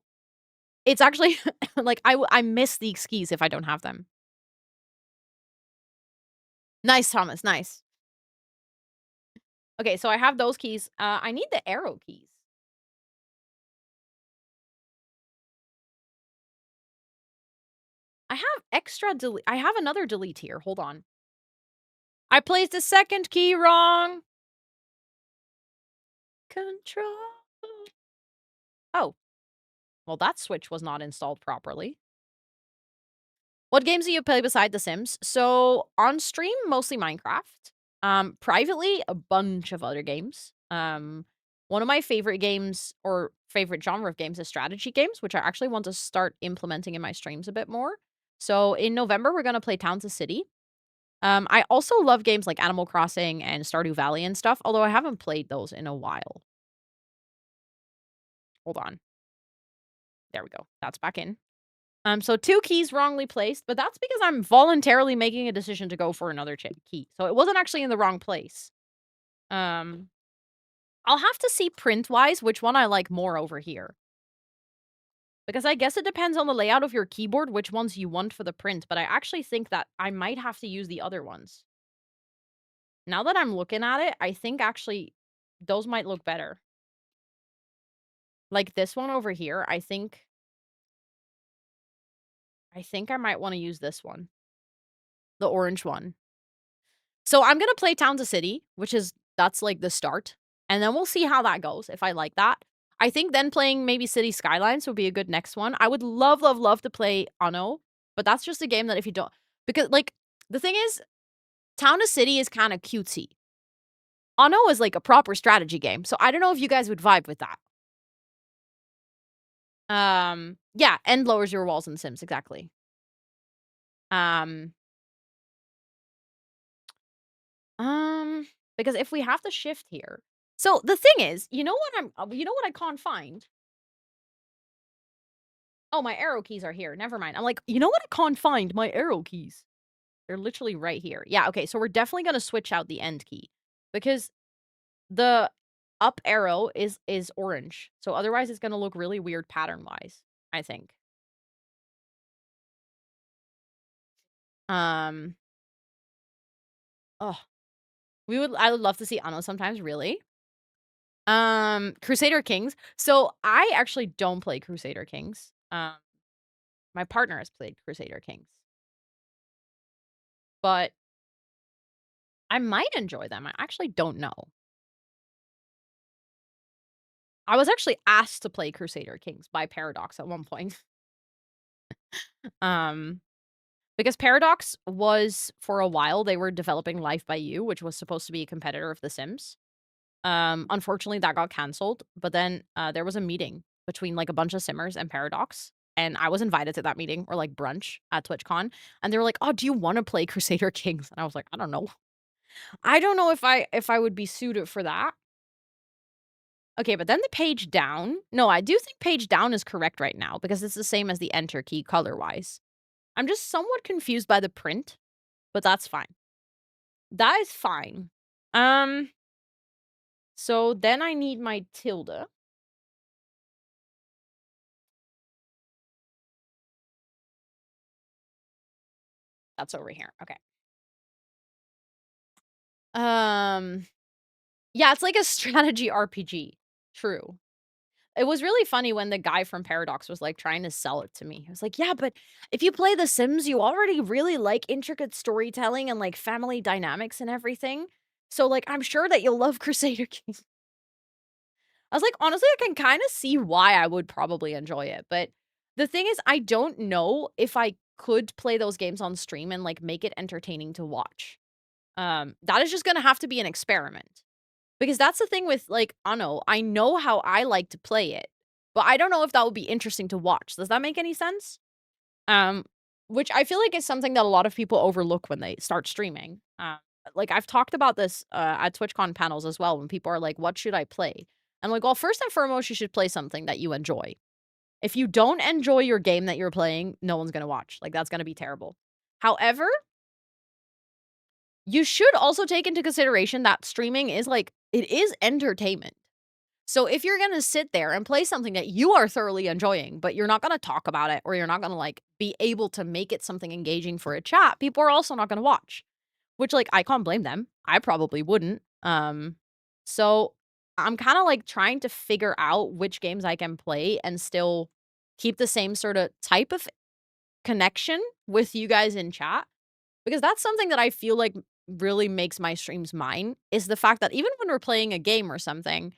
it's actually like I miss these keys if I don't have them. Nice, Thomas. Nice. Okay, so I have those keys. I need the arrow keys. I have extra delete. I have another delete here. Hold on. I placed the second key wrong. Control. Oh. Well, that switch was not installed properly. What games do you play beside The Sims? So, on stream, mostly Minecraft. Privately, a bunch of other games. One of my favorite games, or favorite genre of games, is strategy games, which I actually want to start implementing in my streams a bit more. So, in November, we're gonna play Towns of City. I also love games like Animal Crossing and Stardew Valley and stuff, although I haven't played those in a while. Hold on. There we go. That's back in. So 2 keys wrongly placed, but that's because I'm voluntarily making a decision to go for another key. So it wasn't actually in the wrong place. I'll have to see print-wise which one I like more over here. Because I guess it depends on the layout of your keyboard, which ones you want for the print, but I actually think that I might have to use the other ones. Now that I'm looking at it, I think actually those might look better. Like this one over here, I think I might want to use this one. The orange one. So I'm gonna play Town to City, that's like the start. And then we'll see how that goes, if I like that. I think then playing maybe City Skylines would be a good next one. I would love, love, love to play Anno, but that's just a game that if you don't... Because, like, the thing is, Town to City is kind of cutesy. Anno is like a proper strategy game, so I don't know if you guys would vibe with that. Yeah, and lowers your walls in Sims, exactly. Because if we have to shift here... So, the thing is, you know what I can't find? Oh, my arrow keys are here. Never mind. I'm like, you know what I can't find? My arrow keys. They're literally right here. Yeah, okay, so we're definitely gonna switch out the end key. Because the up arrow is orange. So otherwise it's gonna look really weird pattern-wise, I think. Oh. I would love to see Anno sometimes, really. Crusader Kings. So I actually don't play Crusader Kings. My partner has played Crusader Kings. But I might enjoy them. I actually don't know. I was actually asked to play Crusader Kings by Paradox at one point. Because Paradox was, for a while, they were developing Life by You, which was supposed to be a competitor of The Sims. Unfortunately, that got canceled. But then there was a meeting between like a bunch of Simmers and Paradox. And I was invited to that meeting, or like brunch at TwitchCon. And they were like, oh, do you want to play Crusader Kings? And I was like, I don't know. I don't know if I would be suited for that. Okay, but then the page down. No, I do think page down is correct right now because it's the same as the enter key color-wise. I'm just somewhat confused by the print, but that's fine. That is fine. So then I need my tilde. That's over here. Okay. Yeah, it's like a strategy RPG. True. It was really funny when the guy from Paradox was, like, trying to sell it to me. He was like, "Yeah, but if you play The Sims, you already really like intricate storytelling and, like, family dynamics and everything. So, like, I'm sure that you'll love Crusader Kings." I was like, honestly, I can kinda see why I would probably enjoy it, but the thing is, I don't know if I could play those games on stream and, like, make it entertaining to watch. That is just gonna have to be an experiment. Because that's the thing with, like, Anno, I know how I like to play it, But I don't know if that would be interesting to watch. Does that make any sense? Um, which I feel like is something that a lot of people overlook when they start streaming. Like I've talked about this at TwitchCon panels as well when people are like, "What should I play?" I'm like, "Well, first and foremost, you should play something that you enjoy. If you don't enjoy your game that you're playing, no one's gonna watch. Like that's gonna be terrible. However, you should also take into consideration that streaming is like it is entertainment. So if you're gonna sit there and play something that you are thoroughly enjoying, but you're not gonna talk about it or you're not gonna like be able to make it something engaging for a chat, people are also not gonna watch. Which like I can't blame them. I probably wouldn't. So I'm kind of like trying to figure out which games I can play and still keep the same sort of type of connection with you guys in chat because that's something that I feel like really makes my streams mine is the fact that even when we're playing a game or something,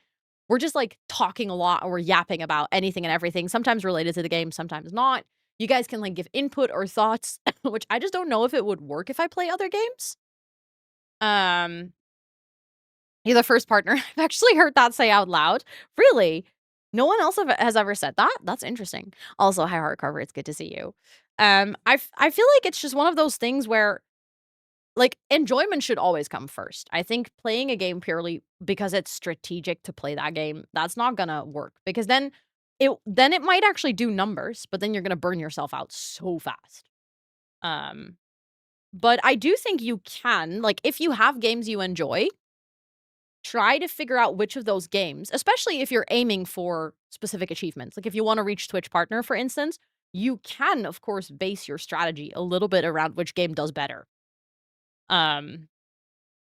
we're just like talking a lot or we're yapping about anything and everything, sometimes related to the game, sometimes not. You guys can like give input or thoughts, which I just don't know if it would work if I play other games. Um, you're the first partner I've actually heard that say out loud. Really? No one else has ever said that? That's interesting. Also, hi Hardcover, it's good to see you. I feel like it's just one of those things where like enjoyment should always come first. I think playing a game purely because it's strategic to play that game, that's not gonna work because then it might actually do numbers, but then you're gonna burn yourself out so fast. Um, but I do think you can, like if you have games you enjoy, try to figure out which of those games, especially if you're aiming for specific achievements. Like if you want to reach Twitch partner, for instance, you can of course base your strategy a little bit around which game does better. Um,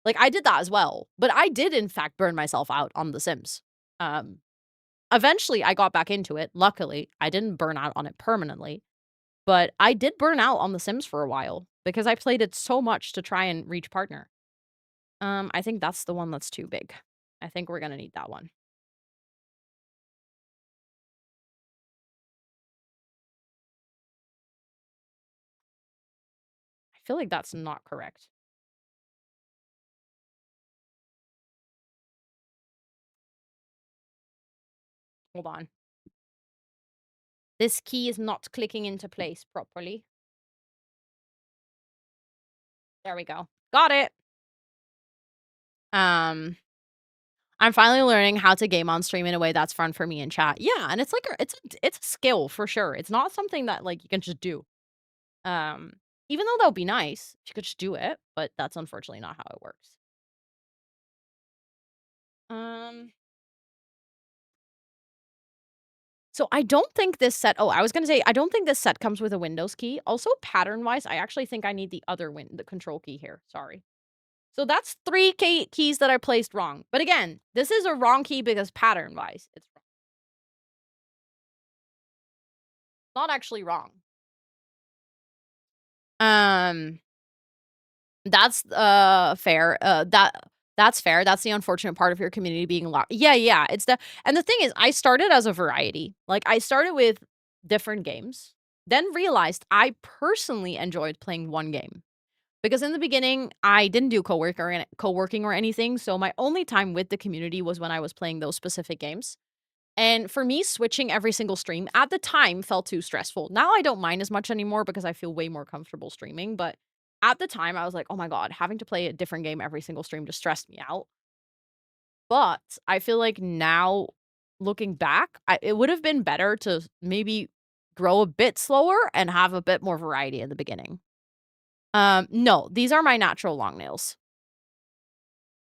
like I did that as well, but I did in fact burn myself out on The Sims. Um, eventually I got back into it. Luckily, I didn't burn out on it permanently, but I did burn out on The Sims for a while because I played it so much to try and reach partner. I think that's the one that's too big. I think we're gonna need that one. I feel like that's not correct. Hold on. This key is not clicking into place properly. There we go. Got it. Um, I'm finally learning how to game on stream in a way that's fun for me in chat. Yeah, and it's like it's a skill for sure. It's not something that like you can just do. Um, even though that would be nice, you could just do it, but that's unfortunately not how it works. Um, so I don't think this set. Oh, I was gonna say I don't think this set comes with a Windows key. Also, pattern wise, I actually think I need the other the control key here. Sorry. So that's 3 keys that I placed wrong. But again, this is a wrong key because pattern-wise, it's wrong. Not actually wrong. Um, that's, fair. That's fair. That's the unfortunate part of your community being locked. Yeah, yeah. And the thing is, I started as a variety. Like, I started with different games, then realized I personally enjoyed playing one game. Because in the beginning, I didn't do co-working or anything, so my only time with the community was when I was playing those specific games. And for me, switching every single stream at the time felt too stressful. Now I don't mind as much anymore because I feel way more comfortable streaming, but at the time I was like, "Oh my god, having to play a different game every single stream just stressed me out." But I feel like now looking back, it would have been better to maybe grow a bit slower and have a bit more variety in the beginning. No, these are my natural long nails.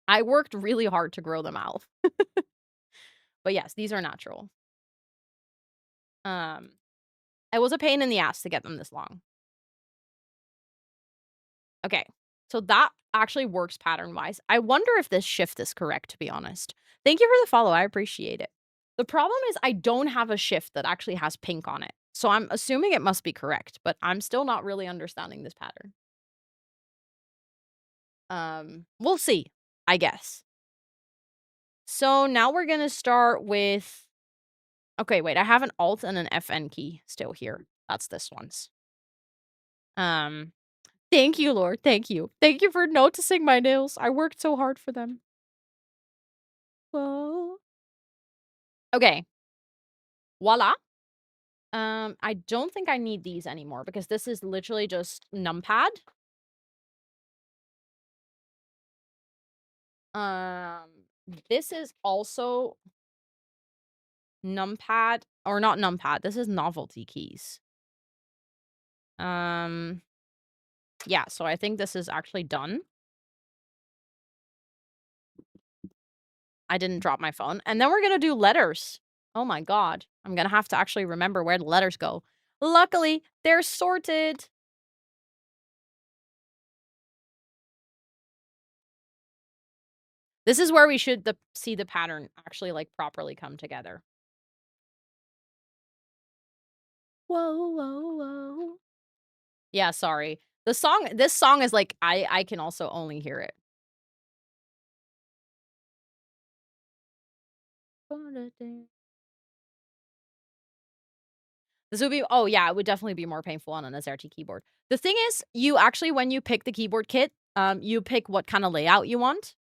I worked really hard to grow them out. But yes, these are natural. Um, it was a pain in the ass to get them this long. Okay, so that actually works pattern-wise. I wonder if this shift is correct, to be honest. Thank you for the follow, I appreciate it. The problem is I don't have a shift that actually has pink on it, so I'm assuming it must be correct, but I'm still not really understanding this pattern. We'll see, I guess. So now we're gonna start with okay, wait, I have an Alt and an FN key still here. That's this one's. Um, thank you, Lord, thank you. Thank you for noticing my nails. I worked so hard for them. Whoa. Okay. Voila. I don't think I need these anymore because this is literally just numpad. This is also numpad, or not numpad. This is novelty keys. Yeah, so I think this is actually done. I didn't drop my phone. And then we're gonna do letters. Oh my god. I'm gonna have to actually remember where the letters go. Luckily, they're sorted. This is where we should see the pattern actually, like, properly come together. Whoa, whoa, whoa. Yeah, sorry. This song is like, I can also only hear it. This would be, oh yeah, it would definitely be more painful on an SRT keyboard. The thing is, you actually, when you pick the keyboard kit, you pick what kind of layout you want.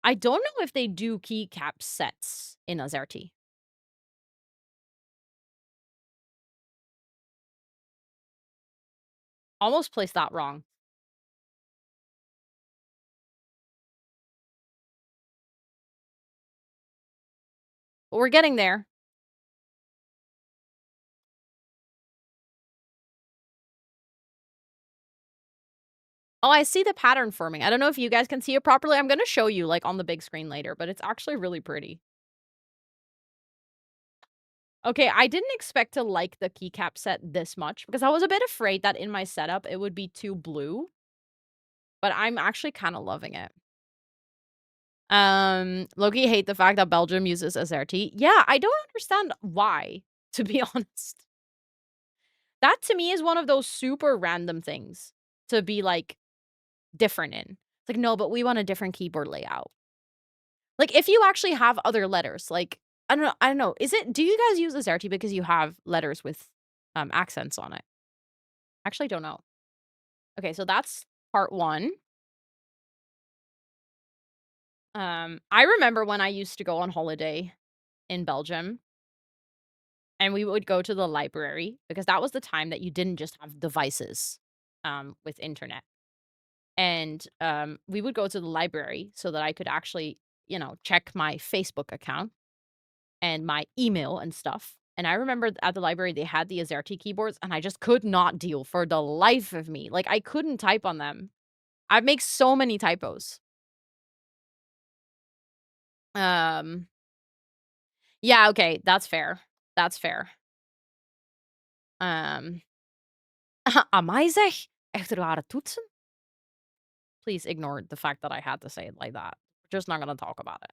I don't know if they do keycap sets in SRT. Almost placed that wrong. But we're getting there. Oh, I see the pattern forming. I don't know if you guys can see it properly. I'm gonna show you, like, on the big screen later, but it's actually really pretty. Okay, I didn't expect to like the keycap set this much because I was a bit afraid that in my setup it would be too blue. But I'm actually kind of loving it. Loki hate the fact that Belgium uses SRT. Yeah, I don't understand why, to be honest. That to me is one of those super random things to be like different in. It's like, no, but we want a different keyboard layout. Like if you actually have other letters, like I don't know. Do you guys use SRT because you have letters with accents on it? Actually don't know. Okay, so that's part 1. I remember when I used to go on holiday in Belgium and we would go to the library because that was the time that you didn't just have devices with internet. And we would go to the library so that I could actually, check my Facebook account and my email and stuff. And I remember at the library they had the AZERTY keyboards and I just could not deal for the life of me. Like I couldn't type on them. I make so many typos. Um yeah, okay, that's fair. That's fair. Amai zeg, echter rare toetsen? Please ignore the fact that I had to say it like that. We're just not gonna talk about it.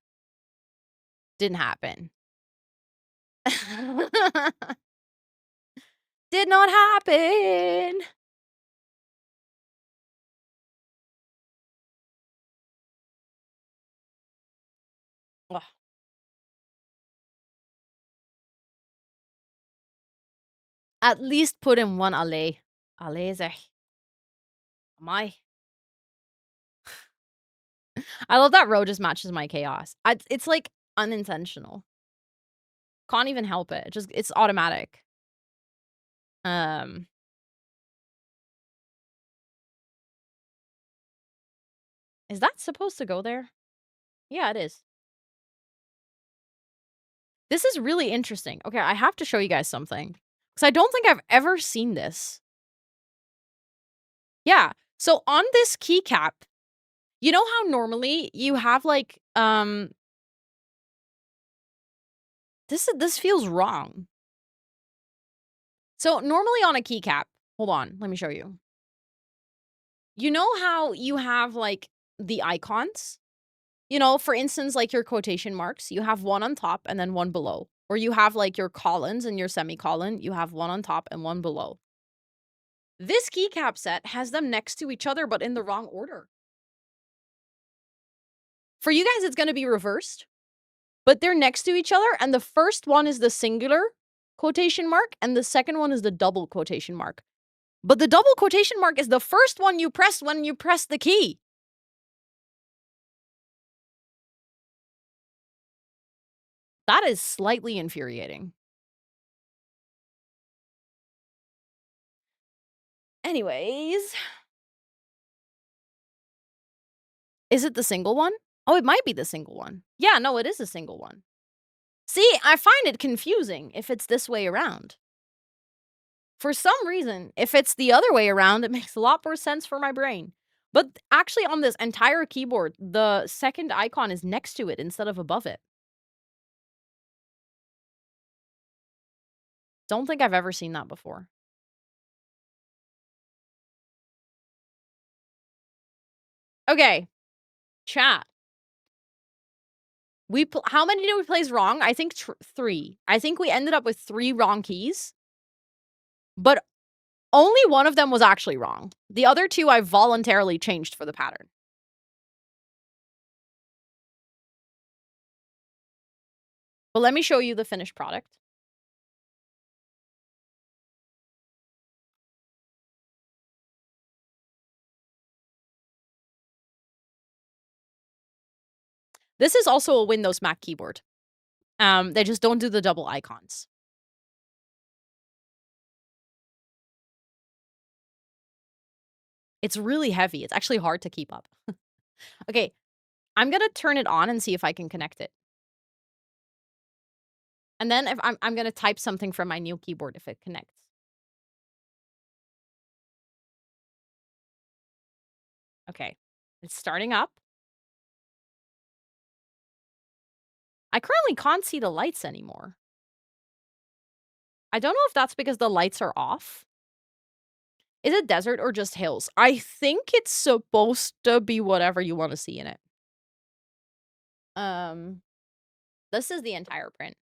Didn't happen. Did not happen. Ugh. At least put in one alley. Alley zeg. My. I love that row just matches my chaos. It's like unintentional. Can't even help it. It's automatic. Is that supposed to go there? Yeah, it is. This is really interesting. Okay, I have to show you guys something. Because I don't think I've ever seen this. Yeah. So on this keycap, you know how normally you have like this feels wrong. So normally on a keycap, hold on, let me show you. You know how you have like the icons? You know, for instance, like your quotation marks, you have one on top and then one below. Or you have like your colons and your semicolon, you have one on top and one below. This keycap set has them next to each other, but in the wrong order. For you guys, it's going to be reversed, but they're next to each other. And the first one is the singular quotation mark, and the second one is the double quotation mark. But the double quotation mark is the first one you press when you press the key. That is slightly infuriating. Anyways. Is it the single one? Oh, it might be the single one. Yeah, no, it is a single one. See, I find it confusing if it's this way around. For some reason, if it's the other way around, it makes a lot more sense for my brain. But actually on this entire keyboard, the second icon is next to it instead of above it. Don't think I've ever seen that before. Okay. Chat. How many did we place wrong? I think 3. I think we ended up with 3 wrong keys. But only one of them was actually wrong. The other 2 I voluntarily changed for the pattern. But let me show you the finished product. This is also a Windows Mac keyboard. They just don't do the double icons. It's really heavy. It's actually hard to keep up. Okay, I'm gonna turn it on and see if I can connect it. And then if I'm gonna type something from my new keyboard if it connects. Okay, it's starting up. I currently can't see the lights anymore. I don't know if that's because the lights are off. Is it desert or just hills? I think it's supposed to be whatever you want to see in it. This is the entire print.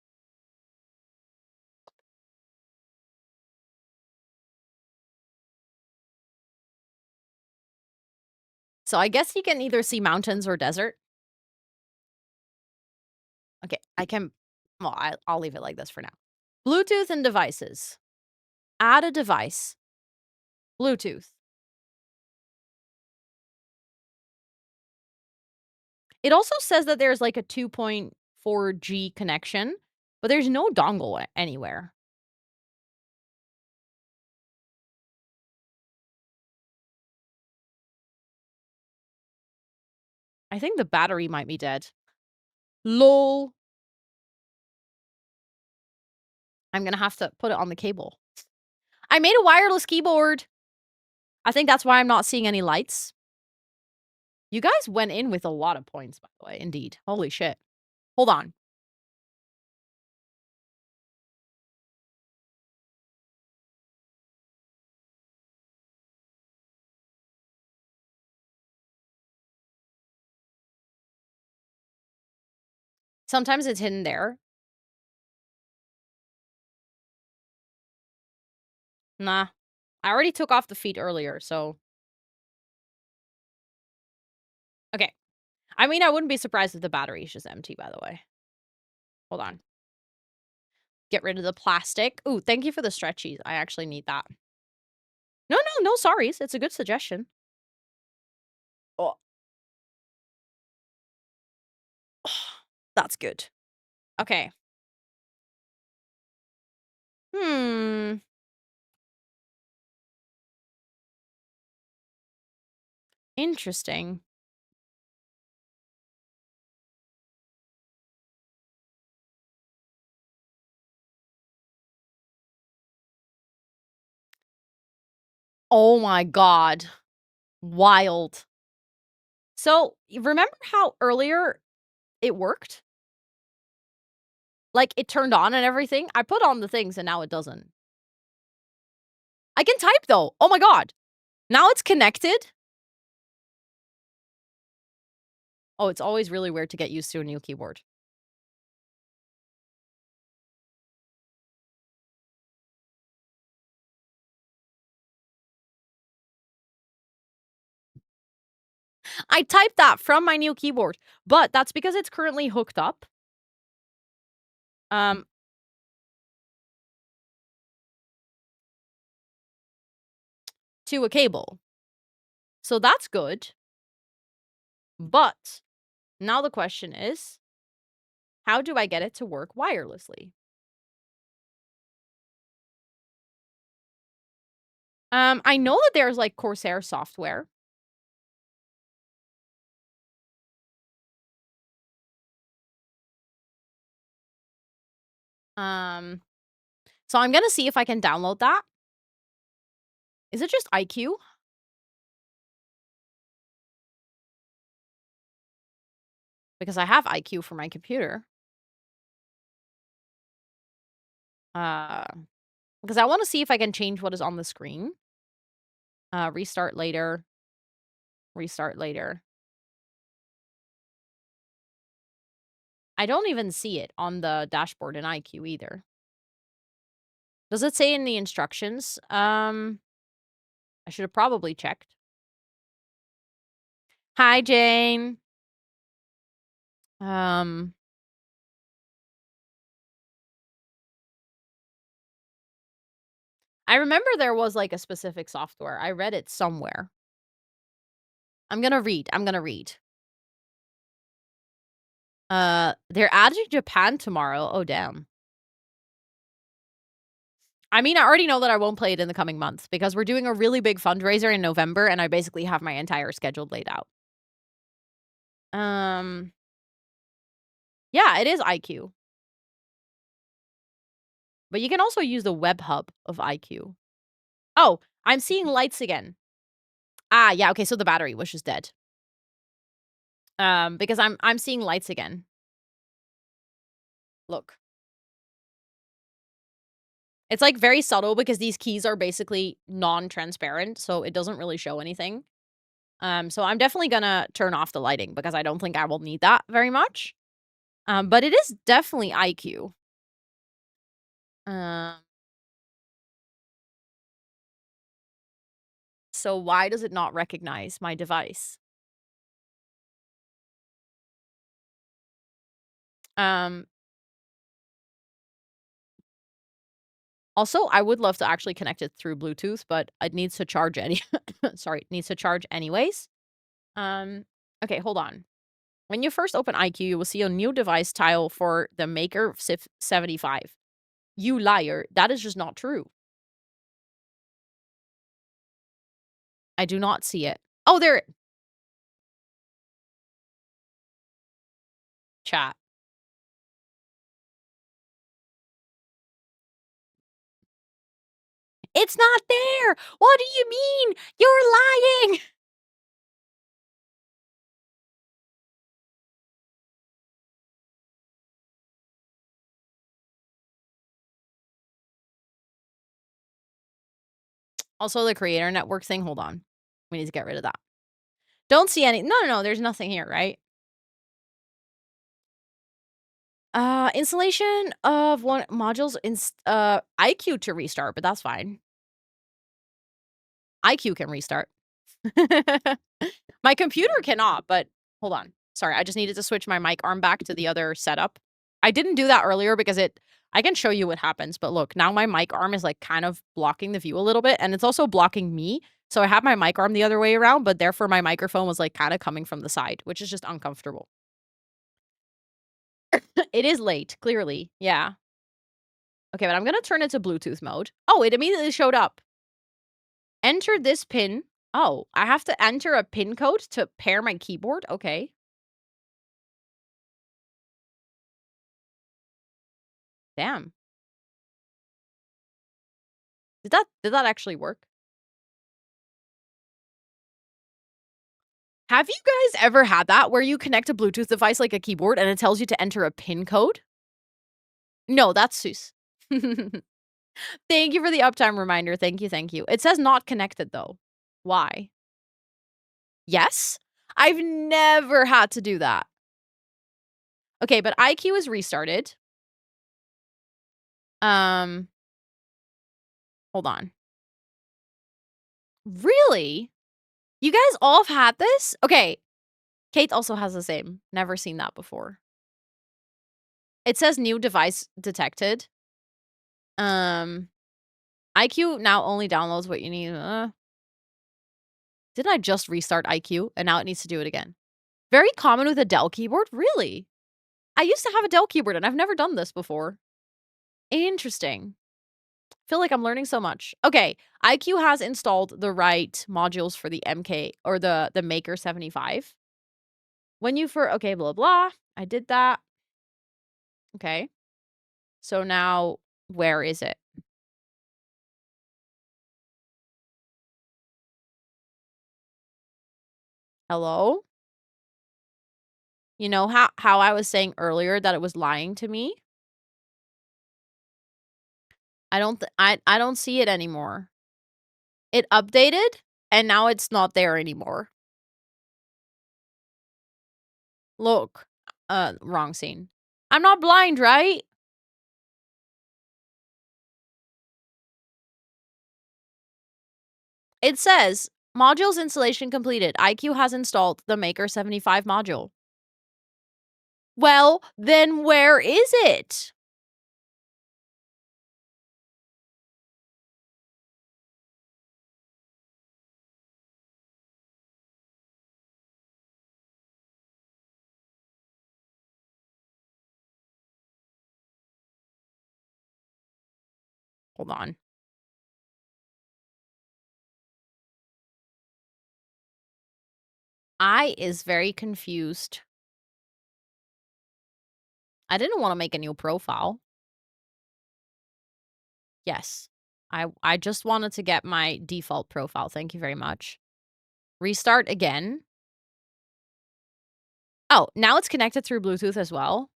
So I guess you can either see mountains or desert. Okay, I can, well, I'll leave it like this for now. Bluetooth and devices. Add a device. Bluetooth. It also says that there's like a 2.4G connection, but there's no dongle anywhere. I think the battery might be dead. Lol. I'm gonna have to put it on the cable. I made a wireless keyboard. I think that's why I'm not seeing any lights. You guys went in with a lot of points, by the way. Indeed. Holy shit. Hold on. Sometimes it's hidden there. Nah. I already took off the feet earlier, so. Okay. I mean, I wouldn't be surprised if the battery is just empty, by the way. Hold on. Get rid of the plastic. Ooh, thank you for the stretchies. I actually need that. No sorries. It's a good suggestion. Oh. That's good. Okay. Interesting. Oh my god. Wild. So, you remember how earlier it worked? Like, it turned on and everything? I put on the things and now it doesn't. I can type, though. Oh my god. Now it's connected? Oh, it's always really weird to get used to a new keyboard. I typed that from my new keyboard, but that's because it's currently hooked up. To a cable. So that's good. But now the question is, how do I get it to work wirelessly? I know that there's, like, Corsair software. So I'm gonna see if I can download that. Is it just IQ? Because I have IQ for my computer. Uh, because I wanna see if I can change what is on the screen. Restart later. Restart later. I don't even see it on the dashboard in IQ either. Does it say in the instructions? I should have probably checked. Hi, Jane. I remember there was, like, a specific software. I read it somewhere. I'm gonna read. They're adding Japan tomorrow. Oh, damn. I mean, I already know that I won't play it in the coming months because we're doing a really big fundraiser in November, and I basically have my entire schedule laid out. Yeah, it is IQ. But you can also use the web hub of IQ. Oh, I'm seeing lights again. Ah, yeah, okay, so the battery was just dead. Because I'm seeing lights again. Look. It's, like, very subtle because these keys are basically non-transparent, so it doesn't really show anything. So I'm definitely gonna turn off the lighting because I don't think I will need that very much. But it is definitely IQ. Um, so why does it not recognize my device? Um, Also, I would love to actually connect it through Bluetooth, but it needs to charge sorry, it needs to charge anyways. Okay, hold on. When you first open IQ, you will see a new device tile for the Maker 75. You liar. That is just not true. I do not see it. Oh, there. Chat. It's not there. What do you mean? You're lying. Also, the creator network thing. Hold on. We need to get rid of that. Don't see any. No. There's nothing here, right? Installation of one modules in IQ to restart, but that's fine. IQ can restart. My computer cannot, but hold on. Sorry, I just needed to switch my mic arm back to the other setup. I didn't do that earlier because I can show you what happens, but look, now my mic arm is, like, kind of blocking the view a little bit, and it's also blocking me. So I have my mic arm the other way around, but therefore my microphone was, like, kinda coming from the side, which is just uncomfortable. It is late, clearly. Yeah. Okay, but I'm gonna turn it to Bluetooth mode. Oh, it immediately showed up. Enter this pin. Oh, I have to enter a pin code to pair my keyboard? Okay. Damn. Did that actually work? Have you guys ever had that where you connect a Bluetooth device like a keyboard and it tells you to enter a pin code? No, that's Sus. Thank you for the uptime reminder. Thank you. It says not connected though. Why? Yes? I've never had to do that. Okay, but IQ is restarted. Hold on. Really? You guys all have had this? Okay. Kate also has the same. Never seen that before. It says new device detected. IQ now only downloads what you need. Didn't I just restart IQ and now it needs to do it again? Very common with a Dell keyboard? Really? I used to have a Dell keyboard and I've never done this before. Interesting. feel like I'm learning so much. Okay, IQ has installed the right modules for the MK or the Maker 75. When you okay, blah blah. I did that. Okay. So now where is it? Hello? You know how I was saying earlier that it was lying to me? I don't see it anymore. It updated and now it's not there anymore. Look. Wrong scene. I'm not blind, right? It says modules installation completed. IQ has installed the Maker 75 module. Well, then where is it? Hold on. I is very confused. I didn't want to make a new profile. Yes. I just wanted to get my default profile. Thank you very much. Restart again. Oh, now it's connected through Bluetooth as well.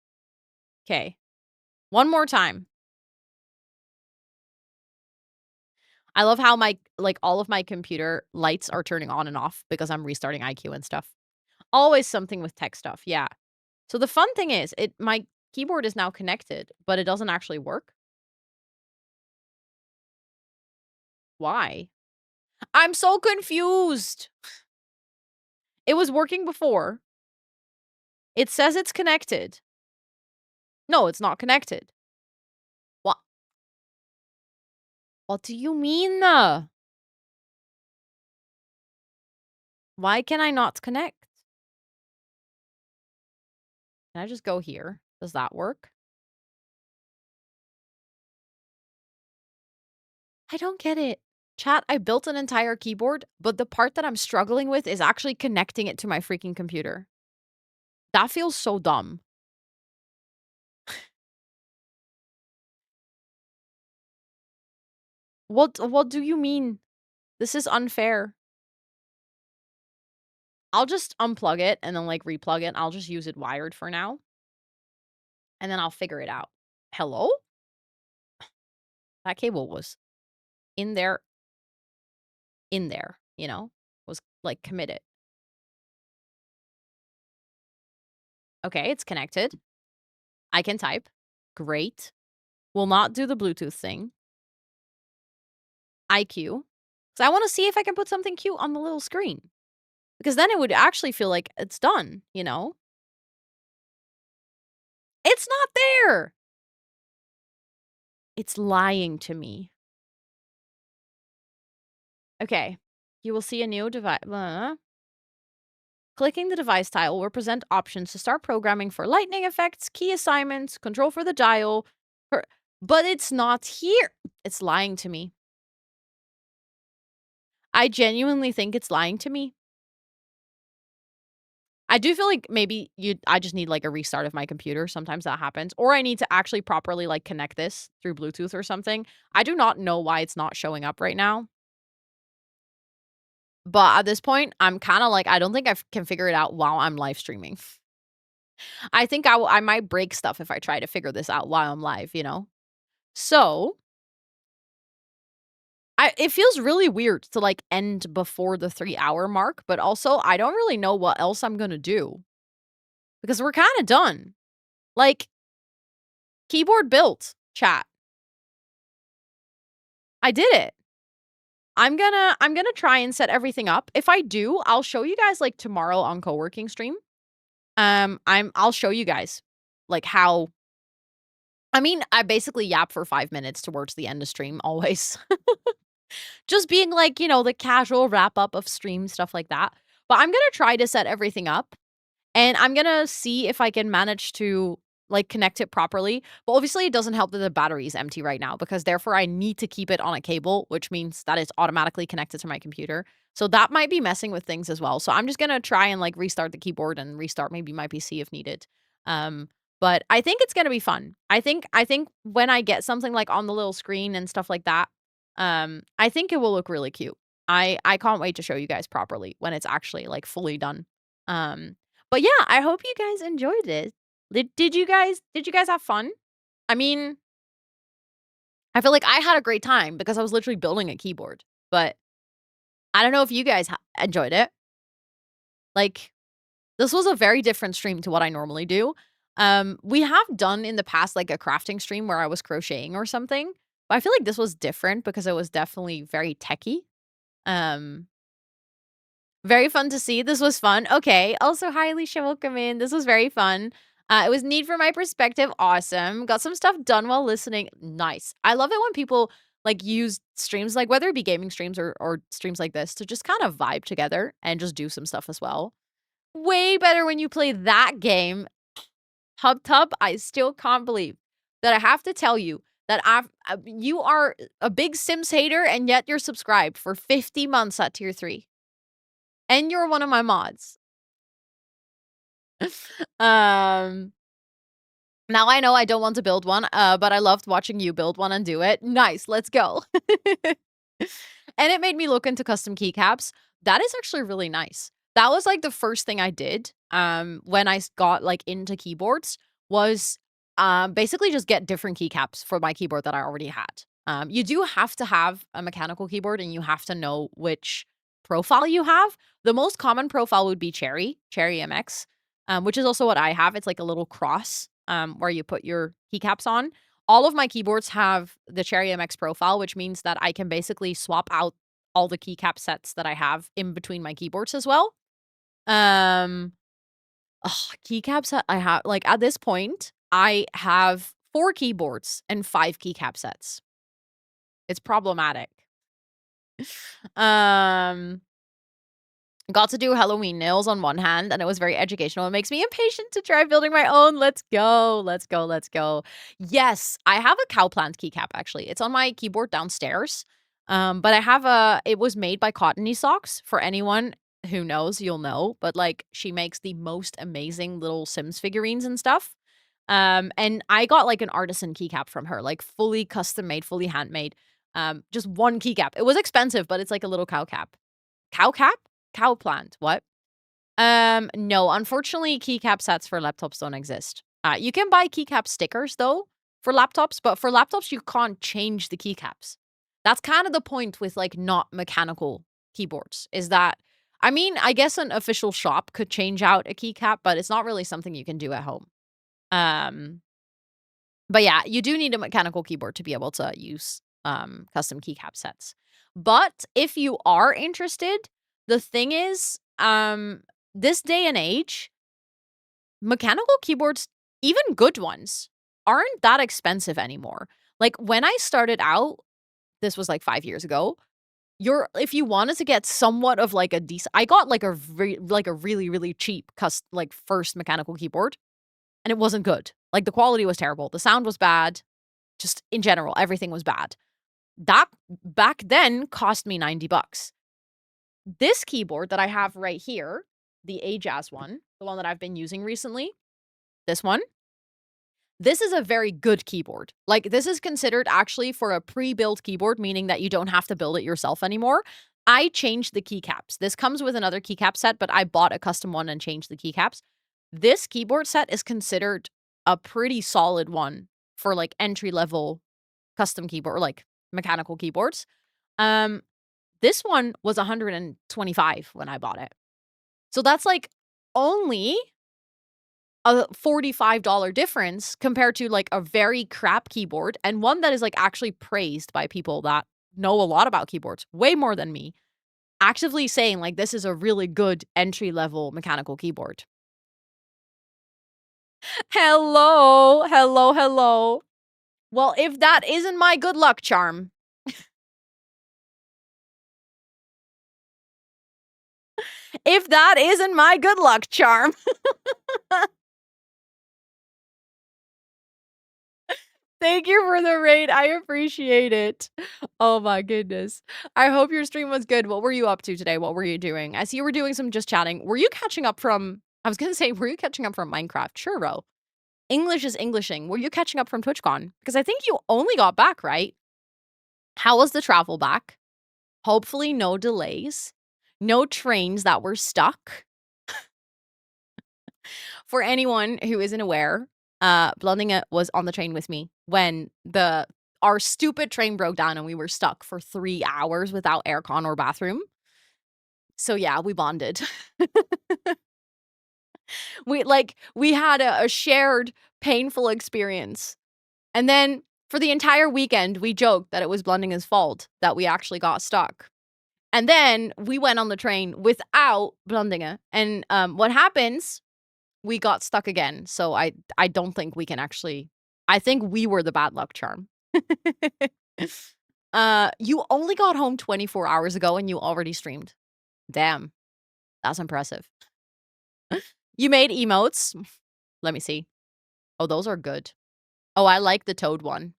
Okay. One more time. I love how all of my computer lights are turning on and off because I'm restarting IQ and stuff. Always something with tech stuff. Yeah. So the fun thing is my keyboard is now connected, but it doesn't actually work. Why? I'm so confused. It was working before. It says it's connected. No, it's not connected. What? What do you mean? Why can I not connect? Can I just go here? Does that work? I don't get it. Chat, I built an entire keyboard, but the part that I'm struggling with is actually connecting it to my freaking computer. That feels so dumb. What do you mean? This is unfair. I'll just unplug it and then replug it. I'll just use it wired for now. And then I'll figure it out. Hello? That cable was in there, was committed. Okay, it's connected. I can type. Great. Will not do the Bluetooth thing. IQ. So I want to see if I can put something cute on the little screen. Because then it would actually feel like it's done, It's not there! It's lying to me. Okay. You will see a new device. Clicking the device tile will present options to start programming for lightning effects, key assignments, control for the dial. But it's not here. It's lying to me. I genuinely think it's lying to me. I do feel like maybe I just need a restart of my computer. Sometimes that happens. Or I need to actually properly connect this through Bluetooth or something. I do not know why it's not showing up right now. But at this point, I'm kind of I don't think I can figure it out while I'm live streaming. I think I might break stuff if I try to figure this out while I'm live, So, it feels really weird to end before the 3-hour mark, but also I don't really know what else I'm gonna do. Because we're kind of done. Keyboard built, chat. I did it. I'm gonna try and set everything up. If I do, I'll show you guys tomorrow on co-working stream. I'll show you guys how I basically yap for 5 minutes towards the end of stream always. Just being the casual wrap up of stream, stuff like that. But I'm gonna try to set everything up and I'm gonna see if I can manage to like connect it properly. But obviously it doesn't help that the battery is empty right now because therefore I need to keep it on a cable, which means that it's automatically connected to my computer. So that might be messing with things as well. So I'm just gonna try and like restart the keyboard and restart maybe my PC if needed. But I think it's gonna be fun. I think when I get something like on the little screen and stuff like that, I think it will look really cute. I can't wait to show you guys properly when it's actually like fully done. Um, but yeah, I hope you guys enjoyed it. Did you guys have fun? I mean, I feel like I had a great time because I was literally building a keyboard. But I don't know if you guys enjoyed it. Like, this was a very different stream to what I normally do. We have done in the past like a crafting stream where I was crocheting or something, but I feel like this was different because it was definitely very techy. Um, Very fun to see. This was fun. Okay. Also, hi, Alicia. Welcome in. This was very fun. It was neat from my perspective. Awesome. Got some stuff done while listening. Nice. I love it when people like use streams, like whether it be gaming streams or streams like this, to just kind of vibe together and just do some stuff as well. Way better when you play that game. Hub Tub, I still can't believe that I have to tell you that you are a big Sims hater and yet you're subscribed for 50 months at tier 3. And you're one of my mods. Um, Now I know I don't want to build one, but I loved watching you build one and do it. Nice, let's go. And it made me look into custom keycaps. That is actually really nice. That was like the first thing I did when I got like into keyboards was basically just get different keycaps for my keyboard that I already had. You do have to have a mechanical keyboard and you have to know which profile you have. The most common profile would be Cherry MX, which is also what I have. It's like a little cross where you put your keycaps on. All of my keyboards have the Cherry MX profile, which means that I can basically swap out all the keycap sets that I have in between my keyboards as well. Um, Keycaps that I have, like at this point, I have 4 keyboards and 5 keycap sets. It's problematic. Um, Got to do Halloween nails on one hand, and it was very educational. It makes me impatient to try building my own. Let's go. Let's go. Let's go. Yes, I have a cow plant keycap, actually. It's on my keyboard downstairs. But I have it was made by Cottony Socks. For anyone who knows, you'll know. But like, she makes the most amazing little Sims figurines and stuff. And I got like an artisan keycap from her, like fully custom made, fully handmade. Just one keycap. It was expensive, but it's like a little cow cap. Cow cap? Cow plant. What? No, unfortunately, keycap sets for laptops don't exist. You can buy keycap stickers though for laptops, but for laptops, you can't change the keycaps. That's kind of the point with like not mechanical keyboards is that, I mean, I guess an official shop could change out a keycap, but it's not really something you can do at home. But yeah, you do need a mechanical keyboard to be able to use custom keycap sets. But if you are interested, the thing is, this day and age, mechanical keyboards, even good ones, aren't that expensive anymore. Like when I started out, this was like 5 years ago. If you wanted to get somewhat of like a decent, I got like a really really cheap like first mechanical keyboard, and it wasn't good. Like the quality was terrible, the sound was bad, just in general, everything was bad. That back then cost me $90. This keyboard that I have right here, the Ajaz one, the one that I've been using recently, this one, this is a very good keyboard. Like, this is considered actually for a pre-built keyboard, meaning that you don't have to build it yourself anymore. I changed the keycaps. This comes with another keycap set, but I bought a custom one and changed the keycaps. This keyboard set is considered a pretty solid one for like entry-level custom keyboard, or like mechanical keyboards. This one was $125 when I bought it. So that's like only a $45 difference compared to like a very crap keyboard, and one that is like actually praised by people that know a lot about keyboards, way more than me, actively saying like this is a really good entry-level mechanical keyboard. Hello, hello, hello. Well, if that isn't my good luck charm. If that isn't my good luck charm. Thank you for the raid. I appreciate it. Oh my goodness. I hope your stream was good. What were you up to today? What were you doing? I see you were doing some just chatting. Were you catching up from, I was going to say, were you catching up from Minecraft? Sure, Ro. English is Englishing. Were you catching up from TwitchCon? Because I think you only got back, right? How was the travel back? Hopefully no delays. No trains that were stuck. For anyone who isn't aware, Blondinga was on the train with me when our stupid train broke down and we were stuck for 3 hours without aircon or bathroom. So yeah, we bonded. We had a shared painful experience. And then for the entire weekend, we joked that it was Blondinga's fault that we actually got stuck. And then we went on the train without Blondinga. And what happens, we got stuck again. So I don't think we can actually, I think we were the bad luck charm. You only got home 24 hours ago and you already streamed. Damn, that's impressive. You made emotes. Let me see. Oh, those are good. Oh, I like the Toad one.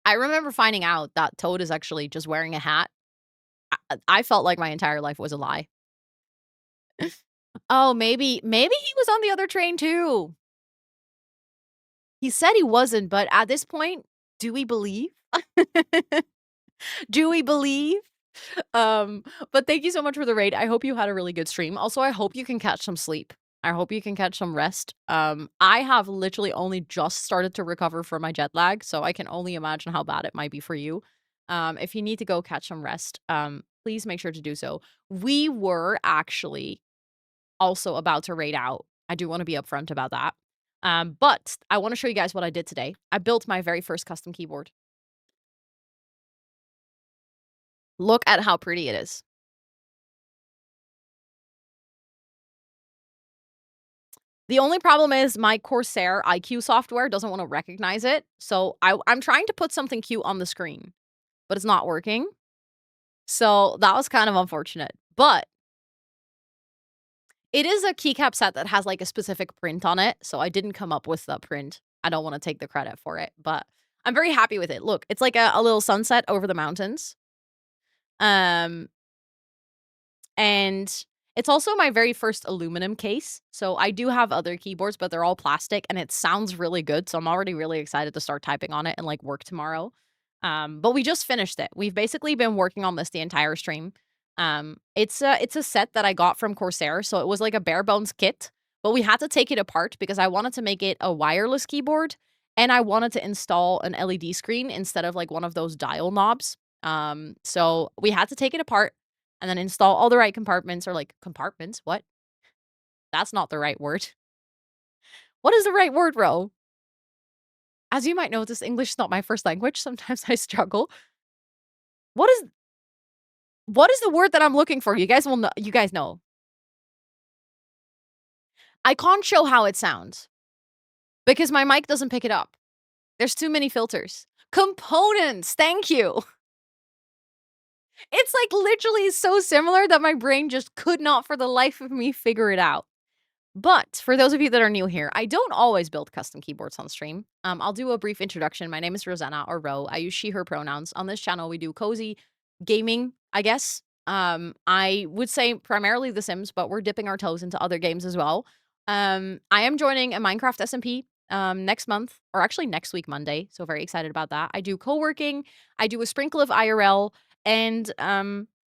I remember finding out that Toad is actually just wearing a hat. I felt like my entire life was a lie. Oh, maybe he was on the other train too. He said he wasn't, but at this point, do we believe? Do we believe? But thank you so much for the raid. I hope you had a really good stream. Also, I hope you can catch some sleep. I hope you can catch some rest. I have literally only just started to recover from my jet lag, so I can only imagine how bad it might be for you. If you need to go catch some rest, please make sure to do so. We were actually also about to raid out. I do want to be upfront about that. But I want to show you guys what I did today. I built my very first custom keyboard. Look at how pretty it is. The only problem is my Corsair IQ software doesn't want to recognize it. So I'm trying to put something cute on the screen, but it's not working. So that was kind of unfortunate. But it is a keycap set that has like a specific print on it. So I didn't come up with the print. I don't want to take the credit for it, but I'm very happy with it. Look, it's like a little sunset over the mountains. And it's also my very first aluminum case. So I do have other keyboards, but they're all plastic and it sounds really good. So I'm already really excited to start typing on it and like work tomorrow. But we just finished it. We've basically been working on this the entire stream. It's a set that I got from Corsair. So it was like a bare bones kit, but we had to take it apart because I wanted to make it a wireless keyboard and I wanted to install an LED screen instead of like one of those dial knobs. So we had to take it apart and then install all the right compartments or like compartments. What? That's not the right word. What is the right word, Ro? As you might notice, English is not my first language. Sometimes I struggle. What is the word that I'm looking for? You guys will know. You guys know. I can't show how it sounds because my mic doesn't pick it up. There's too many filters. Components. Thank you. It's like literally so similar that my brain just could not for the life of me figure it out. But for those of you that are new here, I don't always build custom keyboards on stream. I'll do a brief introduction. My name is Rosanna or Ro. I use she, her pronouns. On this channel, we do cozy gaming, I guess. I would say primarily The Sims, but we're dipping our toes into other games as well. I am joining a Minecraft SMP next month, or actually next week, Monday. So very excited about that. I do co-working. I do a sprinkle of IRL. And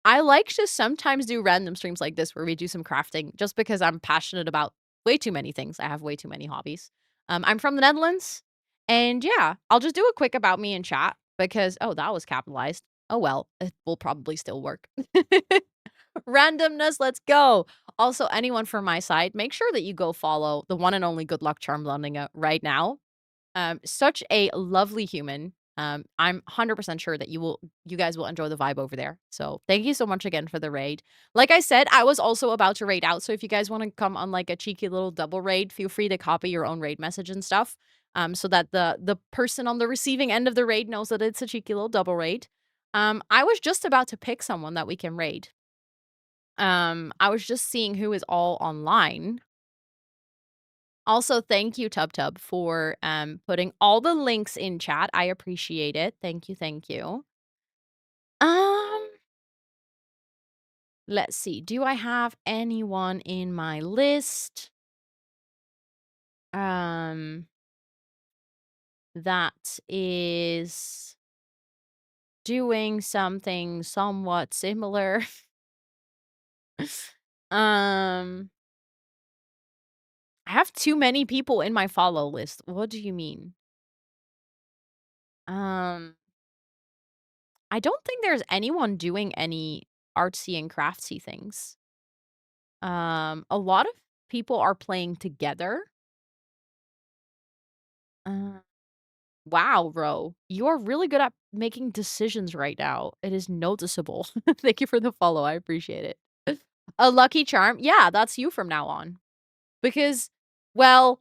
I like to sometimes do random streams like this where we do some crafting just because I'm passionate about way too many things. I have way too many hobbies. I'm from the Netherlands. And yeah, I'll just do a quick about me in chat because, oh, that was capitalized. Oh, well, it will probably still work. Randomness, let's go. Also, anyone from my side, make sure that you go follow the one and only Good Luck Charm Blondinga right now. Such a lovely human. I'm 100% sure that you guys will enjoy the vibe over there. So thank you so much again for the raid. Like I said, I was also about to raid out. So if you guys want to come on like a cheeky little double raid, feel free to copy your own raid message and stuff. So that the person on the receiving end of the raid knows that it's a cheeky little double raid. I was just about to pick someone that we can raid. I was just seeing who is all online. Also, thank you, TubTub, for putting all the links in chat. I appreciate it. Thank you, thank you. Um, let's see. Do I have anyone in my list? That is doing something somewhat similar. um, I have too many people in my follow list. What do you mean? Um, I don't think there's anyone doing any artsy and craftsy things. A lot of people are playing together. Uh, wow, Ro, you are really good at making decisions right now. It is noticeable. Thank you for the follow. I appreciate it. A lucky charm. Yeah, that's you from now on. Because, well,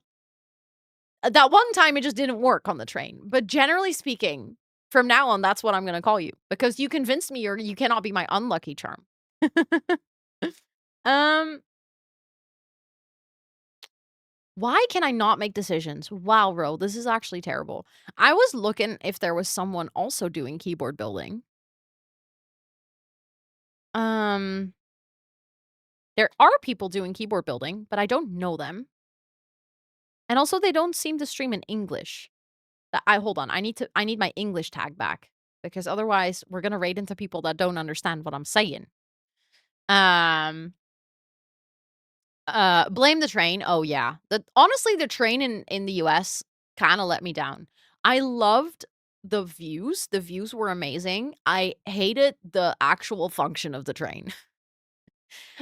that one time it just didn't work on the train. But generally speaking, from now on, that's what I'm going to call you. Because you convinced me you cannot be my unlucky charm. um, Why can I not make decisions? Wow, Ro, this is actually terrible. I was looking if there was someone also doing keyboard building. Um, there are people doing keyboard building, but I don't know them. And also they don't seem to stream in English. Hold on. I need my English tag back because otherwise we're going to raid into people that don't understand what I'm saying. Um Blame the train. Oh yeah. Honestly, the train in the US kind of let me down. I loved the views. The views were amazing. I hated the actual function of the train.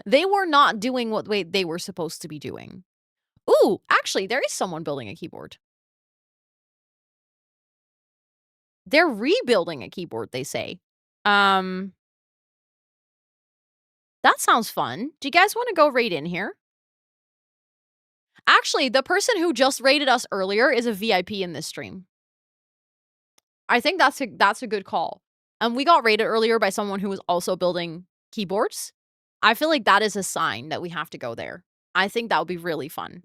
They were not doing what they were supposed to be doing. Ooh, actually, there is someone building a keyboard. They're rebuilding a keyboard, they say. That sounds fun. Do you guys want to go raid in here? Actually, the person who just raided us earlier is a VIP in this stream. I think that's a good call. We got raided earlier by someone who was also building keyboards. I feel like that is a sign that we have to go there. I think that would be really fun.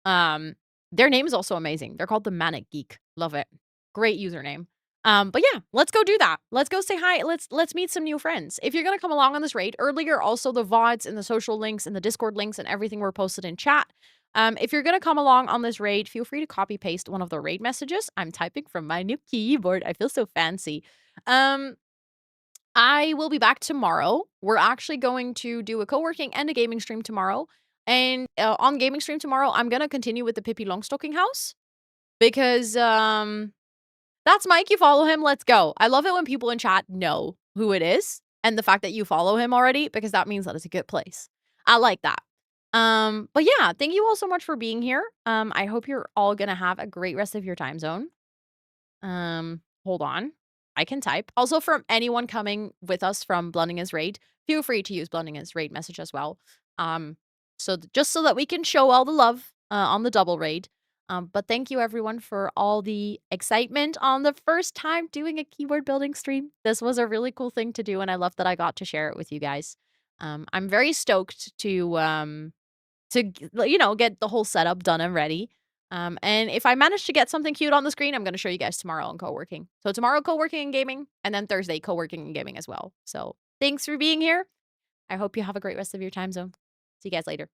Their name is also amazing. They're called the Manic Geek. Love it. Great username. But yeah, let's go do that. Let's go say hi. Let's meet some new friends. If you're gonna come along on this raid, earlier also the VODs and the social links and the Discord links and everything were posted in chat. If you're gonna come along on this raid, feel free to copy paste one of the raid messages. I'm typing from my new keyboard. I feel so fancy. I will be back tomorrow. We're actually going to do a co-working and a gaming stream tomorrow. And on gaming stream tomorrow, I'm gonna continue with the Pippi Longstocking house because that's Mike. You follow him. Let's go. I love it when people in chat know who it is and the fact that you follow him already because that means that it's a good place. I like that. But yeah, thank you all so much for being here. I hope you're all gonna have a great rest of your time zone. Hold on. I can type. Also, from anyone coming with us from Blending as Raid, feel free to use Blending as Raid message as well. Just so that we can show all the love on the double raid. But thank you everyone for all the excitement on the first time doing a keyboard building stream. This was a really cool thing to do, and I love that I got to share it with you guys. I'm very stoked to get the whole setup done and ready. And if I manage to get something cute on the screen, I'm going to show you guys tomorrow on co-working. So tomorrow, co-working and gaming, and then Thursday, co-working and gaming as well. So thanks for being here. I hope you have a great rest of your time zone. See you guys later.